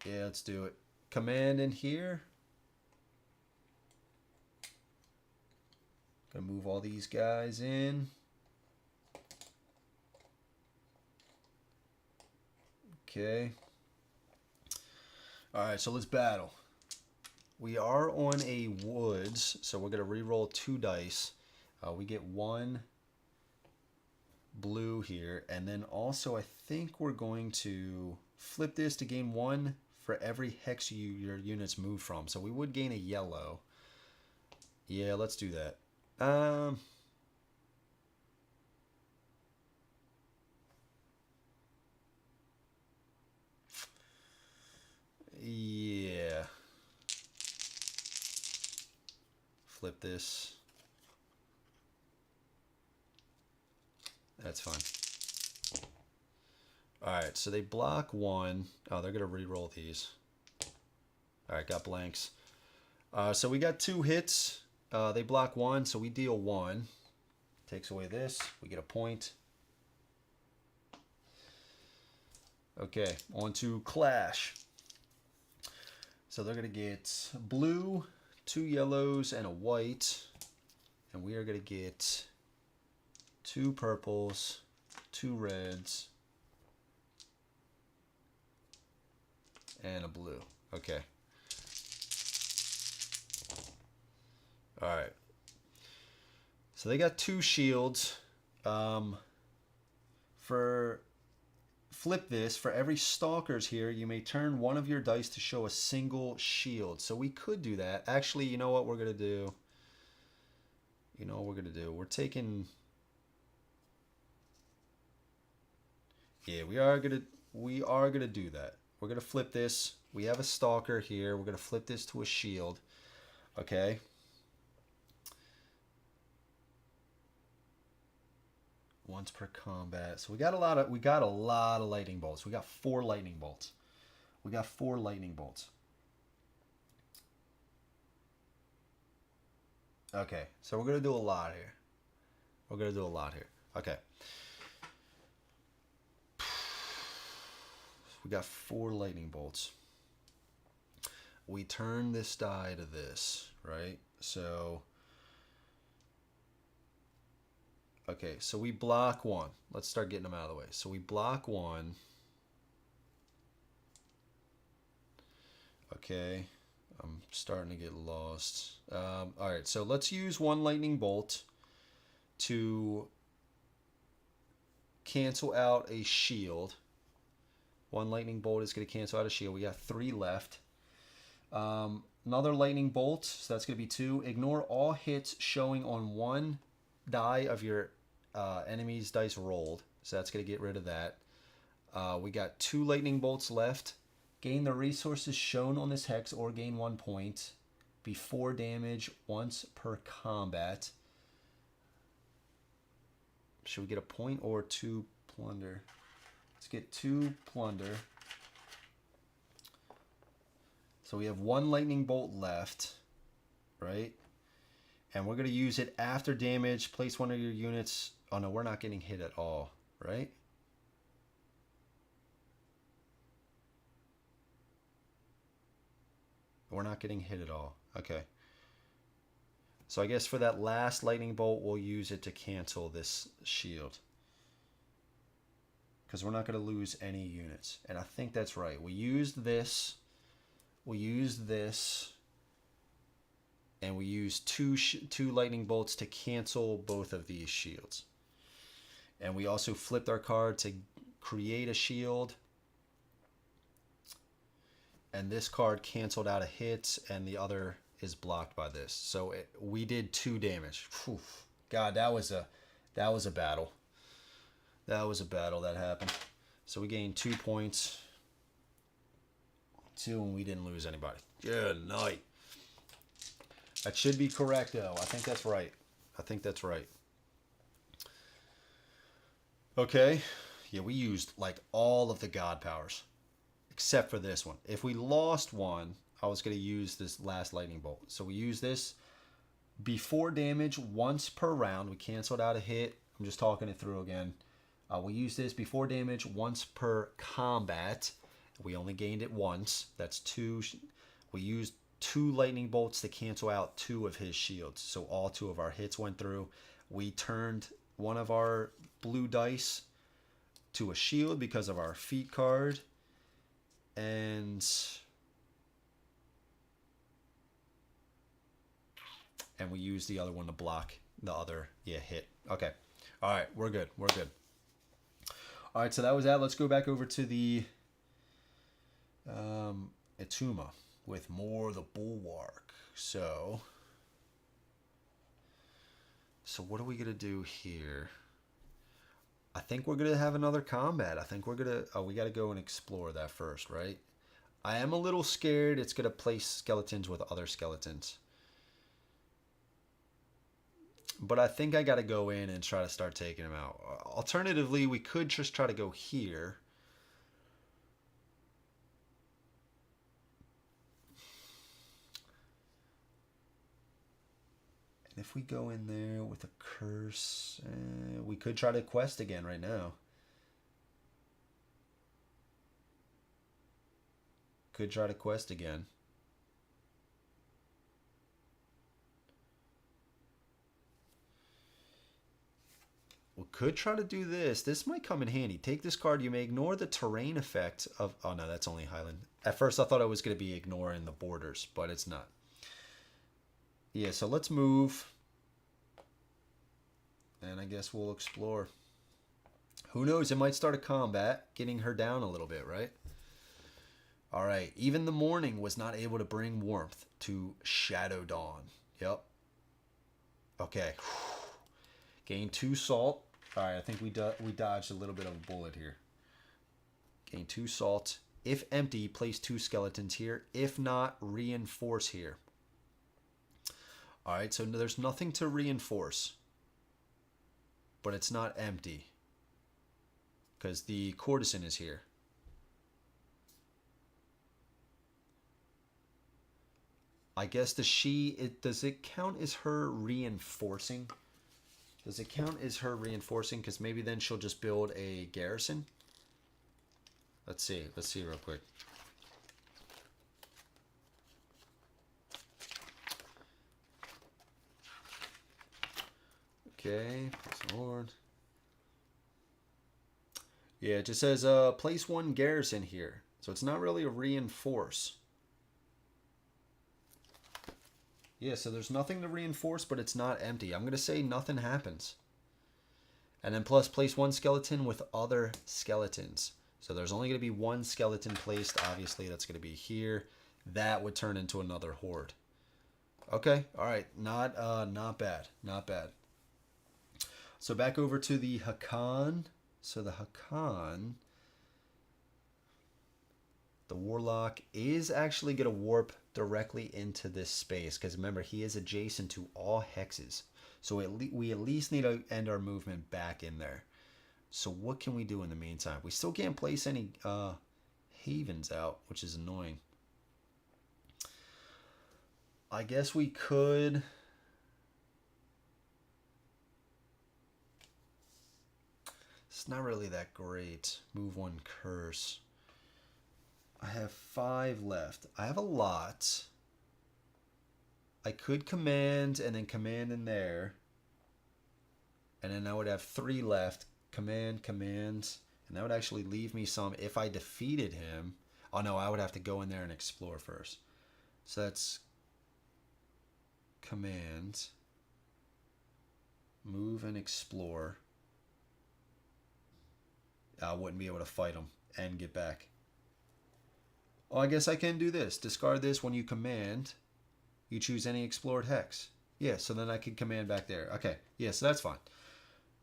Yeah, let's do it. Command in here. Gonna move all these guys in. Okay. Alright, so let's battle. We are on a woods, so we're gonna re-roll 2 dice. We get 1 blue here, and then also I think we're going to flip this to gain 1 for every hex your units move from. So we would gain a yellow. Yeah, let's do that. Yeah. Flip this. That's fine. Alright, so they block 1. Oh, they're going to re-roll these. Alright, got blanks. So we got 2 hits. They block 1, so we deal 1. Takes away this. We get a point. Okay, on to Clash. So they're going to get blue, 2 yellows, and a white. And we are going to get 2 purples, 2 reds, and a blue. Okay. Alright. So they got 2 shields. For flip this. For every stalkers here, you may turn one of your dice to show a single shield. So we could do that. Actually, you know what we're going to do? You know what we're going to do? We're taking... Yeah, we are going to do that. We're going to flip this. We have a stalker here. We're going to flip this to a shield. Okay. Once per combat. So we got a lot of lightning bolts. We got 4 lightning bolts. We got 4 lightning bolts. Okay, so we're gonna do a lot here. We're gonna do a lot here. Okay. We got 4 lightning bolts. We turn this die to this, right? So okay, so we block 1. Let's start getting them out of the way. So we block 1. Okay, I'm starting to get lost. All right, so let's use 1 lightning bolt to cancel out a shield. 1 lightning bolt is going to cancel out a shield. We got 3 left. Another lightning bolt, so that's going to be 2. Ignore all hits showing on 1 die of your enemy's dice rolled, so that's going to get rid of that. We got 2 lightning bolts left. Gain the resources shown on this hex or gain 1 point before damage once per combat. Should we get a point or 2 plunder? Let's get 2 plunder. So we have 1 lightning bolt left, right? And we're going to use it after damage. Place 1 of your units. Oh no, we're not getting hit at all, right? We're not getting hit at all. Okay. So I guess for that last lightning bolt, we'll use it to cancel this shield. Because we're not going to lose any units. And I think that's right. We used this. We used this. And we used two lightning bolts to cancel both of these shields. And we also flipped our card to create a shield. And this card canceled out a hit, and the other is blocked by this. So we did 2 damage. Whew. God, that was a battle. That was a battle that happened. So we gained 2 points. 2, and we didn't lose anybody. Good night. That should be correct, though. I think that's right. I think that's right. Okay. Yeah, we used like all of the god powers. Except for this one. If we lost one, I was going to use this last lightning bolt. So we use this before damage once per round. We canceled out a hit. I'm just talking it through again. We use this before damage once per combat. We only gained it once. That's 2. We used 2 lightning bolts to cancel out 2 of his shields. So all 2 of our hits went through. We turned one of our blue dice to a shield because of our feat card. And we use the other one to block the other hit. Okay. All right, we're good. We're good. All right, so that was that. Let's go back over to the Ytuma with more of the Bulwark. So what are we going to do here? I think we're going to have another combat. I think we're going to... Oh, we got to go and explore that first, right? I am a little scared it's going to place skeletons with other skeletons. But I think I got to go in and try to start taking them out. Alternatively, we could just try to go here. And if we go in there with a curse, we could try to quest again right now. Could try to quest again. We could try to do this. This might come in handy. Take this card. You may ignore the terrain effect of... Oh, no, that's only Highland. At first, I thought I was going to be ignoring the borders, but it's not. Yeah, so let's move. And I guess we'll explore. Who knows? It might start a combat, getting her down a little bit, right? All right. Even the morning was not able to bring warmth to Shadow Dawn. Yep. Okay. Gain 2 salt. All right. I think we dodged a little bit of a bullet here. Gain 2 salt. If empty, place 2 skeletons here. If not, reinforce here. All right. So there's nothing to reinforce. But it's not empty. Because the courtesan is here. I guess does it count as her reinforcing? Does it count as her reinforcing? Because maybe then she'll just build a garrison. Let's see. Let's see real quick. Okay. Lord. Yeah, it just says place 1 garrison here. So it's not really a reinforce. Yeah, so there's nothing to reinforce, but it's not empty. I'm going to say nothing happens. And then plus place 1 skeleton with other skeletons. So there's only going to be 1 skeleton placed. Obviously, that's going to be here. That would turn into another horde. Okay, all right. Not bad. Not bad. So back over to the Hokqan. So the Hokqan, the Warlock, is actually going to warp directly into this space. Because remember, he is adjacent to all hexes. So we at least need to end our movement back in there. So what can we do in the meantime? We still can't place any havens out, which is annoying. I guess we could... It's not really that great. Move 1 curse. I have 5 left. I have a lot. I could command and then command in there. And then I would have 3 left. Command, command. And that would actually leave me some if I defeated him. Oh no, I would have to go in there and explore first. So that's command. Move and explore. I wouldn't be able to fight him and get back. Oh, I guess I can do this. Discard this when you command. You choose any explored hex. Yeah, so then I can command back there. Okay, yeah, so that's fine.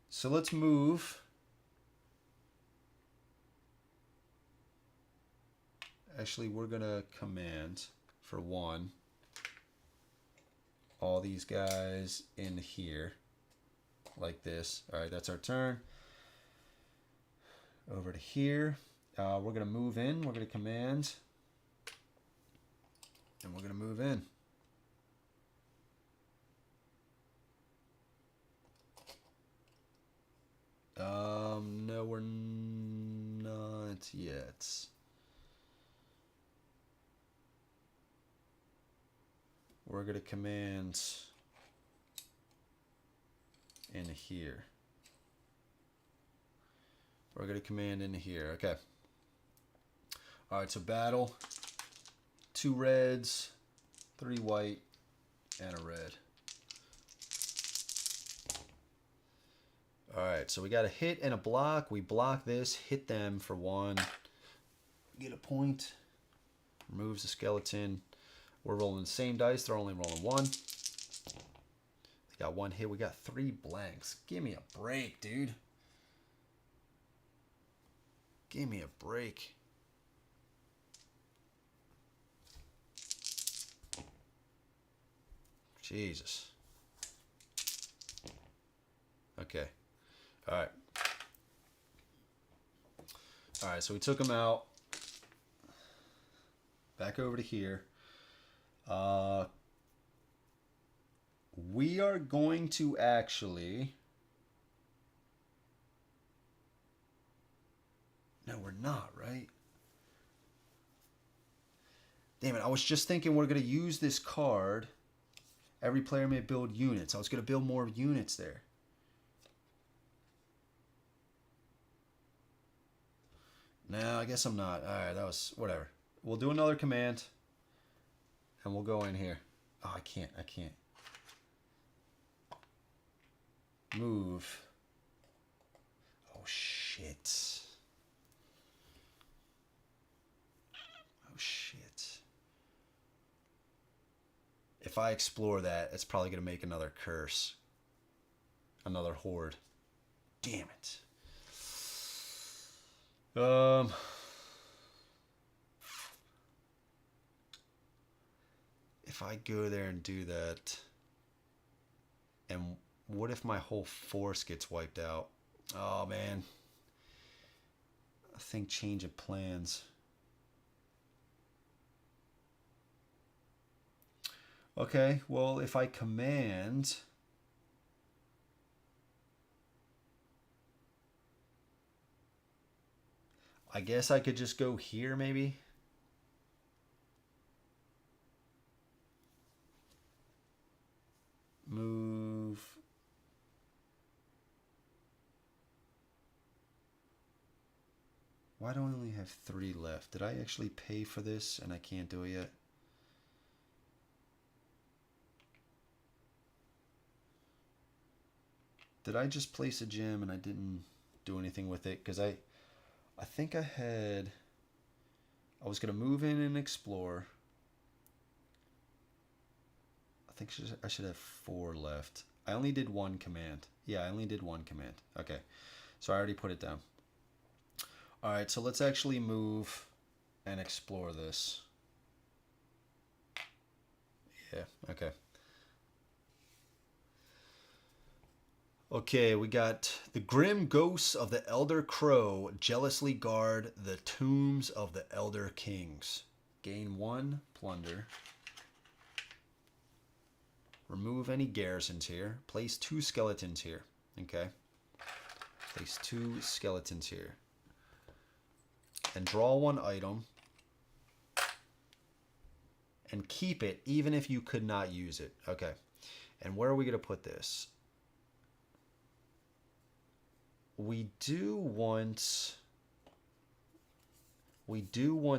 So let's move. Actually, we're going to command for 1. All these guys in here. Like this. All right, that's our turn. Over to here. We're going to move in. We're going to command. And we're going to move in. No, we're not yet. We're going to command in here. We're going to command in here. Okay. All right, so battle. 2 reds, 3 white, and a red. All right, so we got a hit and a block. We block this, hit them for 1. Get a point. Removes the skeleton. We're rolling the same dice. They're only rolling 1. They got 1 hit. We got 3 blanks. Give me a break, dude. Give me a break. Jesus. Okay. All right. All right, so we took them out. Back over to here. We are going to actually... No, we're not, right? Damn it, I was just thinking we're going to use this card. Every player may build units. I was going to build more units there. No, I guess I'm not. All right, that was whatever. We'll do another command. And we'll go in here. Oh, I can't. Move. Oh, shit. shit. Oh, shit. If I explore that, it's probably going to make another curse. Another horde. Damn it. If I go there and do that, and what if my whole force gets wiped out? Oh, man. I think change of plans. Okay, well, if I command... I guess I could just go here, maybe? Move... Why do I only have 3 left? Did I actually pay for this and I can't do it yet? Did I just place a gem and I didn't do anything with it? Because I think I was going to move in and explore. I think I should have 4 left. I only did 1 command. Yeah, I only did 1 command. Okay, so I already put it down. All right, so let's actually move and explore this. Yeah, okay. Okay, we got the grim ghosts of the Elder Crow jealously guard the tombs of the Elder Kings. Gain 1 plunder. Remove any garrisons here. Place 2 skeletons here. Okay. Place 2 skeletons here. And draw 1 item. And keep it even if you could not use it. Okay. And where are we going to put this? We do want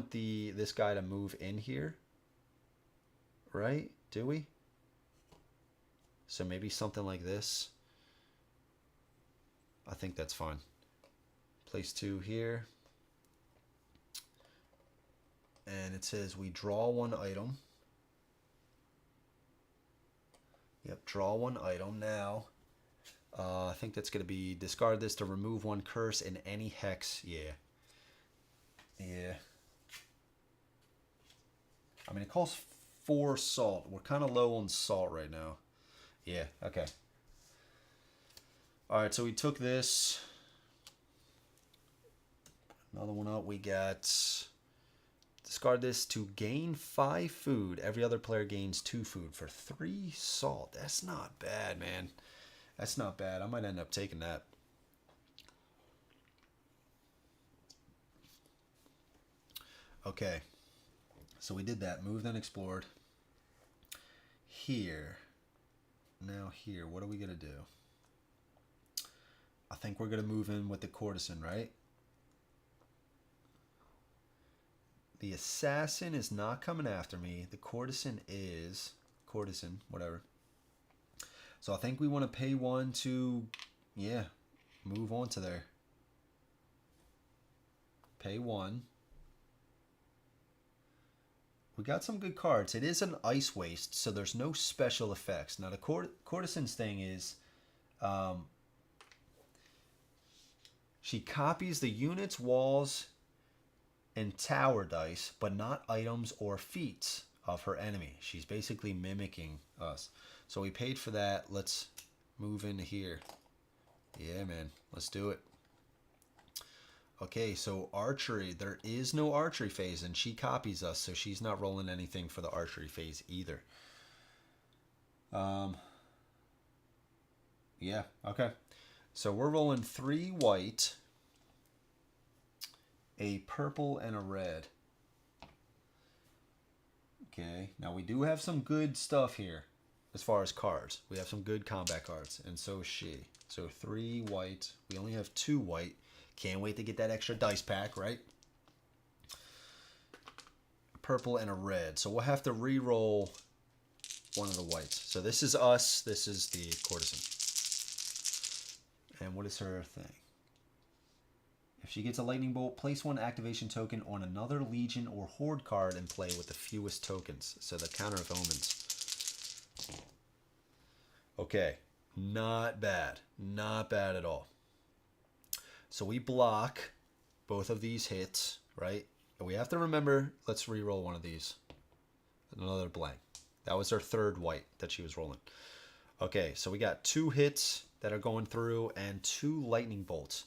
this guy to move in here, right? Do we? So maybe something like this. I think that's fine. Place 2 here. And it says we draw 1 item. Yep, draw 1 item now. I think that's going to be discard this to remove 1 curse in any hex. Yeah. Yeah. I mean, it costs 4 salt. We're kind of low on salt right now. Yeah, okay. Alright, so we took this. Another one up. We got... Discard this to gain 5 food. Every other player gains 2 food for 3 salt. That's not bad, man. That's not bad. I might end up taking that. Okay. So we did that. Moved and explored. Here. Now here. What are we going to do? I think we're going to move in with the courtesan, right? The assassin is not coming after me. The courtesan is... Courtesan, whatever. So I think we want to pay 1 to, yeah, move on to there. Pay 1. We got some good cards. It is an ice waste, so there's no special effects. Now the courtesan's thing is, she copies the unit's walls and tower dice, but not items or feats of her enemy. She's basically mimicking us. So we paid for that. Let's move into here. Yeah, man. Let's do it. Okay, so archery. There is no archery phase, and she copies us, so she's not rolling anything for the archery phase either. Yeah, okay. So we're rolling 3 white, a purple, and a red. Okay, now we do have some good stuff here. As far as cards, we have some good combat cards, and so is she. So 3 white. We only have 2 white. Can't wait to get that extra dice pack, right? A purple and a red. So we'll have to re-roll 1 of the whites. So this is us. This is the courtesan. And what is her thing? If she gets a lightning bolt, place 1 activation token on another Legion or Horde card and play with the fewest tokens. So the counter of omens. Okay, not bad. Not bad at all. So we block both of these hits, right? And we have to remember, let's re-roll one of these. Another blank. That was our third white that she was rolling. Okay, so we got 2 hits that are going through and 2 lightning bolts.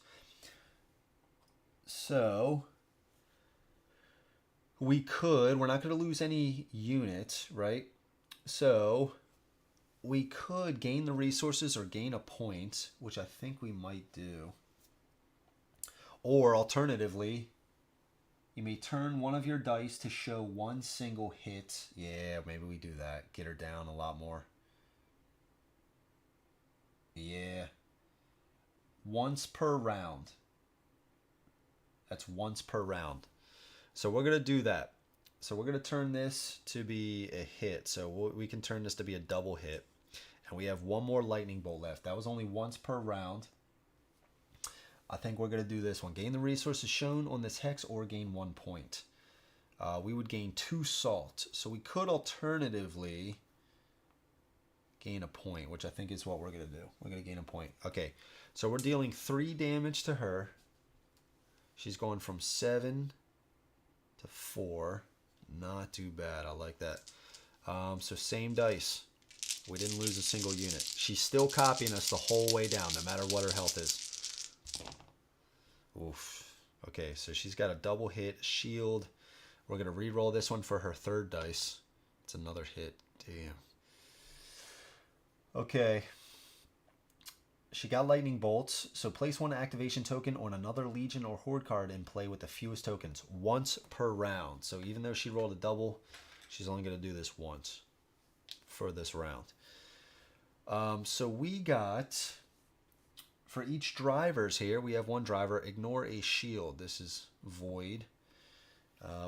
So we're not going to lose any units, right? So we could gain the resources or gain a point, which I think we might do. Or alternatively, you may turn one of your dice to show 1 single hit. Yeah, maybe we do that. Get her down a lot more. Yeah. Once per round. That's once per round. So we're going to do that. So we're going to turn this to be a hit. So we can turn this to be a double hit. And we have 1 more lightning bolt left. That was only once per round. I think we're going to do this one. Gain the resources shown on this hex or gain 1 point. We would gain 2 salt. So we could alternatively gain a point, which I think is what we're going to do. We're going to gain a point. Okay, so we're dealing 3 damage to her. She's going from 7 to 4. Not too bad. I like that. So same dice. We didn't lose a single unit. She's still copying us the whole way down, no matter what her health is. Oof. Okay, so she's got a double hit, shield. We're going to re-roll this one for her 3rd dice. It's another hit. Damn. Okay. She got lightning bolts, so place 1 activation token on another Legion or Horde card and play with the fewest tokens once per round. So even though she rolled a double, she's only going to do this once for this round. So we got, for each drivers here, we have 1 driver. Ignore a shield. This is void.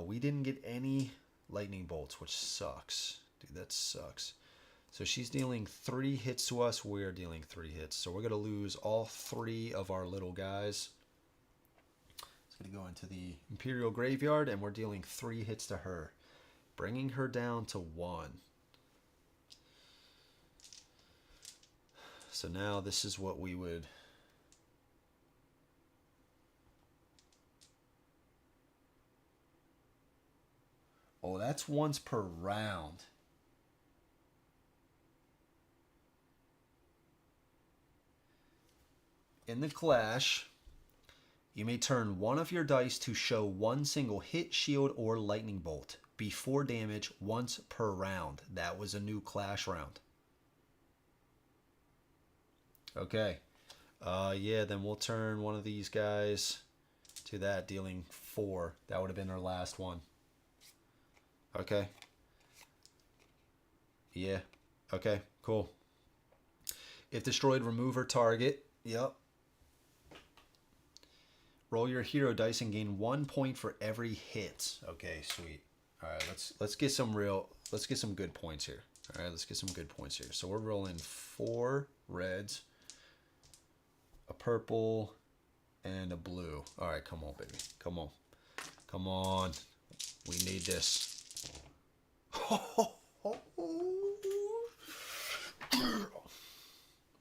We didn't get any lightning bolts, which sucks. Dude, that sucks. So she's dealing 3 hits to us. We're dealing 3 hits. So we're going to lose all 3 of our little guys. It's going to go into the Imperial Graveyard, and we're dealing 3 hits to her, bringing her down to 1. So now this is what we would... Oh, that's once per round. In the clash, you may turn 1 of your dice to show 1 single hit, shield, or lightning bolt. Before damage once per round. That was a new clash round. Okay. Yeah, then we'll turn one of these guys to that, dealing 4. That would have been our last one. Okay. Yeah. Okay, cool. If destroyed, remove her target. Yep. Roll your hero dice and gain 1 point for every hit. Okay, sweet. All right, let's get some good points here. All right, let's get some good points here. So we're rolling 4 reds, a purple, and a blue. All right, come on, baby. Come on. Come on. We need this. All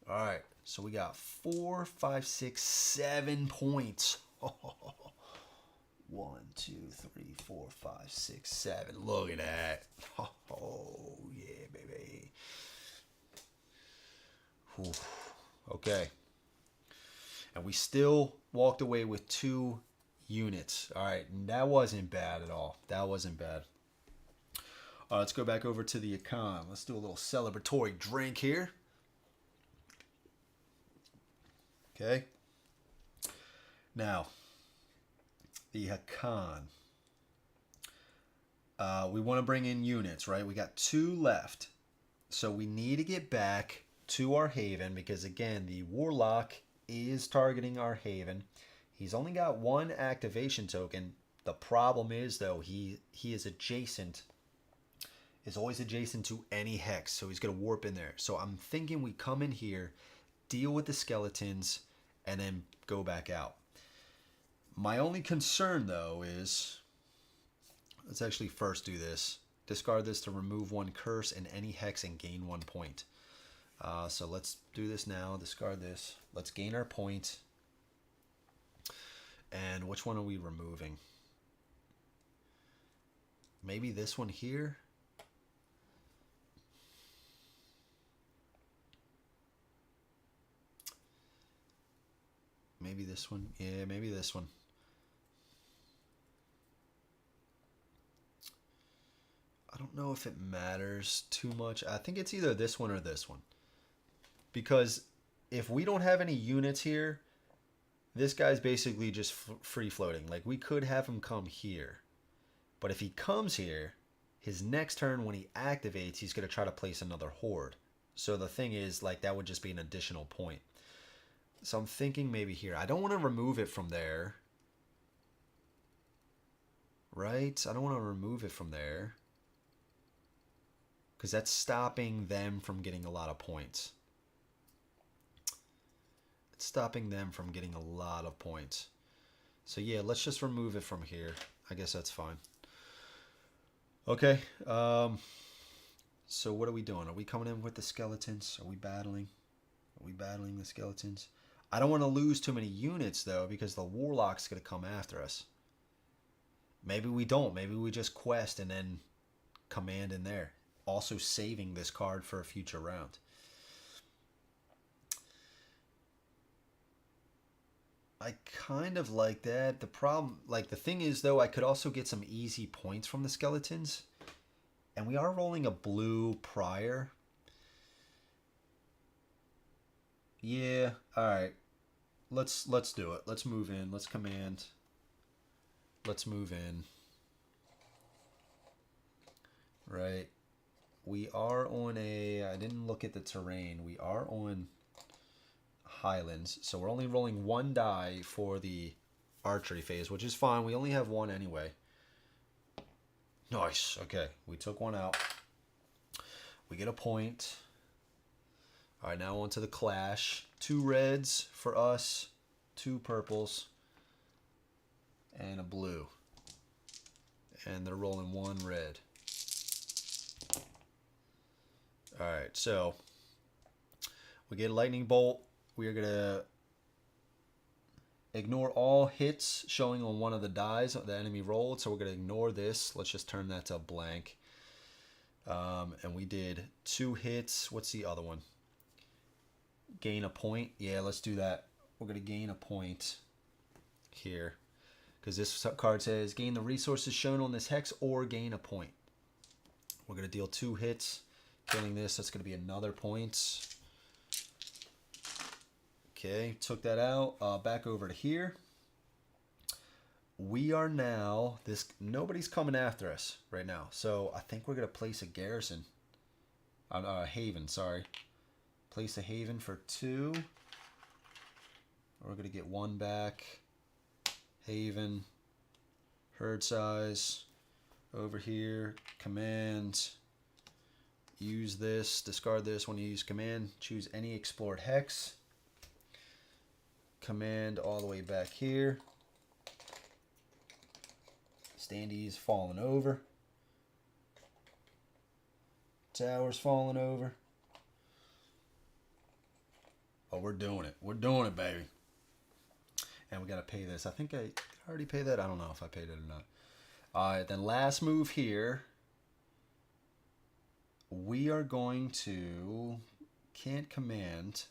right, so we got 4, 5, 6, 7 points. 1, 2, 3, 4, 5, 6, 7. Look at that. Oh, yeah, baby. Whew. Okay. And we still walked away with 2 units. All right, that wasn't bad at all. That wasn't bad. All right, let's go back over to the Hokqan. Let's do a little celebratory drink here. Okay. Now, the Hokqan. We want to bring in units, right? We got 2 left. So we need to get back to our haven because, again, the Warlock is targeting our haven. He's only got 1 activation token. The problem is, though, he is adjacent. Is always adjacent to any hex. So he's going to warp in there. So I'm thinking we come in here, deal with the skeletons, and then go back out. My only concern, though, is... Let's actually first do this. Discard this to remove one curse in any hex and gain 1 point. So let's do this now. Discard this. Let's gain our point. And which one are we removing? Maybe this one here? Maybe this one? Yeah, maybe this one. I don't know if it matters too much. I think it's either this one or this one. Because if we don't have any units here, this guy's basically just free floating. Like, we could have him come here. But if he comes here, his next turn when he activates, he's going to try to place another horde. So the thing is, like, that would just be an additional point. So I'm thinking maybe here. I don't want to remove it from there. Right? I don't want to remove it from there. Because that's stopping them from getting a lot of points. It's stopping them from getting a lot of points. So yeah, let's just remove it from here. I guess that's fine. Okay. So what are we doing? Are we coming in with the skeletons? Are we battling? Are we battling the skeletons? I don't want to lose too many units, though, because the warlock's going to come after us. Maybe we don't. Maybe we just quest and then command in there. Also saving this card for a future round. I kind of like that. The problem, like the thing is, though, I could also get some easy points from the skeletons. And we are rolling a blue prior. Yeah, alright. Let's do it. Let's move in. Let's command. Let's move in. Right. We are on a... I didn't look at the terrain. We are on Highlands. So we're only rolling 1 die for the archery phase, which is fine. We only have 1 anyway. Nice. Okay. We took 1 out. We get a point. All right, now on to the clash. 2 reds for us, 2 purples, and a blue. And they're rolling 1 red. All right, so we get a lightning bolt. We are going to ignore all hits showing on one of the dies the enemy rolled. So we're going to ignore this. Let's just turn that to blank. And we did 2 hits. What's the other one? Gain a point. Yeah, let's do that. We're going to gain a point here. Because this card says gain the resources shown on this hex or gain a point. We're going to deal 2 hits. Killing this, that's going to be another point. Okay, took that out. Back over to here. We are now... nobody's coming after us right now. So I think we're going to place a garrison. Haven, sorry. Place a haven for 2. We're going to get 1 back. Haven. Herd size. Over here. Command. Use this. Discard this when you use command. Choose any explored hex. Command all the way back here. Standees falling over. Towers falling over. Oh, we're doing it. We're doing it, baby. And we got to pay this. I think I already paid that. I don't know if I paid it or not. All right, then last move here. We are going to... Can't command.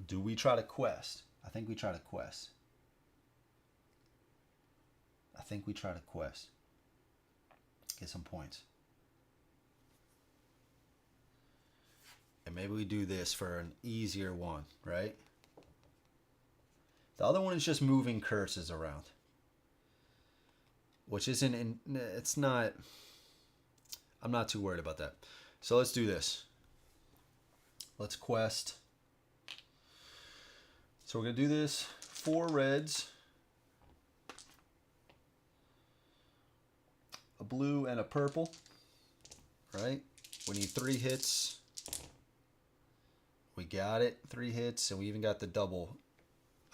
Do we try to quest? I think we try to quest. I think we try to quest. Get some points. And maybe we do this for an easier one, right? The other one is just moving curses around. Which isn't... it's not... I'm not too worried about that. So let's do this. Let's quest. So we're going to do this. 4 reds. A blue and a purple. Right? We need 3 hits. We got it. 3 hits. And we even got the double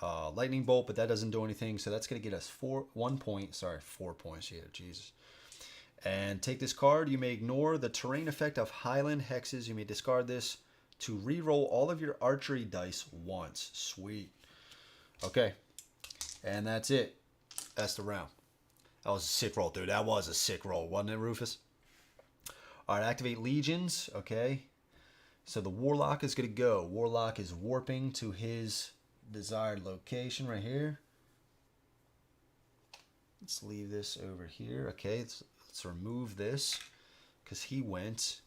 lightning bolt, but that doesn't do anything. So that's going to get us 1 point. Sorry, 4 points here. Jesus. And take this card. You may ignore the terrain effect of Highland Hexes. You may discard this to re-roll all of your archery dice once. Sweet. Okay. And that's it. That's the round. That was a sick roll, dude. That was a sick roll, wasn't it, Rufus? All right, activate legions. Okay. So the Warlock is going to go. Warlock is warping to his desired location right here. Let's leave this over here. Okay, let's remove this because he went.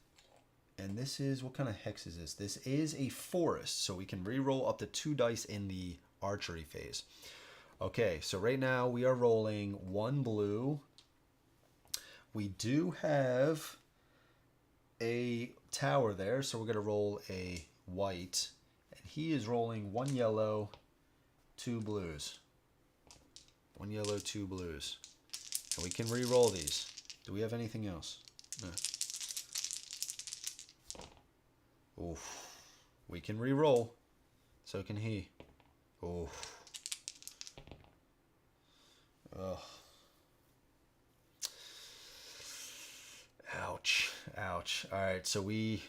And this is, what kind of hex is this? This is a forest, so we can re-roll up to 2 dice in the archery phase. Okay, so right now we are rolling 1 blue. We do have a tower there, so we're going to roll a white. And he is rolling 1 yellow, 2 blues. 1 yellow, 2 blues. And we can re-roll these. Do we have anything else? No. Oof. We can re-roll. So can he. Oof. Ugh. Ouch. Ouch. Alright, so we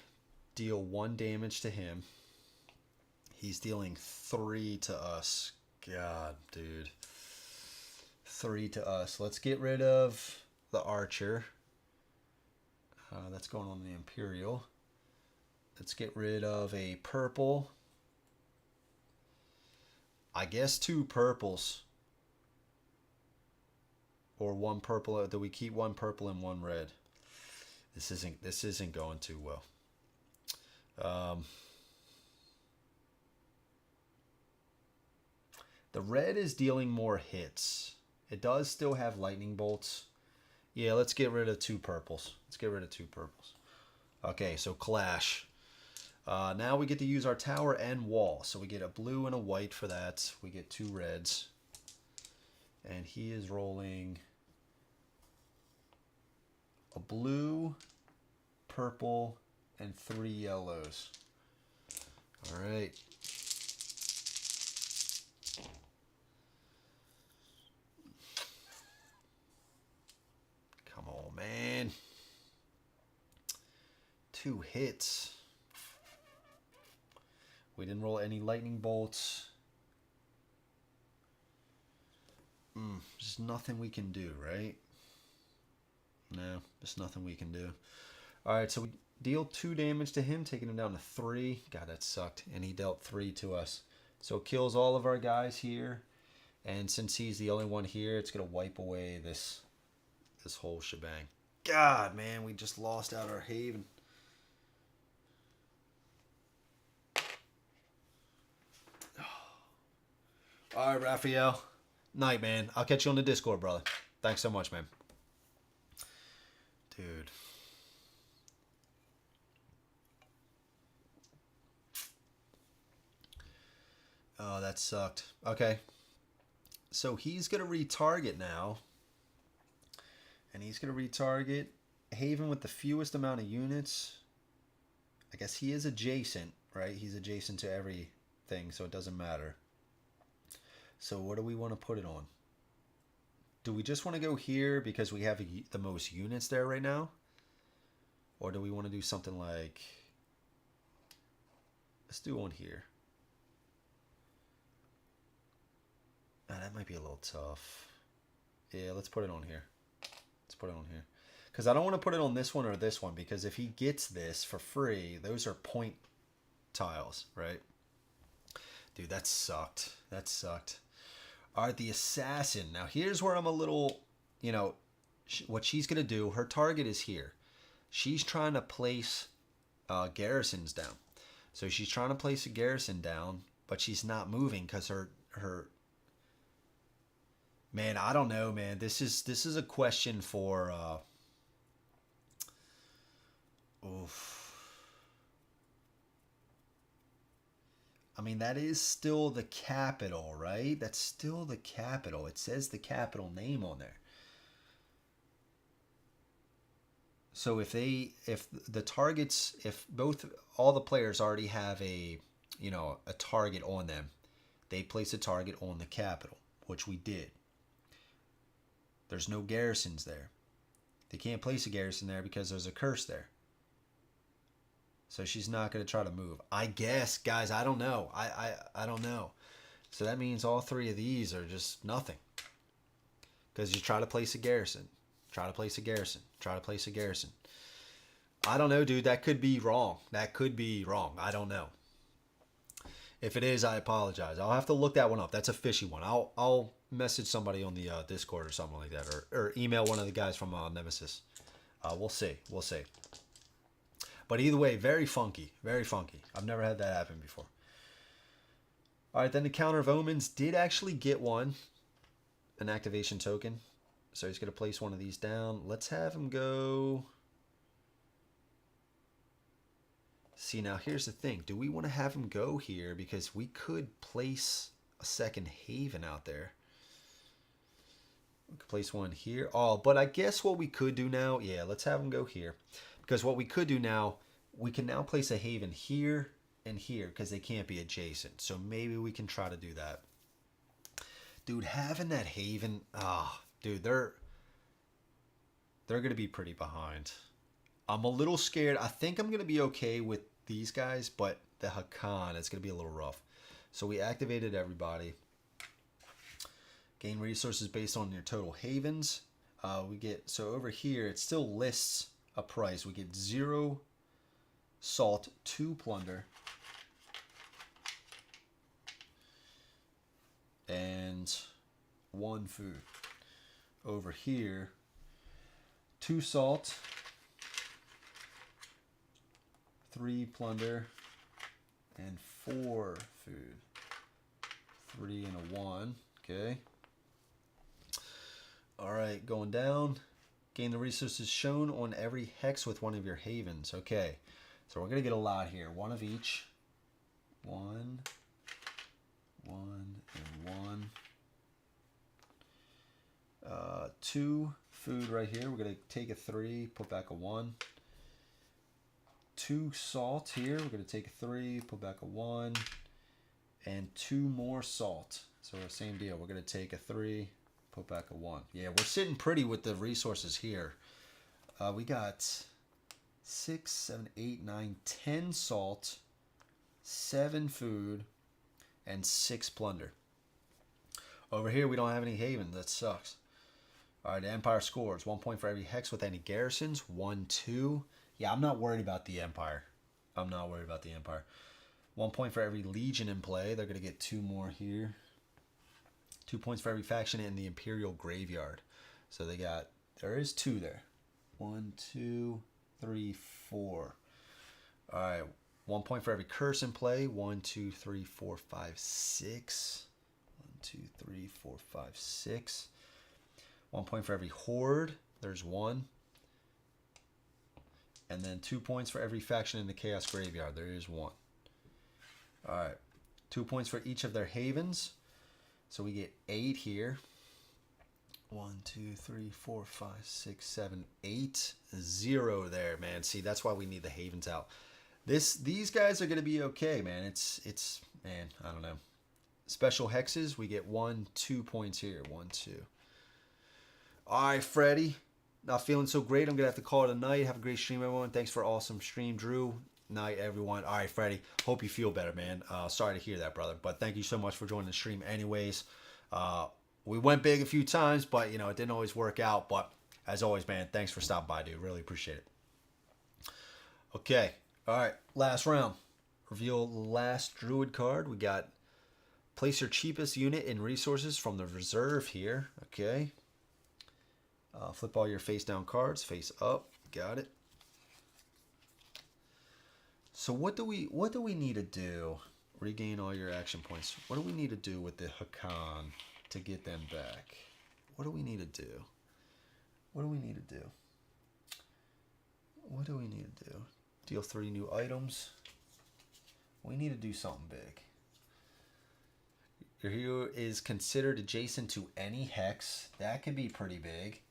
deal 1 damage to him. He's dealing 3 to us. God, dude. 3 to us. Let's get rid of the archer. That's going on the Imperial. Let's get rid of a purple. I guess 2 purples. Or 1 purple. Do we keep 1 purple and 1 red? This isn't going too well. The red is dealing more hits. It does still have lightning bolts. Yeah, let's get rid of 2 purples. Let's get rid of 2 purples. Okay, so clash. Now we get to use our tower and wall. So we get a blue and a white for that. We get 2 reds. And he is rolling a blue, purple, and 3 yellows. All right. Come on, man. 2 hits. We didn't roll any lightning bolts. There's nothing we can do, right? No, there's nothing we can do. Alright, so we deal 2 damage to him, taking him down to 3. God, that sucked. And he dealt 3 to us. So it kills all of our guys here. And since he's the only one here, it's going to wipe away this whole shebang. God, man, we just lost out our haven. Alright, Raphael. Night, man. I'll catch you on the Discord, brother. Thanks so much, man. Dude. Oh, that sucked. Okay. So he's going to retarget now. And he's going to retarget Haven with the fewest amount of units. I guess he is adjacent, right? He's adjacent to everything, so it doesn't matter. So what do we want to put it on? Do we just want to go here because we have the most units there right now? Or do we want to do something like... Let's do one here. Oh, that might be a little tough. Yeah, let's put it on here. Let's put it on here. Because I don't want to put it on this one or this one, because if he gets this for free, those are point tiles, right? Dude, that sucked. That sucked. All right, the assassin. Now, here's where I'm a little, you know, what she's going to do. Her target is here. She's trying to place garrisons down. So she's trying to place a garrison down, but she's not moving because her... Man, I don't know, man. This is a question for... I mean, that is still the capital, right? That's still the capital. It says the capital name on there. So if the targets, if all the players already have a target on them, they place a target on the capital, which we did. There's no garrisons there. They can't place a garrison there because there's a curse there. So she's not going to try to move. I guess, guys, I don't know. I don't know. So that means all three of these are just nothing. Because you try to place a garrison. Try to place a garrison. Try to place a garrison. I don't know, dude. That could be wrong. That could be wrong. I don't know. If it is, I apologize. I'll have to look that one up. That's a fishy one. I'll message somebody on the Discord or something like that. Or email one of the guys from Nemesis. We'll see. We'll see. But either way, very funky. Very funky. I've never had that happen before. Alright, then the Counter of Omens did actually get one. An activation token. So he's going to place one of these down. Let's have him go... See, now here's the thing. Do we want to have him go here? Because we could place a second Haven out there. We could place one here. Oh, but I guess what we could do now... Yeah, let's have him go here. Because what we could do now, we can now place a Haven here and here because they can't be adjacent. So maybe we can try to do that. Dude, having that Haven, dude, they're going to be pretty behind. I'm a little scared. I think I'm going to be okay with these guys, but the Hokqan is going to be a little rough. So we activated everybody. Gain resources based on your total Havens. We get, so over here, it still lists a price. We get 0 salt, 2 plunder, and 1 food. Over here, 2 salt, 3 plunder, and 4 food. 3 and a 1. Okay. Alright, going down. Gain the resources shown on every hex with one of your havens. Okay, so we're going to get a lot here. 1 of each. 1, and 1. 2 food right here. We're going to take a 3, put back a 1. 2 salt here. We're going to take a 3, put back a 1. And 2 more salt. So same deal. We're going to take a 3, put back a 1. Yeah, we're sitting pretty with the resources here. We got 6, 7, 8, 9, 10 salt, 7 food, and 6 plunder. Over here, we don't have any havens. That sucks. All right, the Empire scores. 1 point for every hex with any garrisons. 1, 2. Yeah, I'm not worried about the Empire. I'm not worried about the Empire. 1 point for every legion in play. They're going to get 2 more here. 2 points for every faction in the Imperial Graveyard. So they got, there is 2 there. 1, 2, 3, 4. All right, 1 point for every curse in play. 1, 2, 3, 4, 5, 6. 1, 2, 3, 4, 5, 6. 1 point for every horde. There's 1. And then 2 points for every faction in the Chaos Graveyard. There is 1. All right, 2 points for each of their havens. So we get 8 here. 1, 2, 3, 4, 5, 6, 7, 8. 0 there, man. See, that's why we need the havens out. These guys are going to be okay, man. It's man, I don't know. Special hexes, we get 1, 2 points here. 1, 2. All right, Freddie. Not feeling so great. I'm going to have to call it a night. Have a great stream, everyone. Thanks for awesome stream, Drew. Night, everyone. All right, Freddie. Hope you feel better, man. Sorry to hear that, brother. But thank you so much for joining the stream anyways. We went big a few times, but, you know, it didn't always work out. But as always, man, thanks for stopping by, dude. Really appreciate it. Okay. All right. Last round. Reveal last Druid card. We got place your cheapest unit in resources from the reserve here. Okay. Flip all your face down cards. Face up. Got it. So what do we need to do? Regain all your action points. What do we need to do with the Hokqan to get them back? What do we need to do? What do we need to do? What do we need to do? Deal 3 new items. We need to do something big. Your hero is considered adjacent to any hex. That can be pretty big.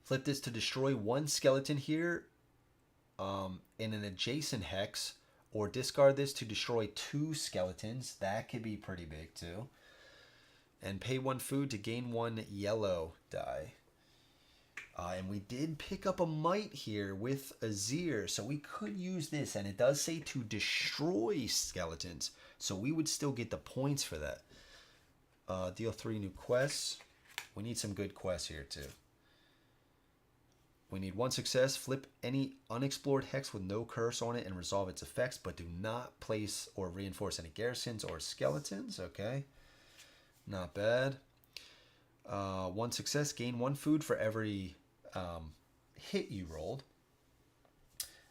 Flip this to destroy 1 skeleton here in an adjacent hex or discard this to destroy 2 skeletons. That could be pretty big too. And pay 1 food to gain 1 yellow die. And we did pick up a might here with Azir, so we could use this. And it does say to destroy skeletons, so we would still get the points for that. Deal 3 new quests. We need some good quests here too. We need 1 success. Flip any unexplored hex with no curse on it and resolve its effects, but do not place or reinforce any garrisons or skeletons. Okay, not bad. 1 success. Gain 1 food for every hit you rolled.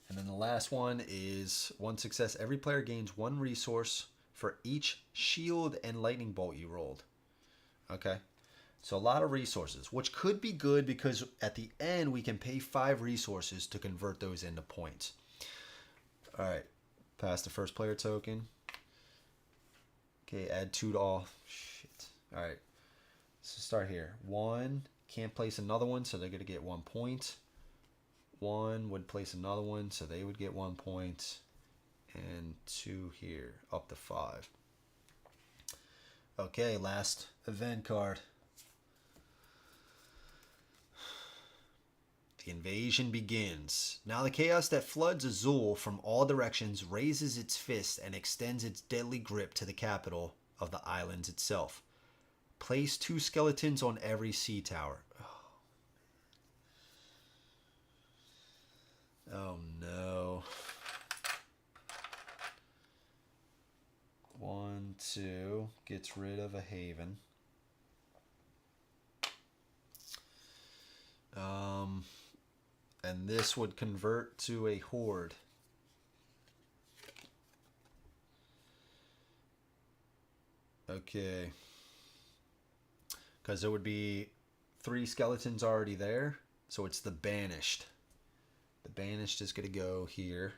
And then the last one is 1 success. Every player gains 1 resource for each shield and lightning bolt you rolled. Okay. So a lot of resources, which could be good because at the end we can pay 5 resources to convert those into points. All right, pass the first player token. Okay, add 2 to all. Shit. All right, so start here. 1, can't place another one, so they're going to get 1 point. 1 would place another one, so they would get 1 point. And 2 here, up to 5. Okay, last event card. The invasion begins. Now the chaos that floods Azul from all directions raises its fist and extends its deadly grip to the capital of the islands itself. Place 2 skeletons on every sea tower. Oh no. 1, 2 gets rid of a haven. And this would convert to a horde. Okay. Because there would be 3 skeletons already there. So it's the banished. The banished is going to go here.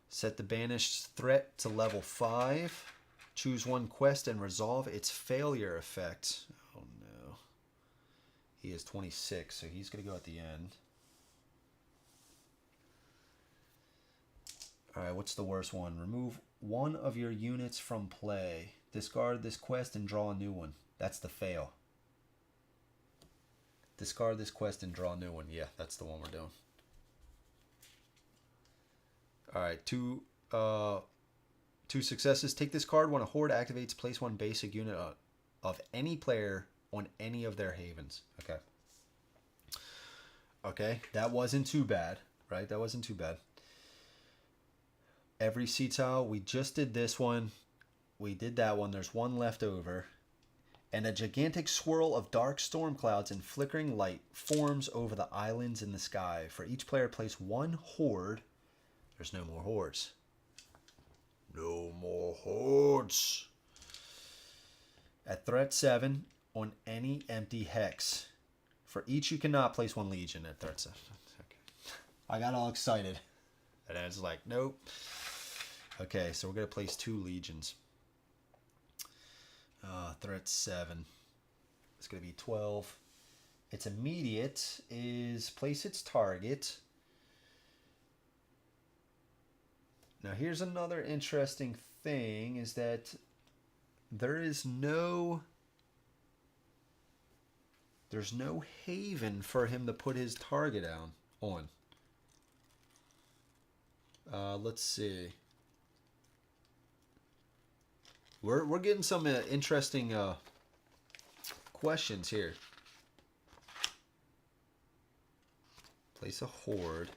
Set the banished threat to level 5. Choose 1 quest and resolve its failure effect. Oh no. He is 26, so he's going to go at the end. Alright, what's the worst one? Remove 1 of your units from play. Discard this quest and draw a new one. That's the fail. Discard this quest and draw a new one. Yeah, that's the one we're doing. Alright, 2 successes. Take this card when a horde activates. Place 1 basic unit of any player on any of their havens. Okay. Okay, that wasn't too bad, right? That wasn't too bad. Every sea tile, we just did this one. We did that one. There's 1 left over. And a gigantic swirl of dark storm clouds and flickering light forms over the islands in the sky. For each player, place 1 horde. There's no more hordes. No more hordes. At threat 7 on any empty hex. For each, you cannot place 1 legion at threat 7. Okay. I got all excited. And I was like, nope. Okay, so we're going to place 2 legions. Threat 7. It's going to be 12. Its immediate is place its target. Now here's another interesting thing is that there's no haven for him to put his target down on. Let's see. We're getting some interesting questions here. Place a horde.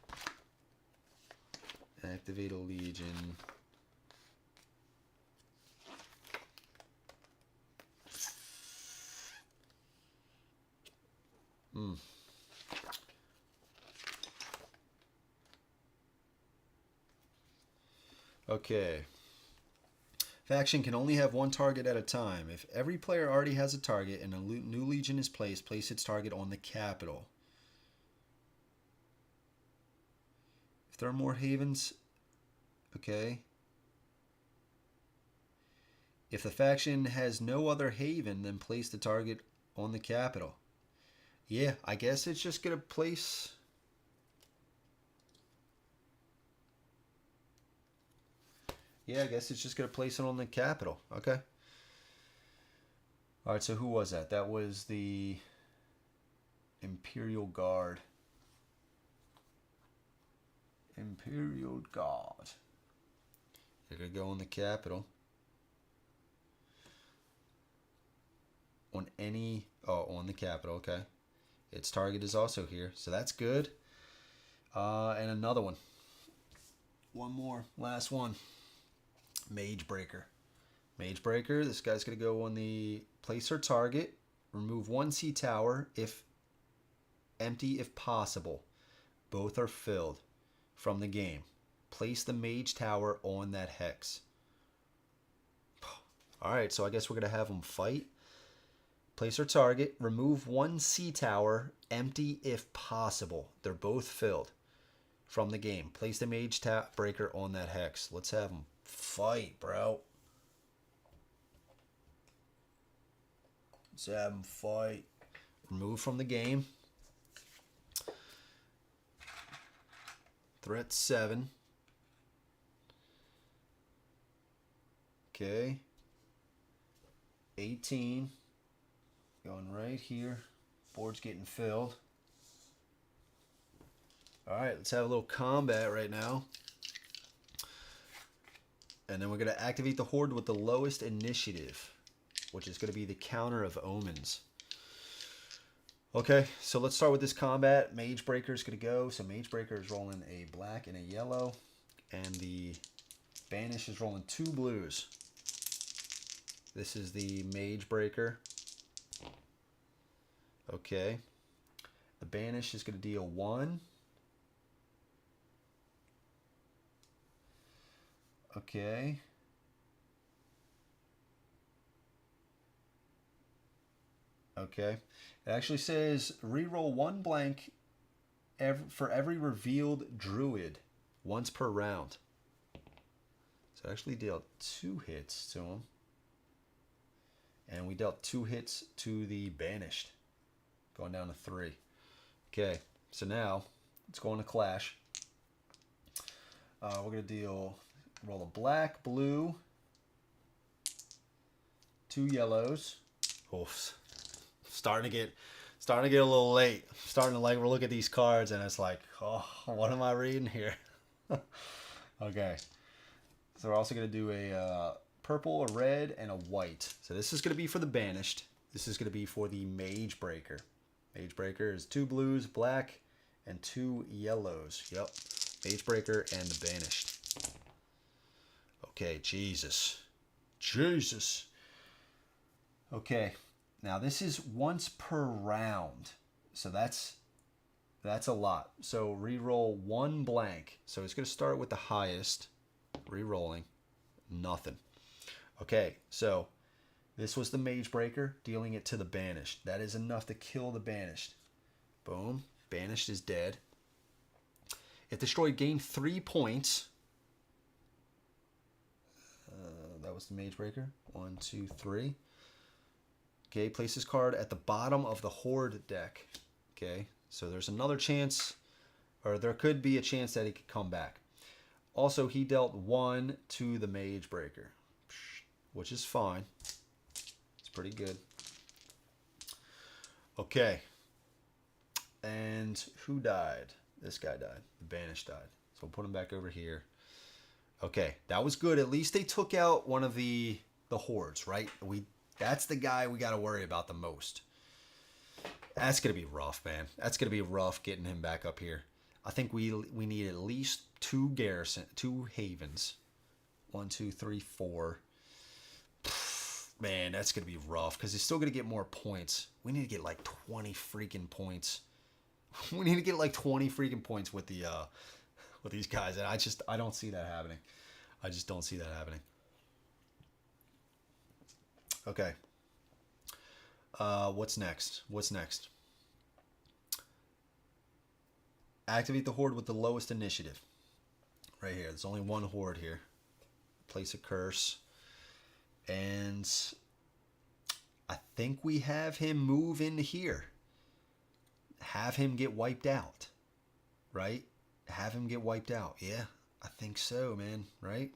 Activate a legion. Okay. Faction can only have 1 target at a time. If every player already has a target and a new legion is placed, place its target on the capital. If there are more havens, okay. If the faction has no other haven, then place the target on the capital. Yeah, I guess it's just going to place... Yeah, I guess it's just going to place it on the capital. Okay. All right, so who was that? That was the Imperial Guard. Imperial Guard. They're going to go on the capital. On any... Oh, on the capital, okay. Its target is also here, so that's good. And another one. One more. Last one. Mage Breaker. Mage Breaker, this guy's going to go on the placer target. Remove one sea tower if empty if possible. Both are filled from the game. Place the mage tower on that hex. Alright, so I guess we're going to have them fight. Placer target. Remove one sea tower empty if possible. They're both filled from the game. Place the mage breaker on that hex. Let's have them fight, bro. Let's have them fight. Remove from the game. Threat 7. Okay. 18. Going right here. Board's getting filled. Alright, let's have a little combat right now. And then we're going to activate the horde with the lowest initiative, which is going to be the counter of omens. Okay, so let's start with this combat. Mage Breaker is going to go. So Mage Breaker is rolling a black and a yellow. And the Banish is rolling 2 blues. This is the Mage Breaker. Okay. The Banish is going to deal 1. Okay. Okay. It actually says reroll 1 blank for every revealed druid once per round. So I actually dealt 2 hits to him. And we dealt 2 hits to the Banished. Going down to 3. Okay. So now let's go on to Clash. We're going to roll a black, blue, 2 yellows. Oof. Starting to get a little late. Starting to look at these cards and it's like, oh, what am I reading here? Okay. So we're also going to do a purple, a red, and a white. So this is going to be for the Banished. This is going to be for the Mage Breaker. Mage Breaker is 2 blues, black, and 2 yellows. Yep. Mage Breaker and the Banished. Okay, Jesus. Okay. Now this is once per round. So that's a lot. So re-roll 1 blank. So it's going to start with the highest. Re-rolling. Nothing. Okay, so this was the Mage Breaker, dealing it to the Banished. That is enough to kill the Banished. Boom. Banished is dead. If destroyed, gain 3 points. That was the Mage Breaker. 1, 2, 3. Okay, place this card at the bottom of the Horde deck. Okay, so there's another chance, or there could be a chance that he could come back. Also, he dealt 1 to the Mage Breaker, which is fine. It's pretty good. Okay. And who died? This guy died. The Banished died. So we'll put him back over here. Okay, that was good. At least they took out one of the hordes, right? That's the guy we got to worry about the most. That's going to be rough, man. That's going to be rough getting him back up here. I think we need at least 2 havens. 1, 2, 3, 4. Man, that's going to be rough because he's still going to get more points. We need to get like 20 freaking points. We need to get like 20 freaking points with these guys, and I don't see that happening. I just don't see that happening. Okay. What's next? Activate the horde with the lowest initiative. Right here. There's only 1 horde here. Place a curse. And I think we have him move into here. Have him get wiped out. Right? Have him get wiped out. Yeah, I think so, man. Right?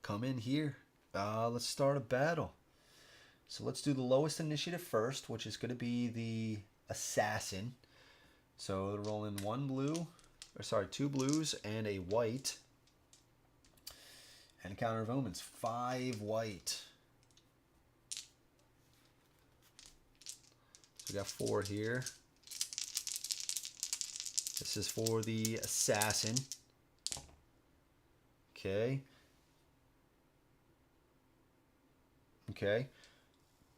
come in here. Let's start a battle. So let's do the lowest initiative first, which is going to be the assassin. So they're rolling two blues and a white. And a counter of omens, 5 white. So we got 4 here. This is for the assassin. Okay. Okay.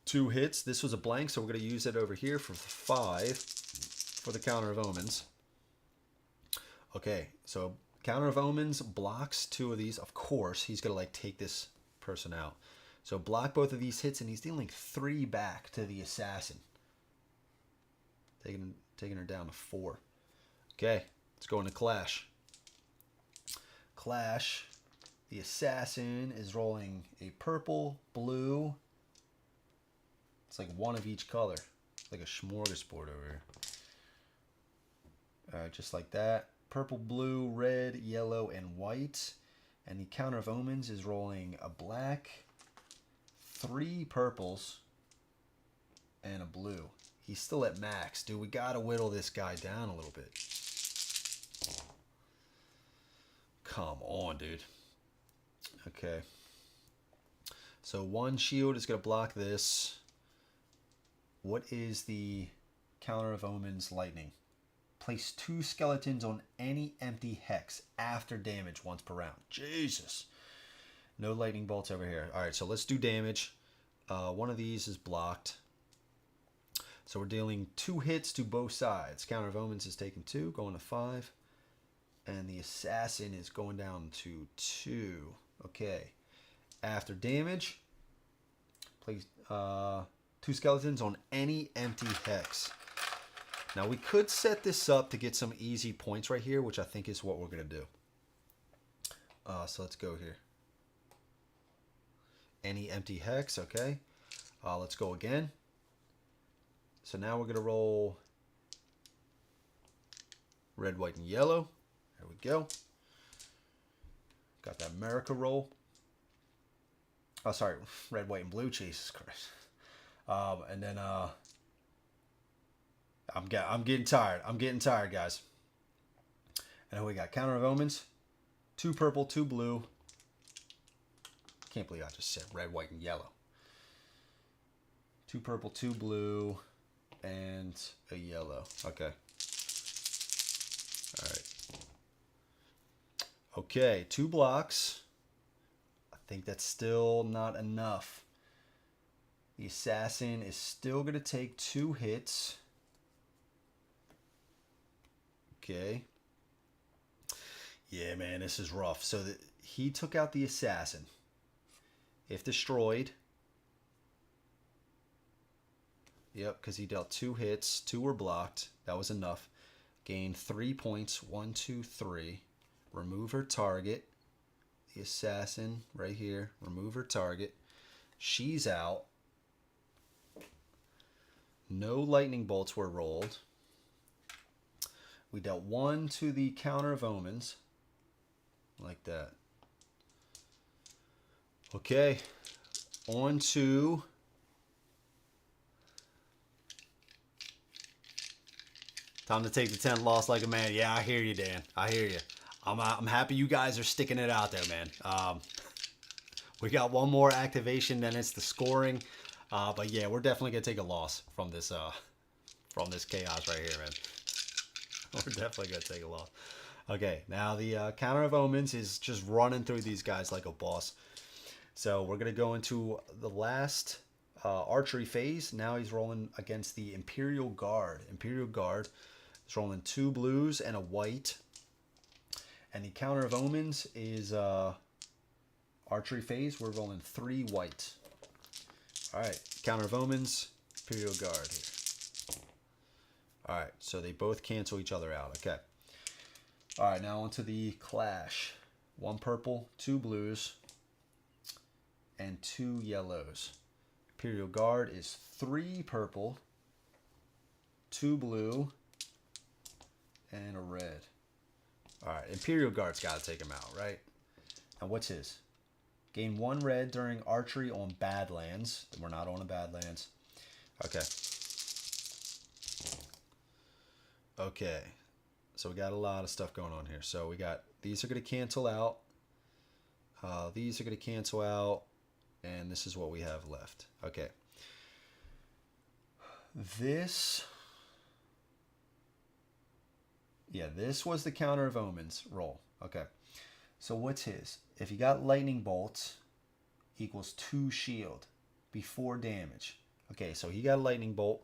2 hits. This was a blank, so we're going to use it over here for 5 for the counter of omens. Okay, so counter of omens blocks 2 of these. Of course, he's going to like take this person out. So block both of these hits, and he's dealing 3 back to the assassin. Taking her down to 4. Okay, let's go into Clash. Clash, the assassin is rolling a purple, blue. It's like 1 of each color. It's like a smorgasbord over here. All right, just like that. Purple, blue, red, yellow, and white. And the counter of omens is rolling a black, 3 purples, and a blue. He's still at max. Dude, we got to whittle this guy down a little bit. Come on, dude. Okay. So 1 shield is going to block this. What is the counter of omens lightning? Place 2 skeletons on any empty hex after damage once per round. Jesus. No lightning bolts over here. All right, so let's do damage. 1 of these is blocked. So we're dealing 2 hits to both sides. Counter of omens is taking 2, going to 5. And the assassin is going down to 2. Okay. After damage, place 2 skeletons on any empty hex. Now we could set this up to get some easy points right here, which I think is what we're going to do. So let's go here. Any empty hex, okay. Let's go again. So now we're going to roll red, white, and yellow. There we go. Got that America roll. Oh, sorry, red, white, and blue. Jesus Christ. And then I'm getting tired. I'm getting tired, guys. And then we got counter of omens. 2 purple, 2 blue. Can't believe I just said red, white, and yellow. 2 purple, 2 blue, and a yellow. Okay. All right. Okay, 2 blocks. I think that's still not enough. The assassin is still going to take 2 hits. Okay. Yeah, man, this is rough. So he took out the assassin. If destroyed. Yep, because he dealt 2 hits. 2 were blocked. That was enough. Gained 3 points. 1, 2, 3. Remove her target. The assassin right here. Remove her target. She's out. No lightning bolts were rolled. We dealt 1 to the counter of omens. Like that. Okay. On to time to take the 10th loss like a man. Yeah, I hear you, Dan. I hear you. I'm happy you guys are sticking it out there, man. We got 1 more activation, then it's the scoring. But yeah, we're definitely gonna take a loss from this chaos right here, man. We're definitely gonna take a loss. Okay, now the counter of omens is just running through these guys like a boss. So we're gonna go into the last archery phase. Now he's rolling against the Imperial Guard. Imperial Guard is rolling 2 blues and a white. And the counter of omens is archery phase. We're rolling 3 white. All right, counter of omens, Imperial Guard here. All right, so they both cancel each other out. Okay. All right, now onto the clash. 1 purple, 2 blues, and 2 yellows. Imperial Guard is 3 purple, 2 blue, and a red. All right, Imperial Guard's got to take him out, right? And what's his? Gain 1 red during archery on Badlands. We're not on a Badlands. Okay. Okay. So we got a lot of stuff going on here. So we got, these are going to cancel out. These are going to cancel out. And this is what we have left. Okay. This... Yeah, this was the Counter of Omens roll. Okay. So what's his? If you got lightning bolts, equals 2 shield before damage. Okay, so he got a lightning bolt.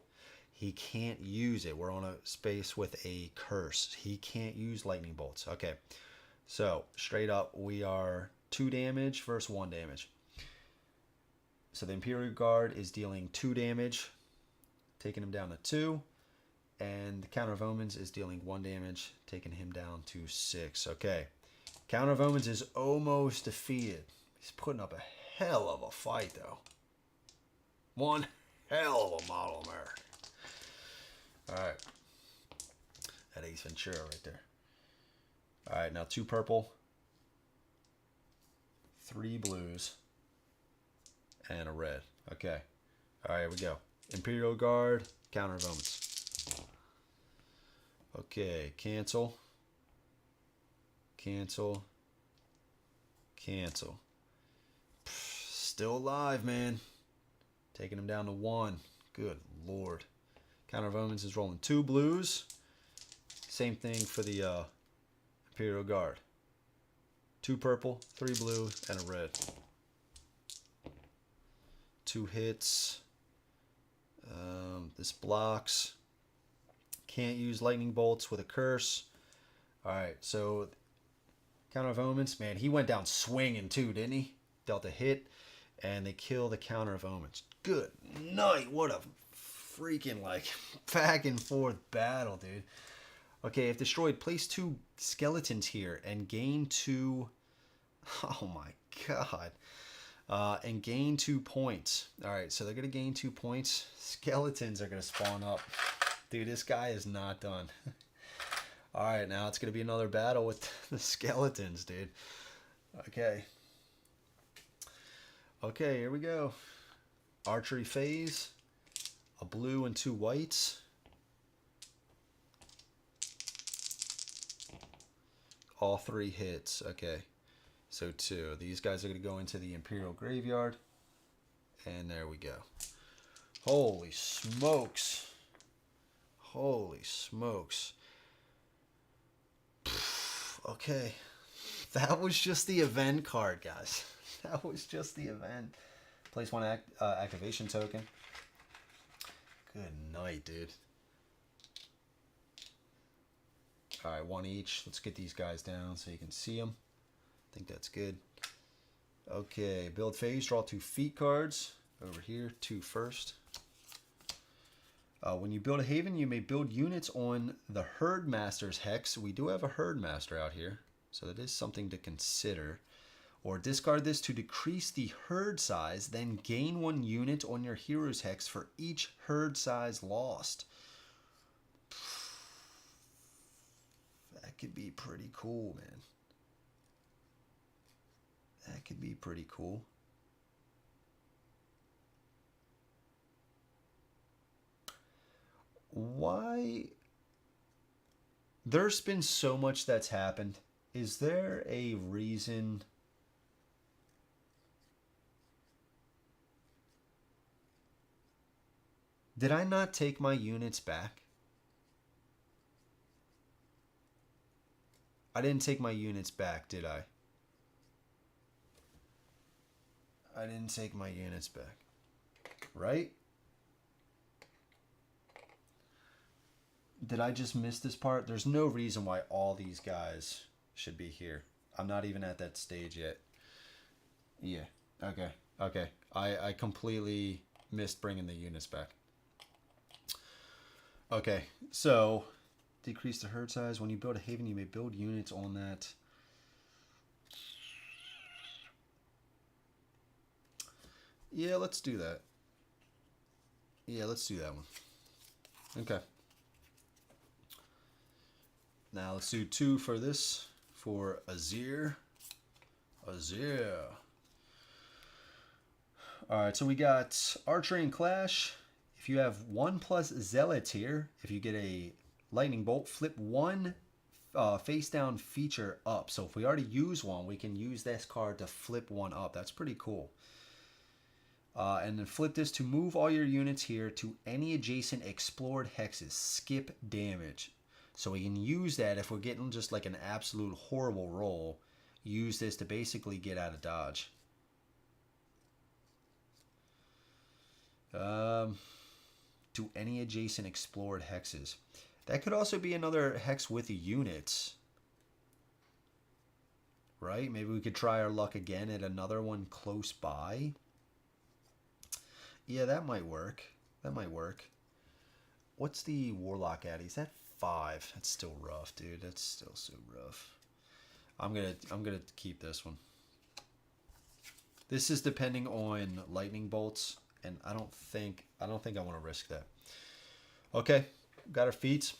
He can't use it. We're on a space with a curse. He can't use lightning bolts. Okay, so straight up, we are 2 damage versus 1 damage. So the Imperial Guard is dealing 2 damage, taking him down to 2. And the Counter of Omens is dealing 1 damage, taking him down to 6. Okay. Counter of Omens is almost defeated. He's putting up a hell of a fight, though. One hell of a model America. Alright. That Ace Ventura right there. Alright, now 2 purple. 3 blues. And a red. Okay. Alright, here we go. Imperial Guard, Counter of Omens. Okay, cancel. Cancel. Cancel. Still alive, man. Taking him down to 1. Good lord. Counter of Omens is rolling 2 blues. Same thing for the Imperial Guard. 2 purple, 3 blue, and a red. 2 hits. This blocks. Can't use lightning bolts with a curse. Alright, so Counter of Omens, man, he went down swinging too, didn't he? Dealt a hit, and they kill the Counter of Omens. Good night. What a freaking, like, back and forth battle, dude. Okay, if destroyed, place 2 skeletons here and gain 2... Oh my god. And gain 2 points. Alright, so they're going to gain 2 points. Skeletons are going to spawn up. Dude, this guy is not done. Alright, now it's going to be another battle with the skeletons, dude. Okay. Okay, here we go. Archery phase. A blue and 2 whites. All 3 hits. Okay. So 2. These guys are going to go into the Imperial Graveyard. And there we go. Holy smokes. Holy smokes. Okay. That was just the event card, guys. That was just the event. Place 1 activation token. Good night, dude. Alright, 1 each. Let's get these guys down so you can see them. I think that's good. Okay, build phase. Draw 2 feat cards. Over here, 2 first. When you build a haven, you may build units on the Herdmaster's hex. We do have a Herdmaster out here, so that is something to consider. Or discard this to decrease the herd size, then gain 1 unit on your hero's hex for each herd size lost. That could be pretty cool, man. That could be pretty cool. Why? There's been so much that's happened. Is there a reason? Did I not take my units back? I didn't take my units back, did I? I didn't take my units back. Right? Did I just miss this part? There's no reason why all these guys should be here. I'm not even at that stage yet. Yeah. Okay. Okay. I completely missed bringing the units back. Okay. So, decrease the herd size. When you build a haven, you may build units on that. Yeah, let's do that. Yeah, let's do that one. Okay. Now let's do 2 for this, for Azir. Azir. All right, so we got Archery and Clash. If you have 1+ Zealots here, if you get a Lightning Bolt, flip one face down feature up. So if we already use one, we can use this card to flip one up. That's pretty cool. And then flip this to move all your units here to any adjacent explored hexes. Skip damage. So we can use that if we're getting just like an absolute horrible roll. Use this to basically get out of dodge. To any adjacent explored hexes. That could also be another hex with units. Right? Maybe we could try our luck again at another one close by. Yeah, that might work. That might work. What's the Warlock at? He's at 5. That's still rough, dude. That's still so rough. I'm gonna keep this one. This is depending on lightning bolts, and I don't think I want to risk that. Okay, got our feats.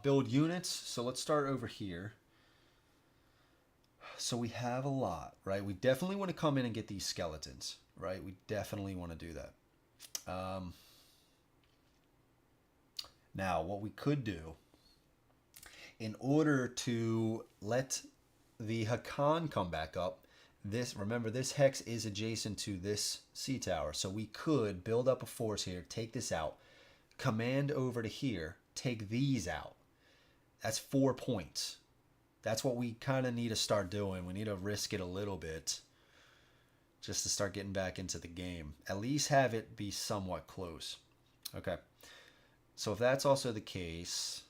Build units. So let's start over here. So we have a lot, right? We definitely want to come in and get these skeletons, right? We definitely want to do that. Now, what we could do, in order to let the Hokqan come back up, remember this hex is adjacent to this sea tower, so we could build up a force here, take this out, command over to here, take these out. That's 4 points. That's what we kind of need to start doing. We need to risk it a little bit just to start getting back into the game. At least have it be somewhat close. Okay. So if that's also the case,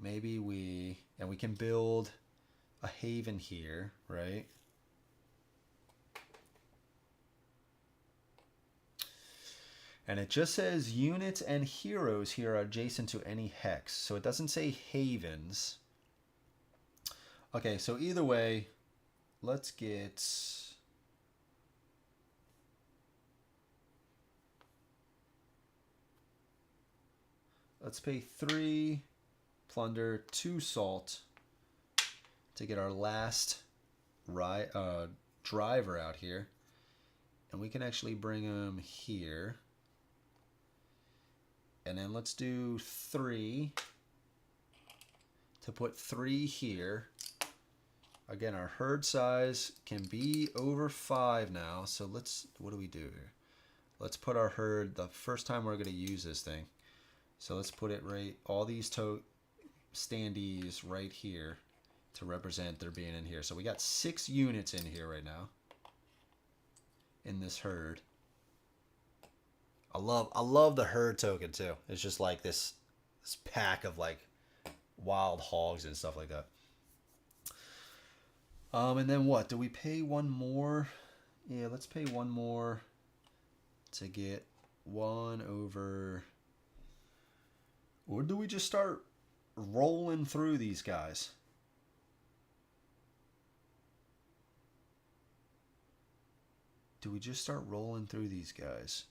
maybe we can build a haven here, right? And it just says units and heroes here are adjacent to any hex. So it doesn't say havens. Okay, so either way, let's get... Let's pay 3 plunder, 2 salt to get our last driver out here. And we can actually bring him here. And then let's do 3 to put 3 here. Again, our herd size can be over 5 now. So what do we do here? Let's put our herd, the first time we're going to use this thing. So let's put it right, all these standees right here to represent their being in here. So we got 6 units in here right now in this herd. I love the herd token too. It's just like this pack of like wild hogs and stuff like that. And then what? Do we pay 1 more? Yeah, let's pay 1 more to get 1 over. Or do we just start rolling through these guys? Do we just start rolling through these guys?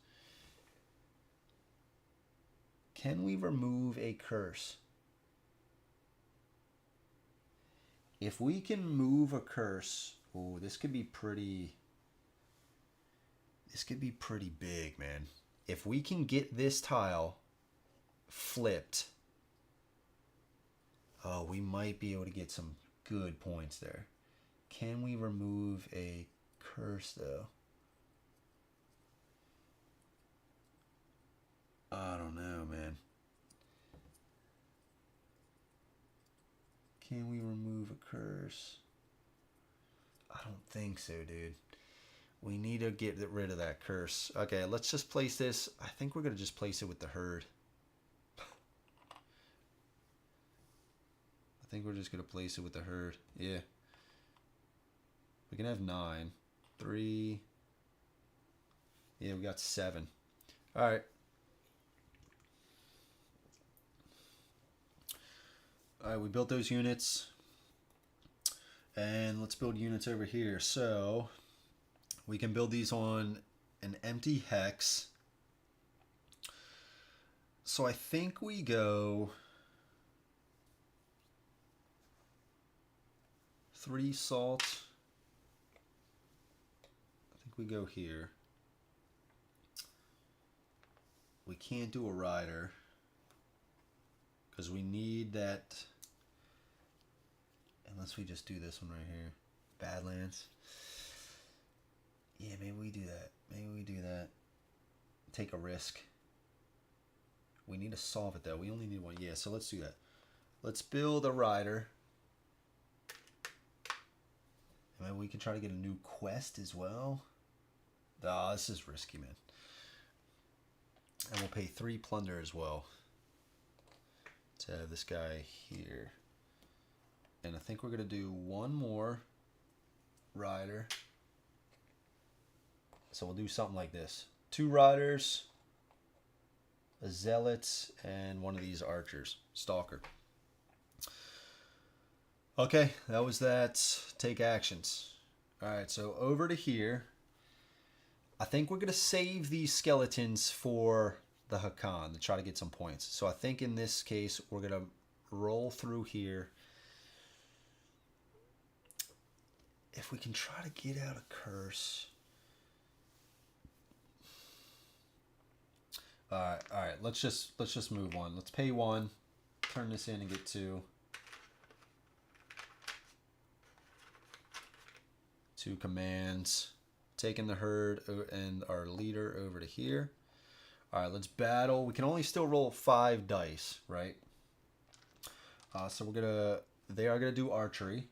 Can we remove a curse? If we can move a curse, oh, this could be pretty big, man. If we can get this tile flipped, oh, we might be able to get some good points there. Can we remove a curse though? I don't know, man. Can we remove a curse? I don't think so, dude. We need to get rid of that curse. Okay, let's just place this. I think we're going to just place it with the herd. I think we're just going to place it with the herd. Yeah. We can have 9. 3. Yeah, we got 7. All right. All right, we built those units. And let's build units over here. So we can build these on an empty hex. So I think we go 3 salt. I think we go here. We can't do a rider because we need that, unless we just do this one right here. Badlands. Yeah, maybe we do that. Maybe we do that. Take a risk. We need to solve it though. We only need one. Yeah, so let's do that. Let's build a rider. And maybe we can try to get a new quest as well. Ah, this is risky, man. And we'll pay 3 plunder as well to have this guy here. And I think we're going to do one more rider. So we'll do something like this. 2 riders, a zealot, and one of these archers. Stalker. Okay, that was that. Take actions. Alright, so over to here. I think we're going to save these skeletons for the Hokqan to try to get some points. So I think in this case, we're going to roll through here. If we can try to get out a curse. All right. Let's just move one. Let's pay 1, turn this in and get 2. 2 commands. Taking the herd and our leader over to here. All right, let's battle. We can only still roll 5 dice, right? So they are gonna do archery.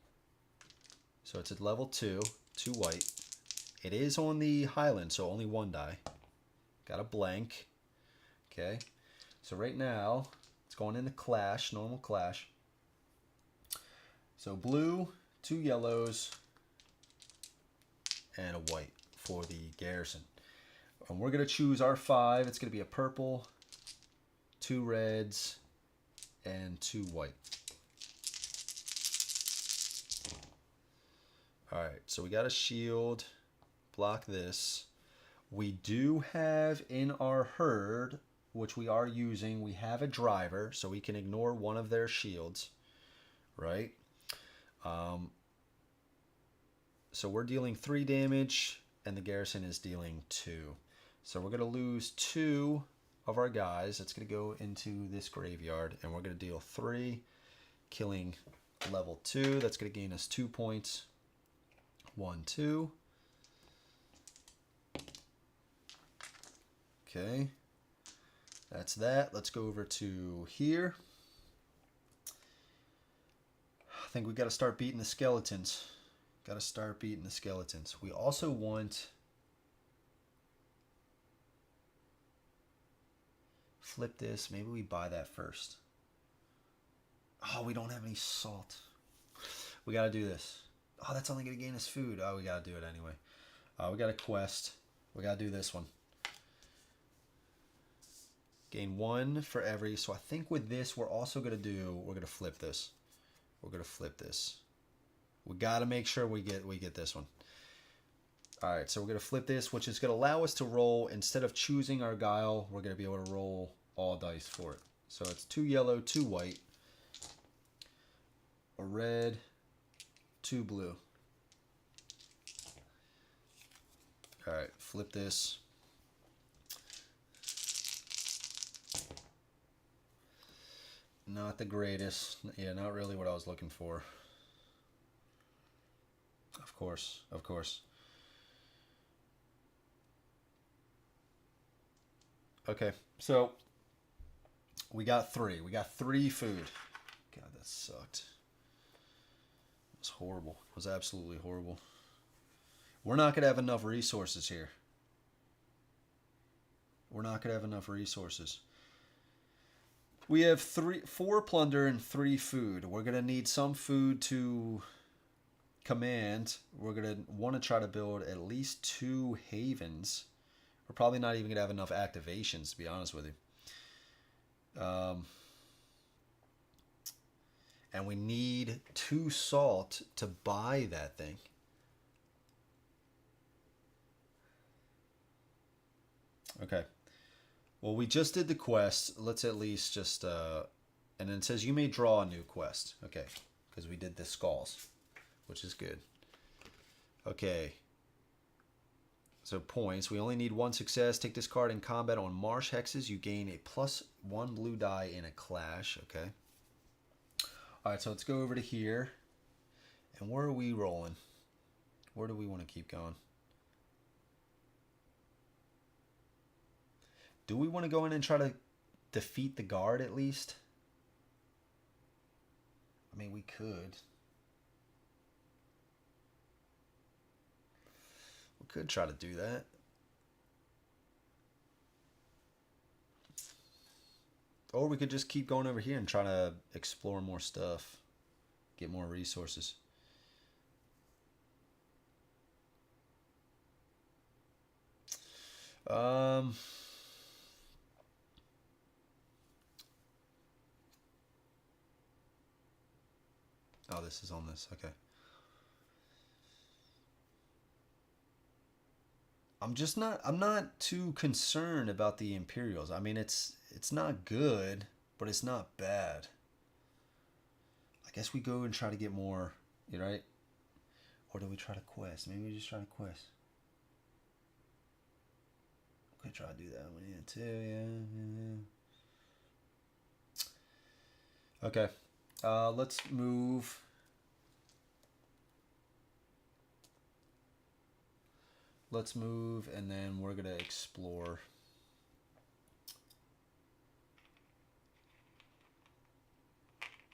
So it's at level 2, 2 white. It is on the Highland, so only 1 die. Got a blank. Okay. So right now it's going into clash, normal clash. So blue, 2 yellows, and a white for the garrison. And we're going to choose our 5. It's going to be a purple, 2 reds, and 2 white. Alright, so we got a shield. Block this. We do have in our herd, which we are using, we have a driver, so we can ignore one of their shields. Right? So we're dealing 3 damage, and the garrison is dealing 2. So we're going to lose 2 of our guys. That's going to go into this graveyard, and we're going to deal 3, killing level 2. That's going to gain us 2 points. 1, 2. Okay. That's that. Let's go over to here. I think we got to start beating the skeletons. Got to start beating the skeletons. We also want... Flip this. Maybe we buy that first. Oh, we don't have any salt. We got to do this. Oh, that's only going to gain us food. Oh, we got to do it anyway. We got a quest. We got to do this one. Gain 1 for every. So I think with this, we're also going to do... We're going to flip this. We're going to flip this. We got to make sure we get this one. All right, so we're going to flip this, which is going to allow us to roll. Instead of choosing our guile, we're going to be able to roll all dice for it. So it's 2 yellow, 2 white, a red, 2 blue. All right, flip this. Not the greatest. Yeah, not really what I was looking for. Of course, of course. Okay, so we got 3. We got 3 food. God, that sucked. It was horrible. It was absolutely horrible. We're not going to have enough resources here. We're not going to have enough resources. We have 4 plunder and 3 food. We're going to need some food to command. We're going to want to try to build at least 2 havens. We're probably not even going to have enough activations, to be honest with you. And we need 2 salt to buy that thing. Okay. Well, we just did the quest. Let's at least just... and then it says you may draw a new quest. Okay. Because we did the skulls, which is good. Okay. So points. We only need 1 success. Take this card in combat on marsh hexes. You gain a +1 blue die in a clash. Okay. All right, so let's go over to here. And where are we rolling? Where do we want to keep going? Do we want to go in and try to defeat the guard at least? I mean, we could. We could try to do that. Or we could just keep going over here and try to explore more stuff. Get more resources. Oh, this is on this. Okay. I'm not too concerned about the Imperials. I mean, it's not good, but it's not bad. I guess we go and try to get more, you right? Or do we try to quest? Maybe we just try to quest. We could try to do that one, yeah, too, yeah. Okay. Let's move. Let's move, and then we're gonna explore.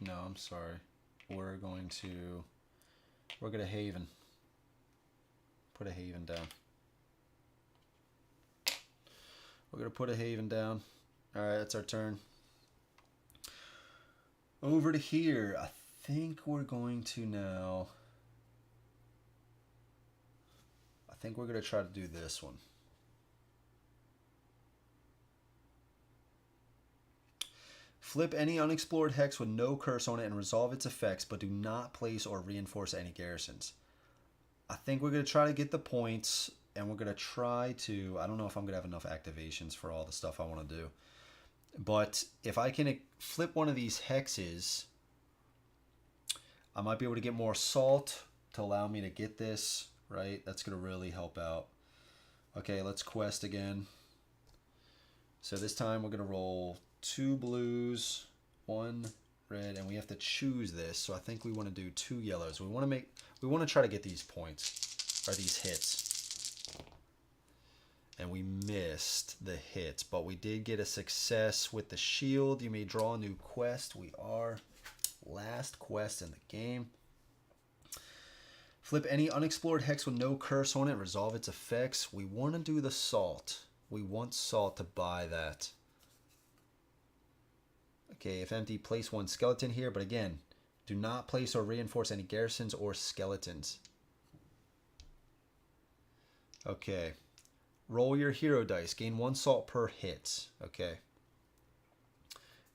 No, I'm sorry. We're gonna haven. Put a haven down. We're gonna put a haven down. All right, that's our turn. Over to here. I think we're going to now. I think we're going to try to do this one. Flip any unexplored hex with no curse on it and resolve its effects, but do not place or reinforce any garrisons. I think we're going to try to get the points, and we're going to try to... I don't know if I'm going to have enough activations for all the stuff I want to do. But if I can flip one of these hexes, I might be able to get more salt to allow me to get this, right? That's going to really help out. Okay, let's quest again. So this time we're going to roll 2 blues, 1 red, and we have to choose this. So I think we want to do 2 yellows. We want to try to get these points, or these hits. And we missed the hits, but we did get a success with the shield. You may draw a new quest. We are last quest in the game. Flip any unexplored hex with no curse on it. Resolve its effects. We want to do the salt. We want salt to buy that. Okay, if empty, place 1 skeleton here. But again, do not place or reinforce any garrisons or skeletons. Okay. Roll your hero dice. Gain 1 salt per hit. Okay.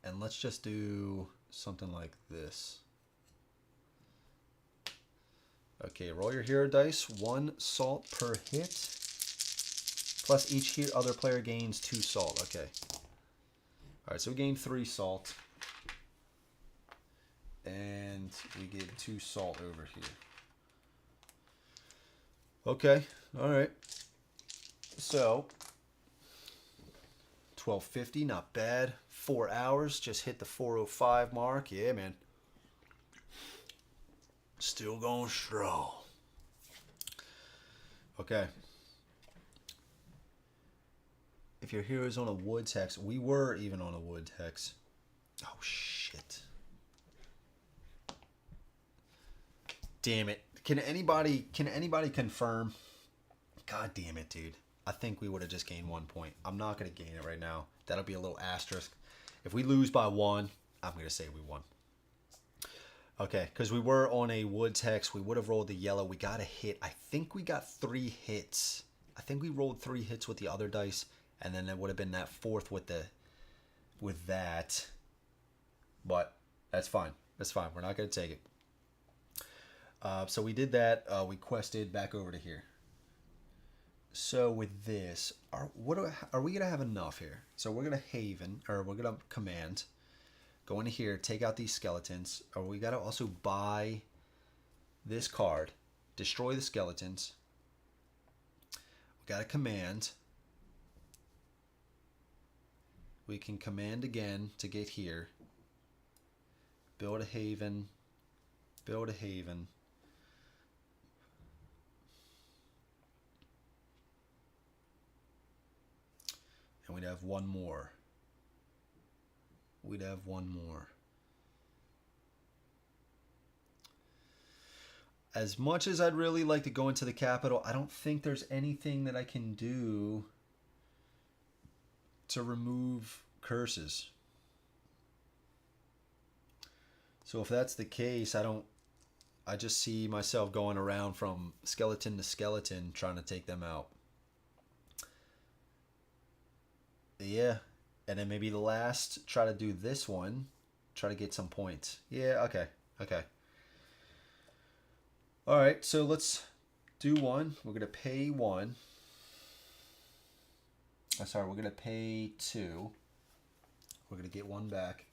And let's just do something like this. Okay, roll your hero dice. 1 salt per hit. Plus each other player gains 2 salt. Okay. Alright, so we gain 3 salt. And we get 2 salt over here. Okay, alright. So, 1250, not bad. 4 hours, just hit the 405 mark. Yeah, man. Still going strong. Okay. If your hero's on a woods hex, we were even on a wood hex. Oh, shit. Damn it. Can anybody confirm? God damn it, dude. I think we would have just gained 1 point. I'm not going to gain it right now. That'll be a little asterisk. If we lose by 1, I'm going to say we won. Okay, because we were on a woods hex. We would have rolled the yellow. We got a hit. I think we got 3 hits. I think we rolled 3 hits with the other dice. And then it would have been that 4th with that. But that's fine. That's fine. We're not going to take it. So we did that. We quested back over to here. So with this, are we gonna have enough here? So we're gonna haven, or we're gonna command, go into here, take out these skeletons, or we gotta also buy this card, destroy the skeletons. We got a command. We can command again to get here. Build a haven. Build a haven. And we'd have one more. We'd have one more. As much as I'd really like to go into the capital, I don't think there's anything that I can do to remove curses. So if that's the case, I just see myself going around from skeleton to skeleton trying to take them out. Yeah, and then maybe the last, try to do this one, try to get some points. Yeah, okay, okay. All right, so let's do one. We're going to pay 1. Oh, sorry, we're going to pay 2. We're going to get 1 back.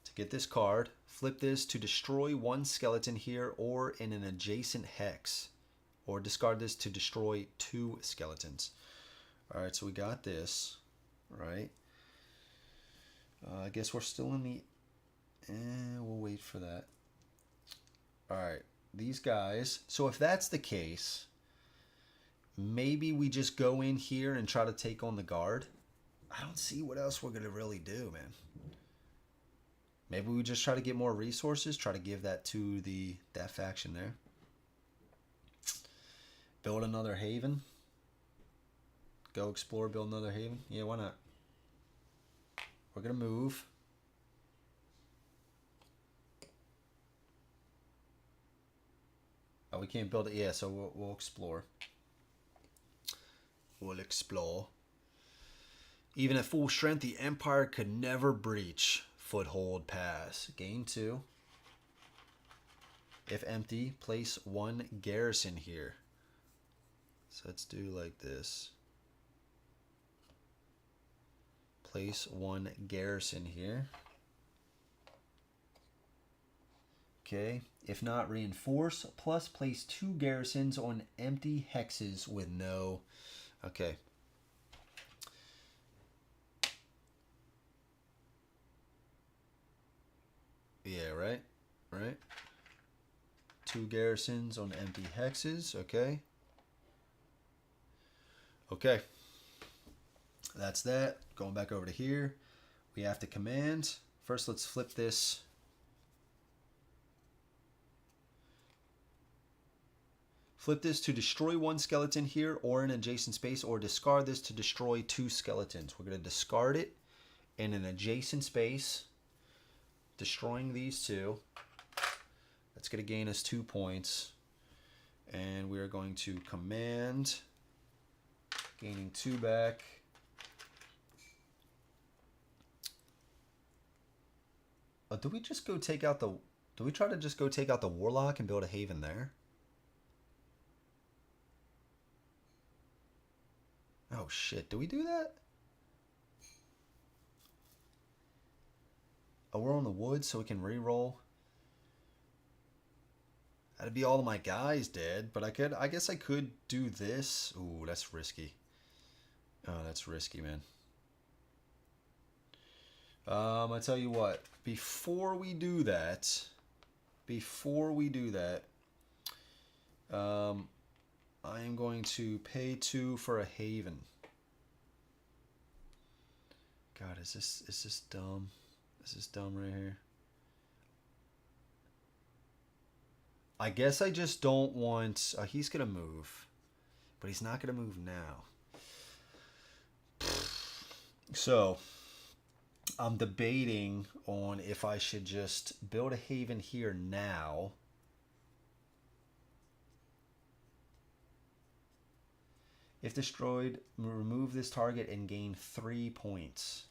To get this card, flip this to destroy 1 skeleton here or in an adjacent hex. Or discard this to destroy 2 skeletons. All right, so we got this, right? I guess we're still in the... we'll wait for that. All right, these guys. So if that's the case, maybe we just go in here and try to take on the guard. I don't see what else we're going to really do, man. Maybe we just try to get more resources, try to give that to that faction there. Build another haven. Go explore, build another haven. Yeah, why not? We're going to move. Oh, we can't build it. Yeah, so we'll explore. We'll explore. Even at full strength, the Empire could never breach Foothold Pass. Gain 2. If empty, place 1 garrison here. So let's do like this. Place 1 garrison here. Okay. If not, reinforce. Plus, place 2 garrisons on empty hexes with no... Okay. Yeah, right? Right? 2 garrisons on empty hexes. Okay. Okay. That's that. Going back over to here. We have to command. First, let's flip this. Flip this to destroy 1 skeleton here or an adjacent space, or discard this to destroy 2 skeletons. We're going to discard it in an adjacent space, destroying these 2. That's going to gain us 2 points. And we are going to command, gaining 2 back. Do we just go take out the... Do we try to just go take out the Warlock and build a haven there? Oh shit, do we do that? Oh, we're on the wood so we can re-roll. That'd be all of my guys dead, but I guess I could do this. Ooh, that's risky. Oh, that's risky, man. I tell you what, before we do that, I am going to pay 2 for a haven. God, is this dumb? This is dumb right here. I guess I just don't want... he's going to move. But he's not going to move now. So, I'm debating on if I should just build a haven here now. If destroyed, remove this target and gain 3 points.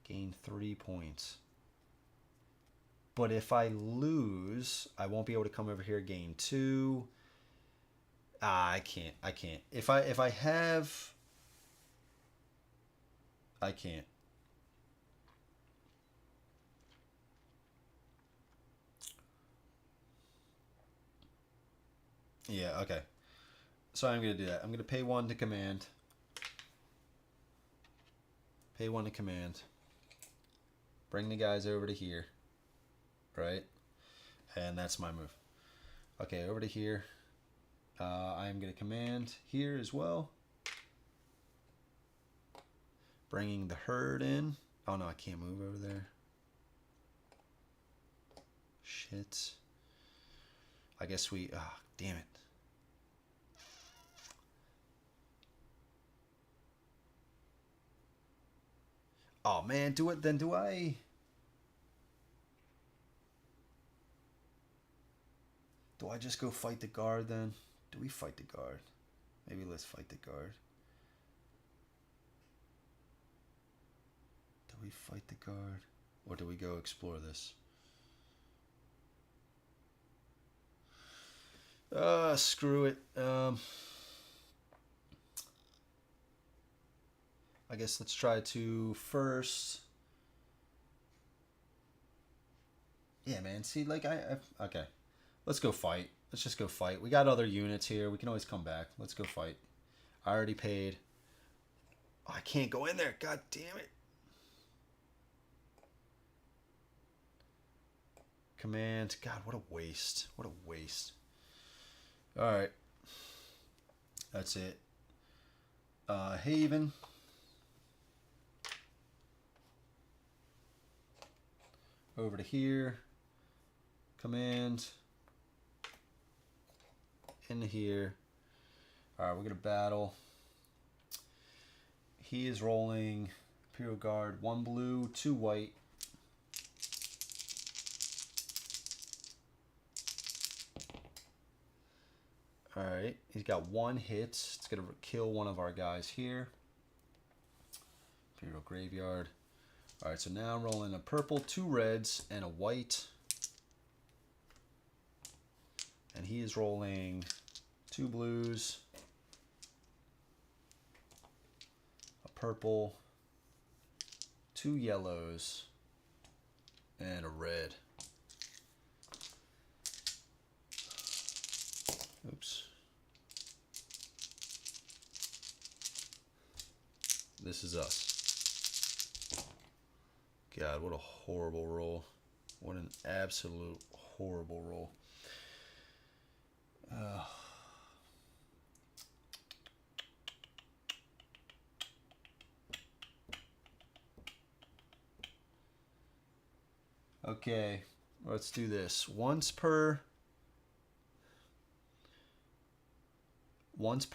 Gain 3 points. But if I lose, I won't be able to come over here, gain 2. I can't. If I have... I can't. Yeah, okay. So I'm going to do that. I'm going to pay 1 to command. Pay 1 to command. Bring the guys over to here. Right? And that's my move. Okay, over to here. I'm going to command here as well. Bringing the herd in. Oh no, I can't move over there. Shit. I guess we... Ah, damn it. Oh man, do it then. Do I... Do I just go fight the guard then? Do we fight the guard? Maybe let's fight the guard. Do we fight the guard? Or do we go explore this? Screw it. I guess let's try to first... Yeah, man. See, like, okay. Let's go fight. Let's just go fight. We got other units here. We can always come back. Let's go fight. I already paid. Oh, I can't go in there. God damn it. Command. God, what a waste. What a waste. Alright. That's it. Haven. Over to here. Command. Into here. Alright, we're going to battle. He is rolling Imperial Guard. 1 blue, 2 white. Alright, he's got 1 hit. It's going to kill one of our guys here. Imperial Graveyard. Alright, so now I'm rolling a purple, 2 reds, and a white. And he is rolling 2 blues, a purple, 2 yellows, and a red. Oops. This is us. God, what a horrible roll. What an absolute horrible roll. Okay, let's do this. Once per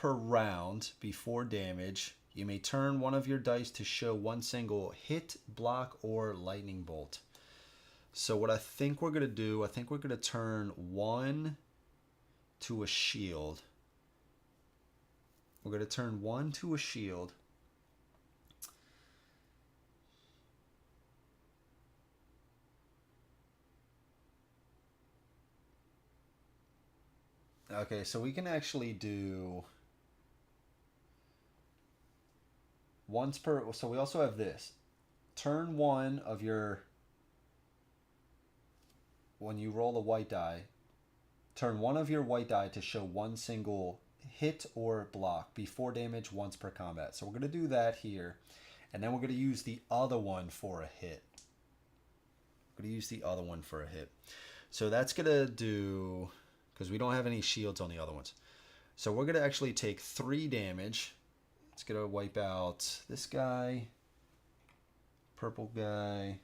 round before damage, you may turn one of your dice to show 1 single hit, block, or lightning bolt. So what I think we're going to do, I think we're going to turn 1 to a shield. We're going to turn 1 to a shield. Okay, so we can actually do once per... So we also have this. Turn 1 of your... When you roll a white die, turn 1 of your white die to show 1 single hit or block before damage once per combat. So we're going to do that here. And then we're going to use the other one for a hit. We're going to use the other one for a hit. So that's going to do... Because we don't have any shields on the other ones. So we're going to actually take 3 damage. It's going to wipe out this guy, purple guy,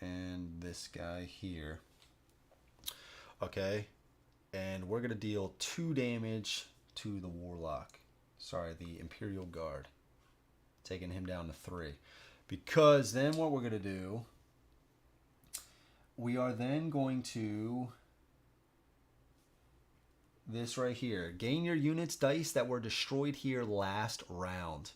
and this guy here. Okay. And we're going to deal 2 damage to the Warlock. Sorry, the Imperial Guard. Taking him down to 3. Because then what we're going to do, we are then going to... This right here. Gain your unit's dice that were destroyed here last round.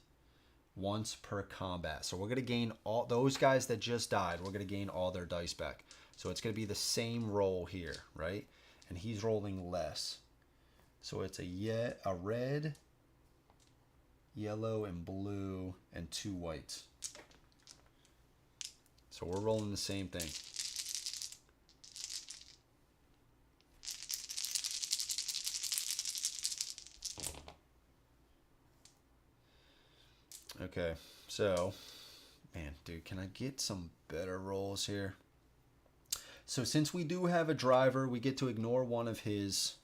Once per combat. So we're going to gain all those guys that just died. We're going to gain all their dice back. So it's going to be the same roll here, right? And he's rolling less. So it's a red, yellow, and blue, and 2 whites. So we're rolling the same thing. Okay, so, man, dude, can I get some better rolls here? So since we do have a driver, we get to ignore one of his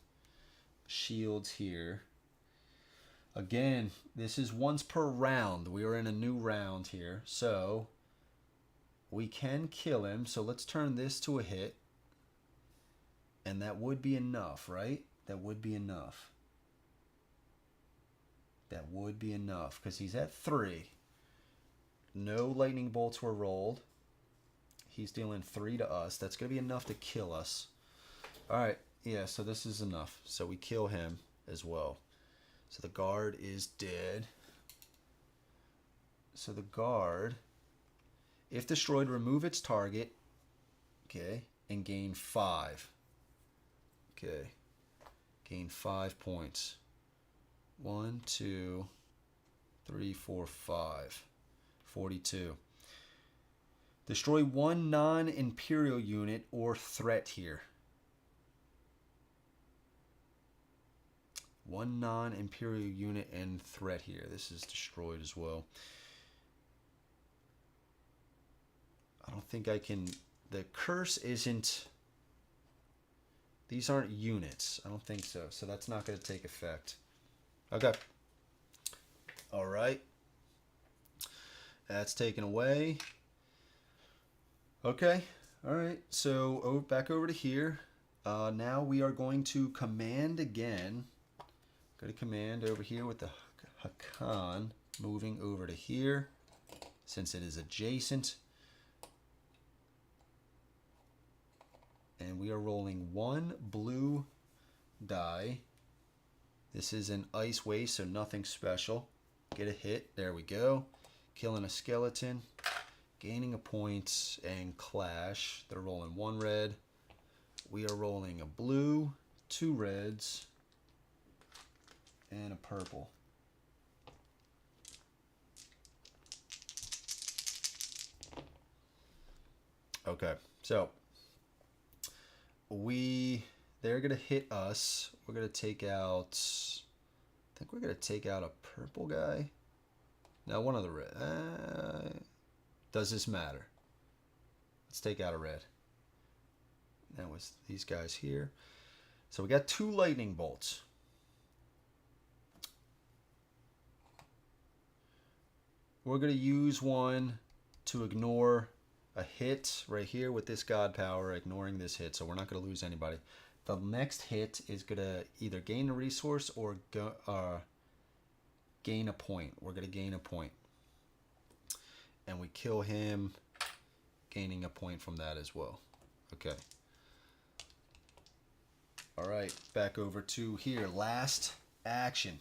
shields here. Again, this is once per round. We are in a new round here. So we can kill him. So let's turn this to a hit. And that would be enough, right? That would be enough. That would be enough because he's at 3. No lightning bolts were rolled. He's dealing 3 to us. That's going to be enough to kill us. All right. Yeah, so this is enough. So we kill him as well. So the guard is dead. So the guard, if destroyed, remove its target. Okay. And gain 5. Okay. Gain 5 points. 1, 2, 3, 4, 5. 42. Destroy 1 non-Imperial unit or threat here. 1 non-Imperial unit and threat here. This is destroyed as well. I don't think I can... The curse isn't... These aren't units. I don't think so. So that's not going to take effect. Okay. All right. That's taken away. Okay. All right. So back over to here. Now we are going to command again. Go to command over here with the Hokqan. Moving over to here. Since it is adjacent. And we are rolling 1 blue die. This is an ice waste, so nothing special. Get a hit. There we go. Killing a skeleton. Gaining a point and clash. They're rolling 1 red. We are rolling a blue, 2 reds, and a purple. Okay, so they're gonna hit us. We're gonna take out, I think we're gonna take out a purple guy. No, one of the red. Does this matter? Let's take out a red. That was these guys here. So we got 2 lightning bolts. We're gonna use one to ignore a hit right here with this god power, ignoring this hit, so we're not going to lose anybody. The next hit is going to either gain a resource or gain a point. We're going to gain a point. And we kill him, gaining a point from that as well. Okay. All right, back over to here. Last action.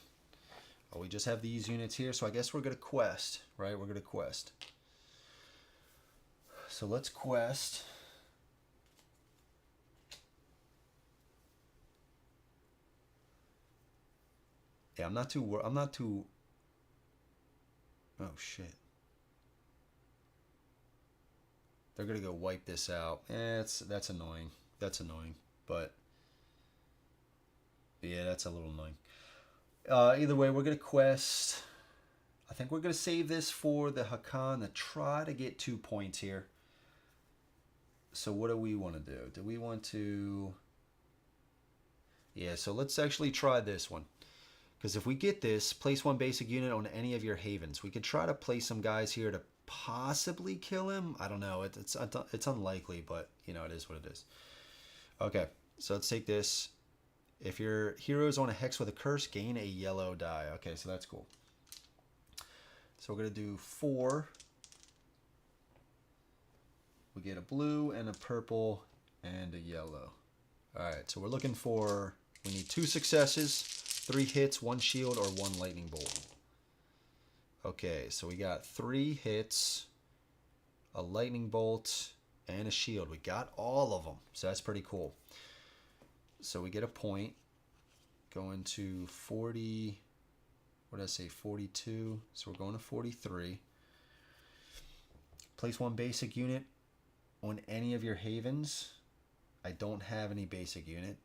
Oh, we just have these units here, so I guess we're going to quest, right? We're going to quest. So let's quest. Yeah, I'm not too. Oh shit. They're gonna go wipe this out. That's annoying. That's annoying. But yeah, that's a little annoying. Either way, we're gonna quest. I think we're gonna save this for the Hokqan to try to get 2 points here. So what do we want to do? Do we want to... Yeah, so let's actually try this one. Because if we get this, place 1 basic unit on any of your havens. We could try to place some guys here to possibly kill him. I don't know. It's unlikely, but, you know, it is what it is. Okay, so let's take this. If your hero is on a hex with a curse, gain a yellow die. Okay, so that's cool. So we're going to do 4. We get a blue and a purple and a yellow. All right, so we're looking for, we need 2 successes, 3 hits, 1 shield, or 1 lightning bolt. Okay, so we got 3 hits, a lightning bolt, and a shield. We got all of them, so that's pretty cool. So we get a point, going to 40, what did I say, 42, so we're going to 43. Place 1 basic unit on any of your havens. I don't have any basic unit.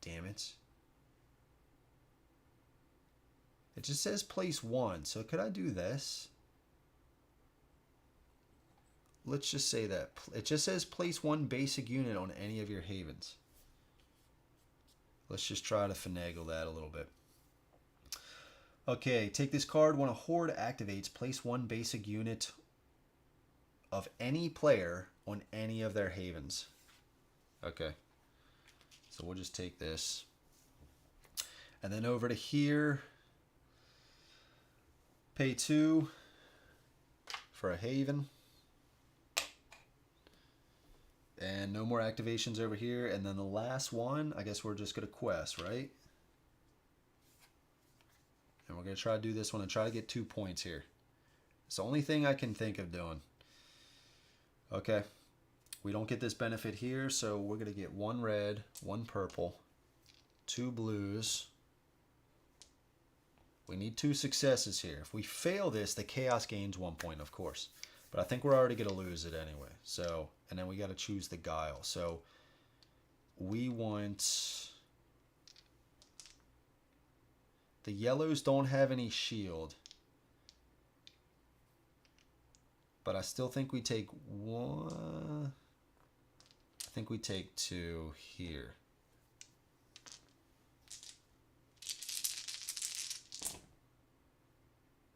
Damn it. It just says place 1. So could I do this? let's just say that it just says place 1 basic unit on any of your havens. Let's just try to finagle that a little bit. Okay, take this card. When a horde activates, place 1 basic unit of any player on any of their havens. Okay, so we'll just take this. And then over to here, pay 2 for a haven. And no more activations over here. And then the last one, I guess we're just going to quest, right? And we're going to try to do this one and try to get 2 points here. It's the only thing I can think of doing. Okay. We don't get this benefit here, so we're going to get 1 red, 1 purple, 2 blues. We need 2 successes here. If we fail this, the chaos gains 1 point, of course. But I think we're already going to lose it anyway. So, and then we got to choose the guile. So we want... The yellows don't have any shield. But I still think we take 1... I think we take 2 here.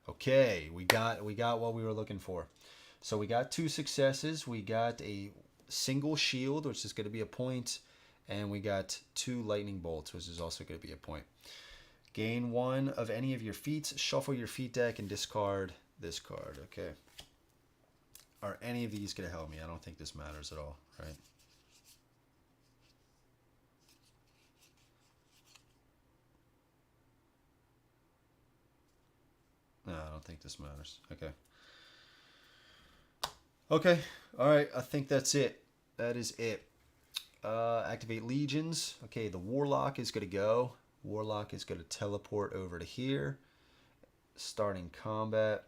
Okay, we got what we were looking for. So we got 2 successes. We got a single shield, which is going to be a point, and we got 2 lightning bolts, which is also going to be a point. Gain 1 of any of your feats. Shuffle your feat deck and discard this card. Okay. Are any of these going to help me? I don't think this matters at all, right? No, I don't think this matters. Okay. Okay. All right. I think that's it. That is it. Activate legions. Okay, the warlock is going to go. Warlock is going to teleport over to here. Starting combat.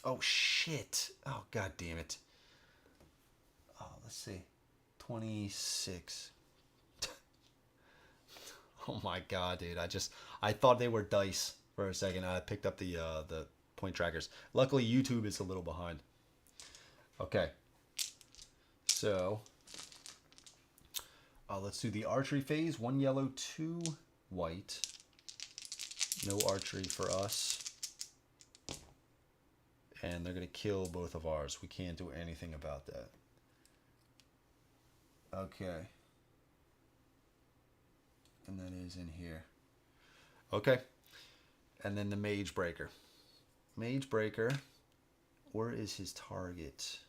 Oh, shit. Oh, god damn it. Oh, let's see. 26. Oh my god, dude. I thought they were dice for a second. I picked up the point trackers. Luckily, YouTube is a little behind. Okay. So, let's do the archery phase. 1 yellow, 2 white. No archery for us. And they're going to kill both of ours. We can't do anything about that. Okay. And that is in here. Okay. And then the Mage Breaker. Mage Breaker. Where is his target?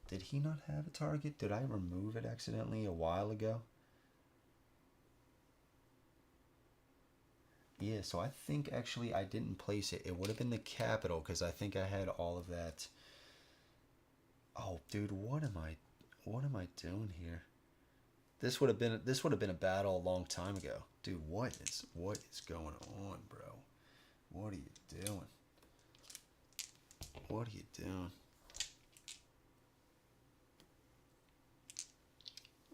Did he not have a target? Did I remove it accidentally a while ago? Yeah, so I think actually I didn't place it. It would have been the capital because I think I had all of that. Oh, dude, what am I doing here? This would have been a battle a long time ago. Dude, what is going on, bro? What are you doing? What are you doing?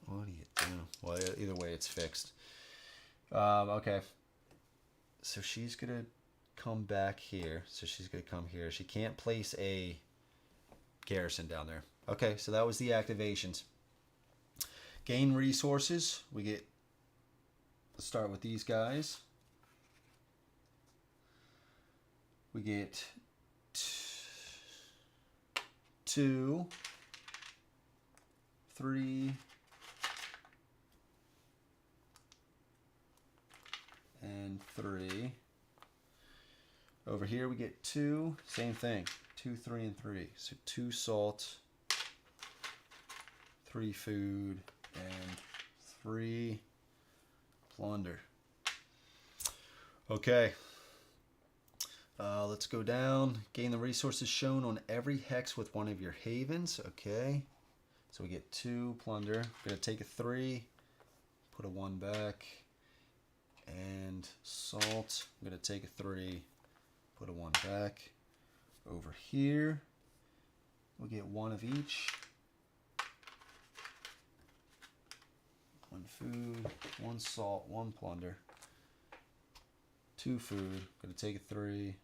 What are you doing? Well, either way, it's fixed. Okay. So she's going to come back here. So she's going to come here. She can't place a garrison down there. Okay, so that was the activations. Gain resources. We get, let's start with these guys. We get 2, 3, and 3. Over here we get 2, same thing, 2, 3, and 3. So 2 salt, 3 food, and 3 plunder. Okay. Let's go down. Gain the resources shown on every hex with one of your havens. Okay. So we get 2 plunder. I'm going to take a 3, put a 1 back. And salt, I'm going to take a 3, put a 1 back. Over here, we'll get 1 of each. 1 food, 1 salt, 1 plunder. 2 food, I'm going to take a 3,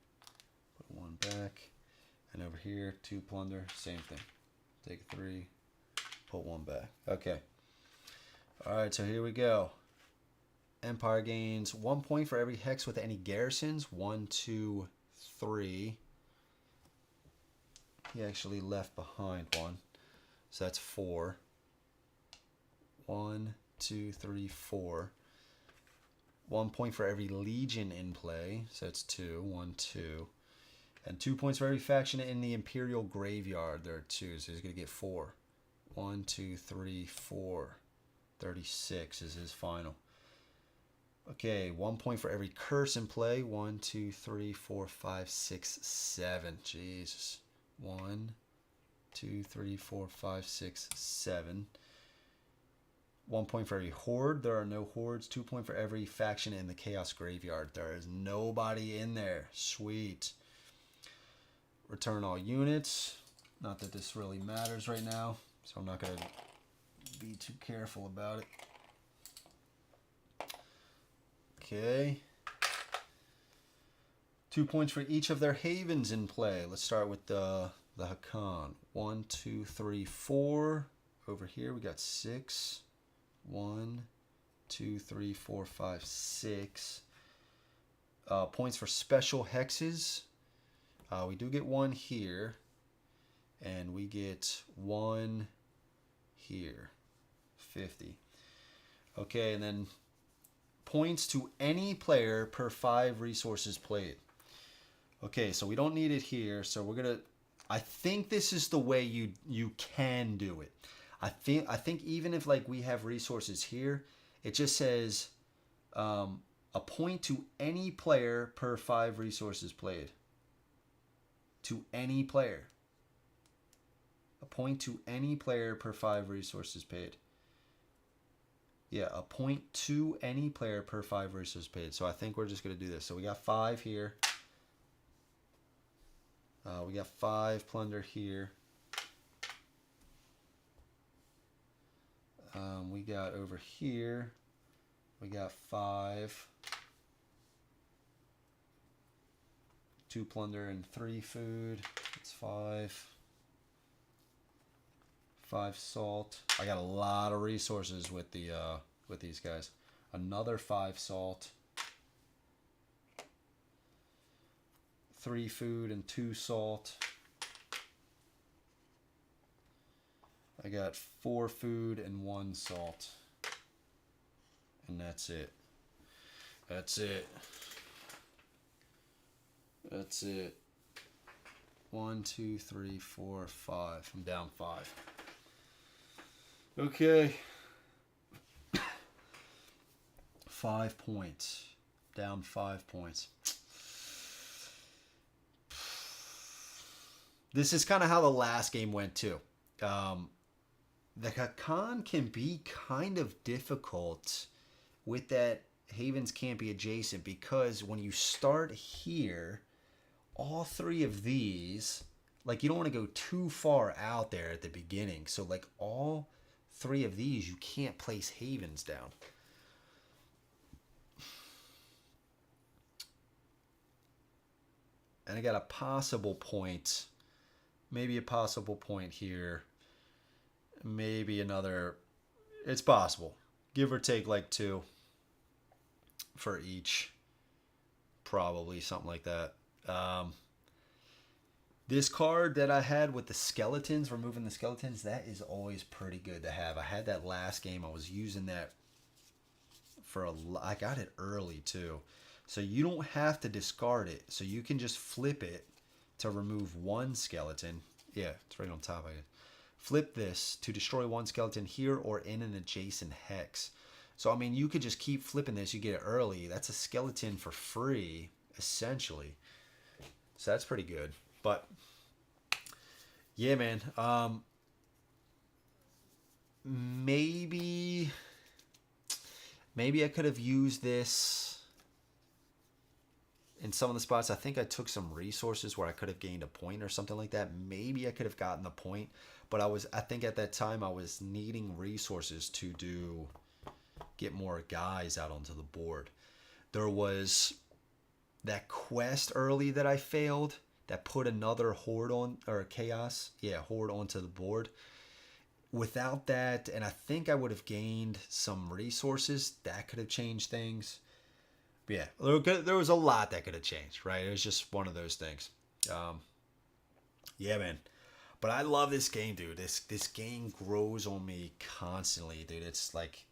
put 1 back. And over here, 2 plunder, same thing. Take 3, put 1 back. Okay. Alright, so here we go. Empire gains 1 point for every hex with any garrisons. 1, 2, 3. He actually left behind 1. So that's 4. 1, 2, 3, 4. 1 point for every legion in play. So that's 2. 1, 2. And 2 points for every faction in the Imperial Graveyard. There are 2, so he's going to get 4. 1, 2, 3, 4. 36 is his final. Okay, 1 point for every curse in play. 1, 2, 3, 4, 5, 6, 7. Jesus. 1, 2, 3, 4, 5, 6, 7. 1 point for every horde. There are no hordes. 2 points for every faction in the Chaos Graveyard. There is nobody in there. Sweet. Return all units. Not that this really matters right now, so I'm not going to be too careful about it. Okay. 2 points for each of their havens in play. Let's start with the Hokqan. 1, 2, 3, 4. Over here we got 6. 1, 2, 3, 4, 5, 6. Points for special hexes. We do get 1 here. And we get 1 here. 50. Okay, and then points to any player per 5 resources played. Okay, so we don't need it here, so we're gonna. I think this is the way you can do it. I think even if like we have resources here, it just says a point to any player per 5 resources played. To any player. A point to any player per 5 resources paid. Yeah, a point to any player per 5 resources paid. So I think we're just going to do this. So we got 5 here. We got 5 plunder here. We got over here. We got 5. 2 plunder and 3 food. That's 5. 5 salt. I got a lot of resources with the with these guys. Another 5 salt. 3 food and 2 salt. I got 4 food and 1 salt. And that's it. That's it. That's it. 1, 2, 3, 4, 5. I'm down 5. Okay. 5 points. Down 5 points. This is kind of how the last game went too. The Hokqan can be kind of difficult with that havens can't be adjacent, because when you start here, all 3 of these, like you don't want to go too far out there at the beginning. So like all 3 of these, you can't place havens down. And I got a possible point, maybe a possible point here, maybe another, it's possible. Give or take like 2 for each, probably something like that. This card that I had with the skeletons, removing the skeletons, that is always pretty good to have. I had that last game. I was using that for I got it early too. So you don't have to discard it. So you can just flip it to remove 1 skeleton. Yeah, it's right on top of it. Flip this to destroy 1 skeleton here or in an adjacent hex. So, I mean, you could just keep flipping this. You get it early. That's a skeleton for free, essentially. So that's pretty good. But, yeah, man. Maybe I could have used this in some of the spots. I think I took some resources where I could have gained a point or something like that. Maybe I could have gotten the point. But I think at that time I was needing resources to get more guys out onto the board. There was that quest early that I failed that put another horde on, or chaos, yeah, horde onto the board. Without that, and I think I would have gained some resources that could have changed things. But yeah, there was a lot that could have changed, right? It was just one of those things. Yeah, man. But I love this game, dude. This game grows on me constantly, dude. It's like,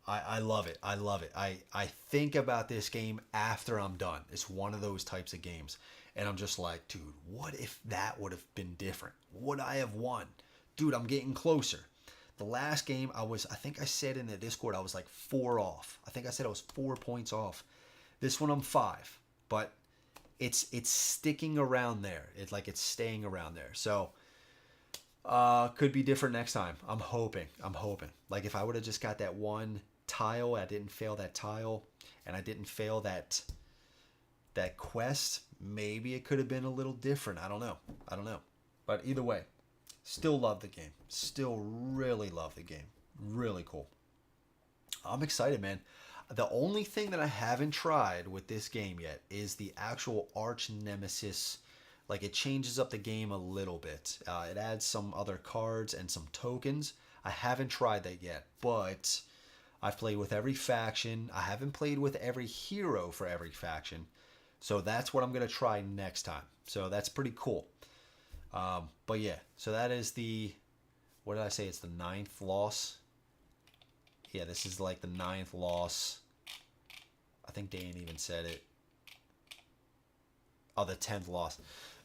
I love it. I love it. I think about this game after I'm done. It's one of those types of games. And I'm just like, dude, what if that would have been different? Would I have won? Dude, I'm getting closer. The last game, I think I said in the Discord, I was like 4 off. I think I said I was 4 points off. This one, I'm 5. But it's sticking around there. It's like it's staying around there. So, could be different next time. I'm hoping. Like if I would have just got that one tile, I didn't fail that tile, and I didn't fail that quest, maybe it could have been a little different. I don't know. But either way, still love the game. Still really love the game. Really cool. I'm excited, man. The only thing that I haven't tried with this game yet is the actual arch nemesis. Like, it changes up the game a little bit. It adds some other cards and some tokens. I haven't tried that yet, but I've played with every faction. I haven't played with every hero for every faction. So that's what I'm going to try next time. So that's pretty cool. But yeah, so that is the, what did I say? It's the 9th loss. Yeah, this is like the 9th loss. I think Dan even said it. Oh, the 10th loss.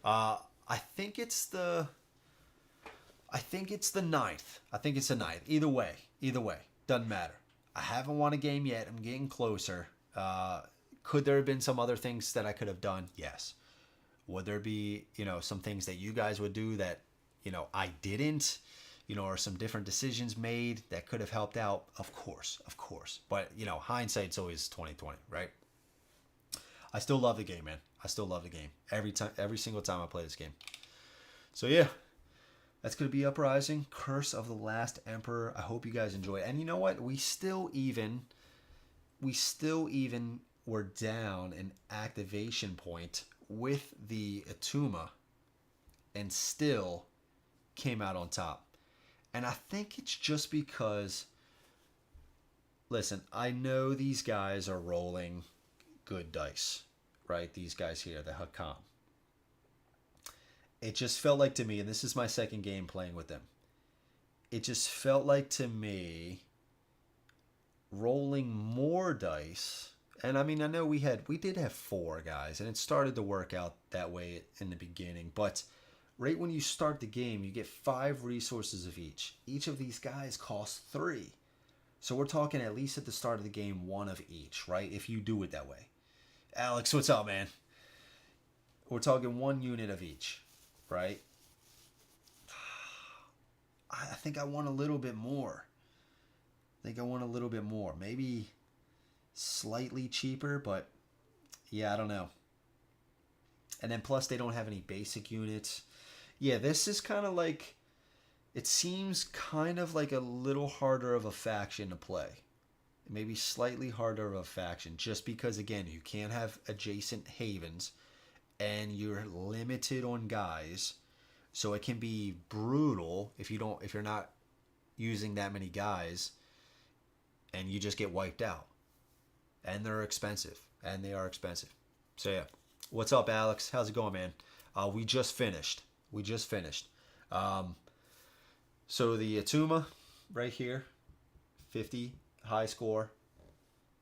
I think it's the 9th. I think it's the 9th. Either way. Doesn't matter. I haven't won a game yet. I'm getting closer. Could there have been some other things that I could have done? Yes. Would there be, some things that you guys would do that, I didn't, or some different decisions made that could have helped out? Of course. But, hindsight's always 20/20, right? I still love the game, man. I still love the game. Every single time I play this game. So yeah, that's going to be Uprising, Curse of the Last Emperor. I hope you guys enjoy it. And you know what? We still even were down an activation point with the Ytuma and still came out on top. And I think it's just because, listen, I know these guys are rolling good dice, right? These guys here, the Hokqan. It just felt like to me, and this is my second game playing with them, it just felt like to me rolling more dice. And I mean, I know we did have 4 guys, and it started to work out that way in the beginning. But right when you start the game, you get 5 resources of each. Each of these guys costs 3. So we're talking at least at the start of the game, 1 of each, right? If you do it that way. Alex, what's up, man? We're talking 1 unit of each, right? I think I want a little bit more. Maybe slightly cheaper, but yeah, I don't know. And then plus they don't have any basic units. Yeah, this is kind of like, it seems kind of like a little harder of a faction to play. Maybe slightly harder of a faction, just because, again, you can't have adjacent havens and you're limited on guys. So it can be brutal if you're not using that many guys and you just get wiped out. And they're expensive. And they are expensive. So yeah. What's up, Alex? How's it going, man? We just finished. So the Ytuma right here, 50 high score.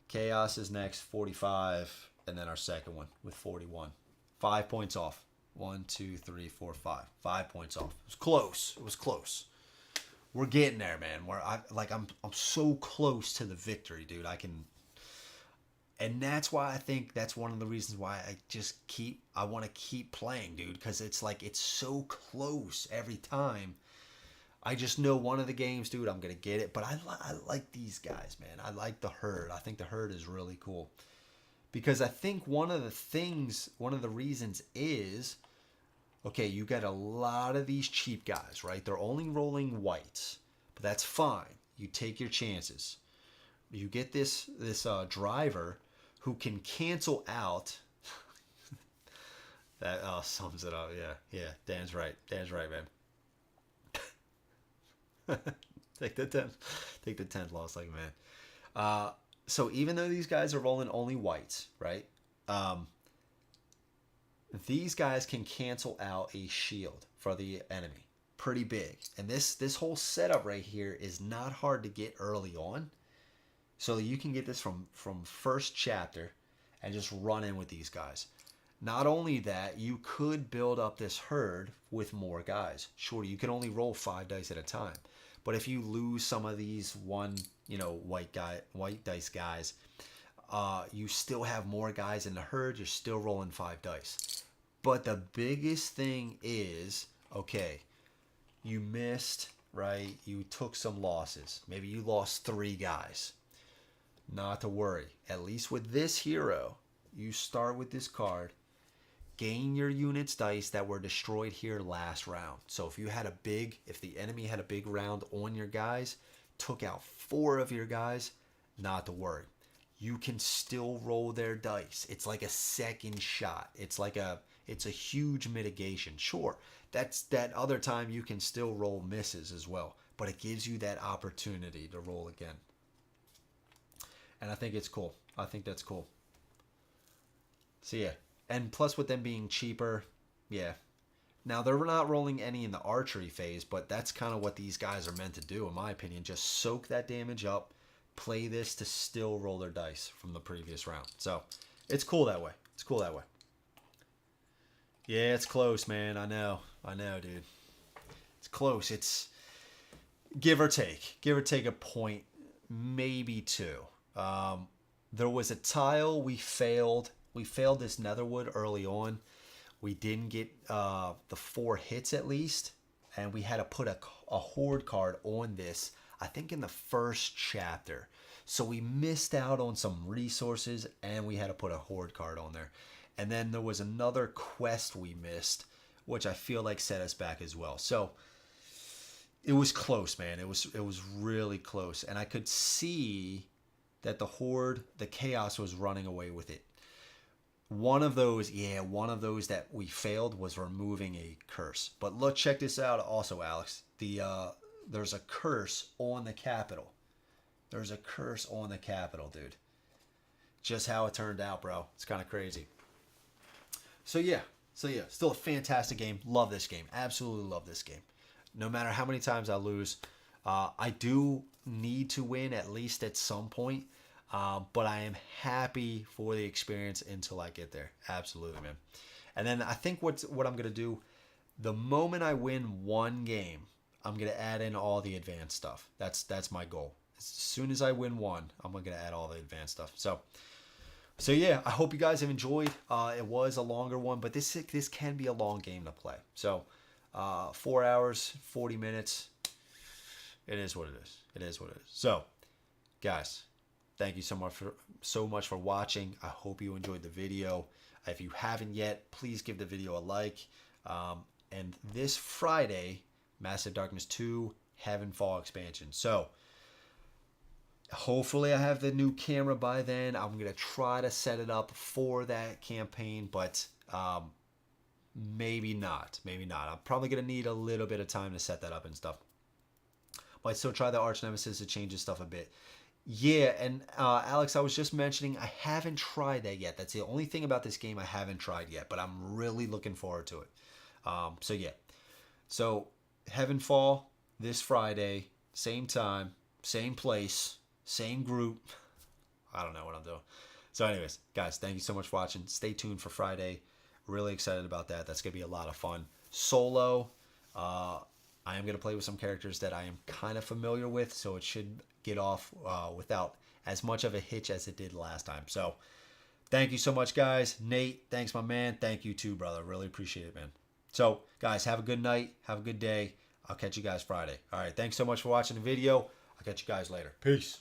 Chaos is next, 45, and then our second one with 41. 5 points off. 1, 2, 3, 4, 5. 5 points off. It was close. We're getting there, man. I'm so close to the victory, dude. And that's why I think that's one of the reasons why I want to keep playing, dude, because it's so close every time. I just know one of the games, dude, I'm going to get it. But I like these guys, man. I like the herd. I think the herd is really cool. Because I think one of the reasons is, okay, you got a lot of these cheap guys, right? They're only rolling whites. But that's fine. You take your chances. You get this driver who can cancel out. That sums it up. Yeah, yeah. Dan's right. Dan's right, man. Take the 10th. Take the 10th loss like man. So even though these guys are rolling only whites, right? These guys can cancel out a shield for the enemy. Pretty big. And this whole setup right here is not hard to get early on. So you can get this from first chapter and just run in with these guys. Not only that, you could build up this herd with more guys. Sure, you can only roll 5 dice at a time. But if you lose some of these white dice guys, you still have more guys in the herd. You're still rolling 5 dice. But the biggest thing is, okay, you missed, right? You took some losses. Maybe you lost 3 guys. Not to worry. At least with this hero, you start with this card. Gain your units dice that were destroyed here last round. So if the enemy had a big round on your guys, took out 4 of your guys, not to worry. You can still roll their dice. It's like a second shot. It's a huge mitigation. Sure, that other time you can still roll misses as well, but it gives you that opportunity to roll again. And I think it's cool. I think that's cool. So yeah. And plus with them being cheaper, yeah. Now they're not rolling any in the archery phase, but that's kind of what these guys are meant to do, in my opinion. Just soak that damage up, play this to still roll their dice from the previous round. So it's cool that way. It's cool that way. Yeah, it's close, man. I know, dude. It's close. It's give or take a point, maybe 2. There was a tile we failed. We failed this Netherwood early on. We didn't get the 4 hits at least. And we had to put a horde card on this, I think in the first chapter. So we missed out on some resources and we had to put a horde card on there. And then there was another quest we missed, which I feel like set us back as well. So it was close, man. It was really close. And I could see that the horde, the chaos was running away with it. One of those that we failed was removing a curse. But look, check this out also, Alex. There's a curse on the capital. There's a curse on the capital, dude. Just how it turned out, bro. It's kind of crazy. So yeah, still a fantastic game. Love this game. Absolutely love this game. No matter how many times I lose, I do need to win at least at some point. But I am happy for the experience until I get there. Absolutely, man. And then I think what I'm going to do, the moment I win one game, I'm going to add in all the advanced stuff. That's my goal. As soon as I win one, I'm going to add all the advanced stuff. So yeah, I hope you guys have enjoyed. It was a longer one, but this can be a long game to play. So 4 hours, 40 minutes. It is what it is. It is what it is. So, guys, thank you so much for watching. I hope you enjoyed the video. If you haven't yet, please give the video a like. And this Friday, Massive Darkness 2 Heavenfall expansion. So hopefully I have the new camera by then. I'm going to try to set it up for that campaign, but maybe not. Maybe not. I'm probably going to need a little bit of time to set that up and stuff. Might still try the Arch Nemesis to change his stuff a bit. Yeah, and Alex, I was just mentioning I haven't tried that yet. That's the only thing about this game I haven't tried yet, but I'm really looking forward to it. So yeah. So Heavenfall this Friday, same time, same place, same group. I don't know what I'm doing. So anyways, guys, thank you so much for watching. Stay tuned for Friday. Really excited about that. That's going to be a lot of fun. Solo, I am going to play with some characters that I am kind of familiar with, so it should get off without as much of a hitch as it did last time. So thank you so much, guys. Nate, thanks, my man. Thank you too, brother. Really appreciate it, man. So guys, have a good night. Have a good day. I'll catch you guys Friday. All right, thanks so much for watching the video. I'll catch you guys later. Peace.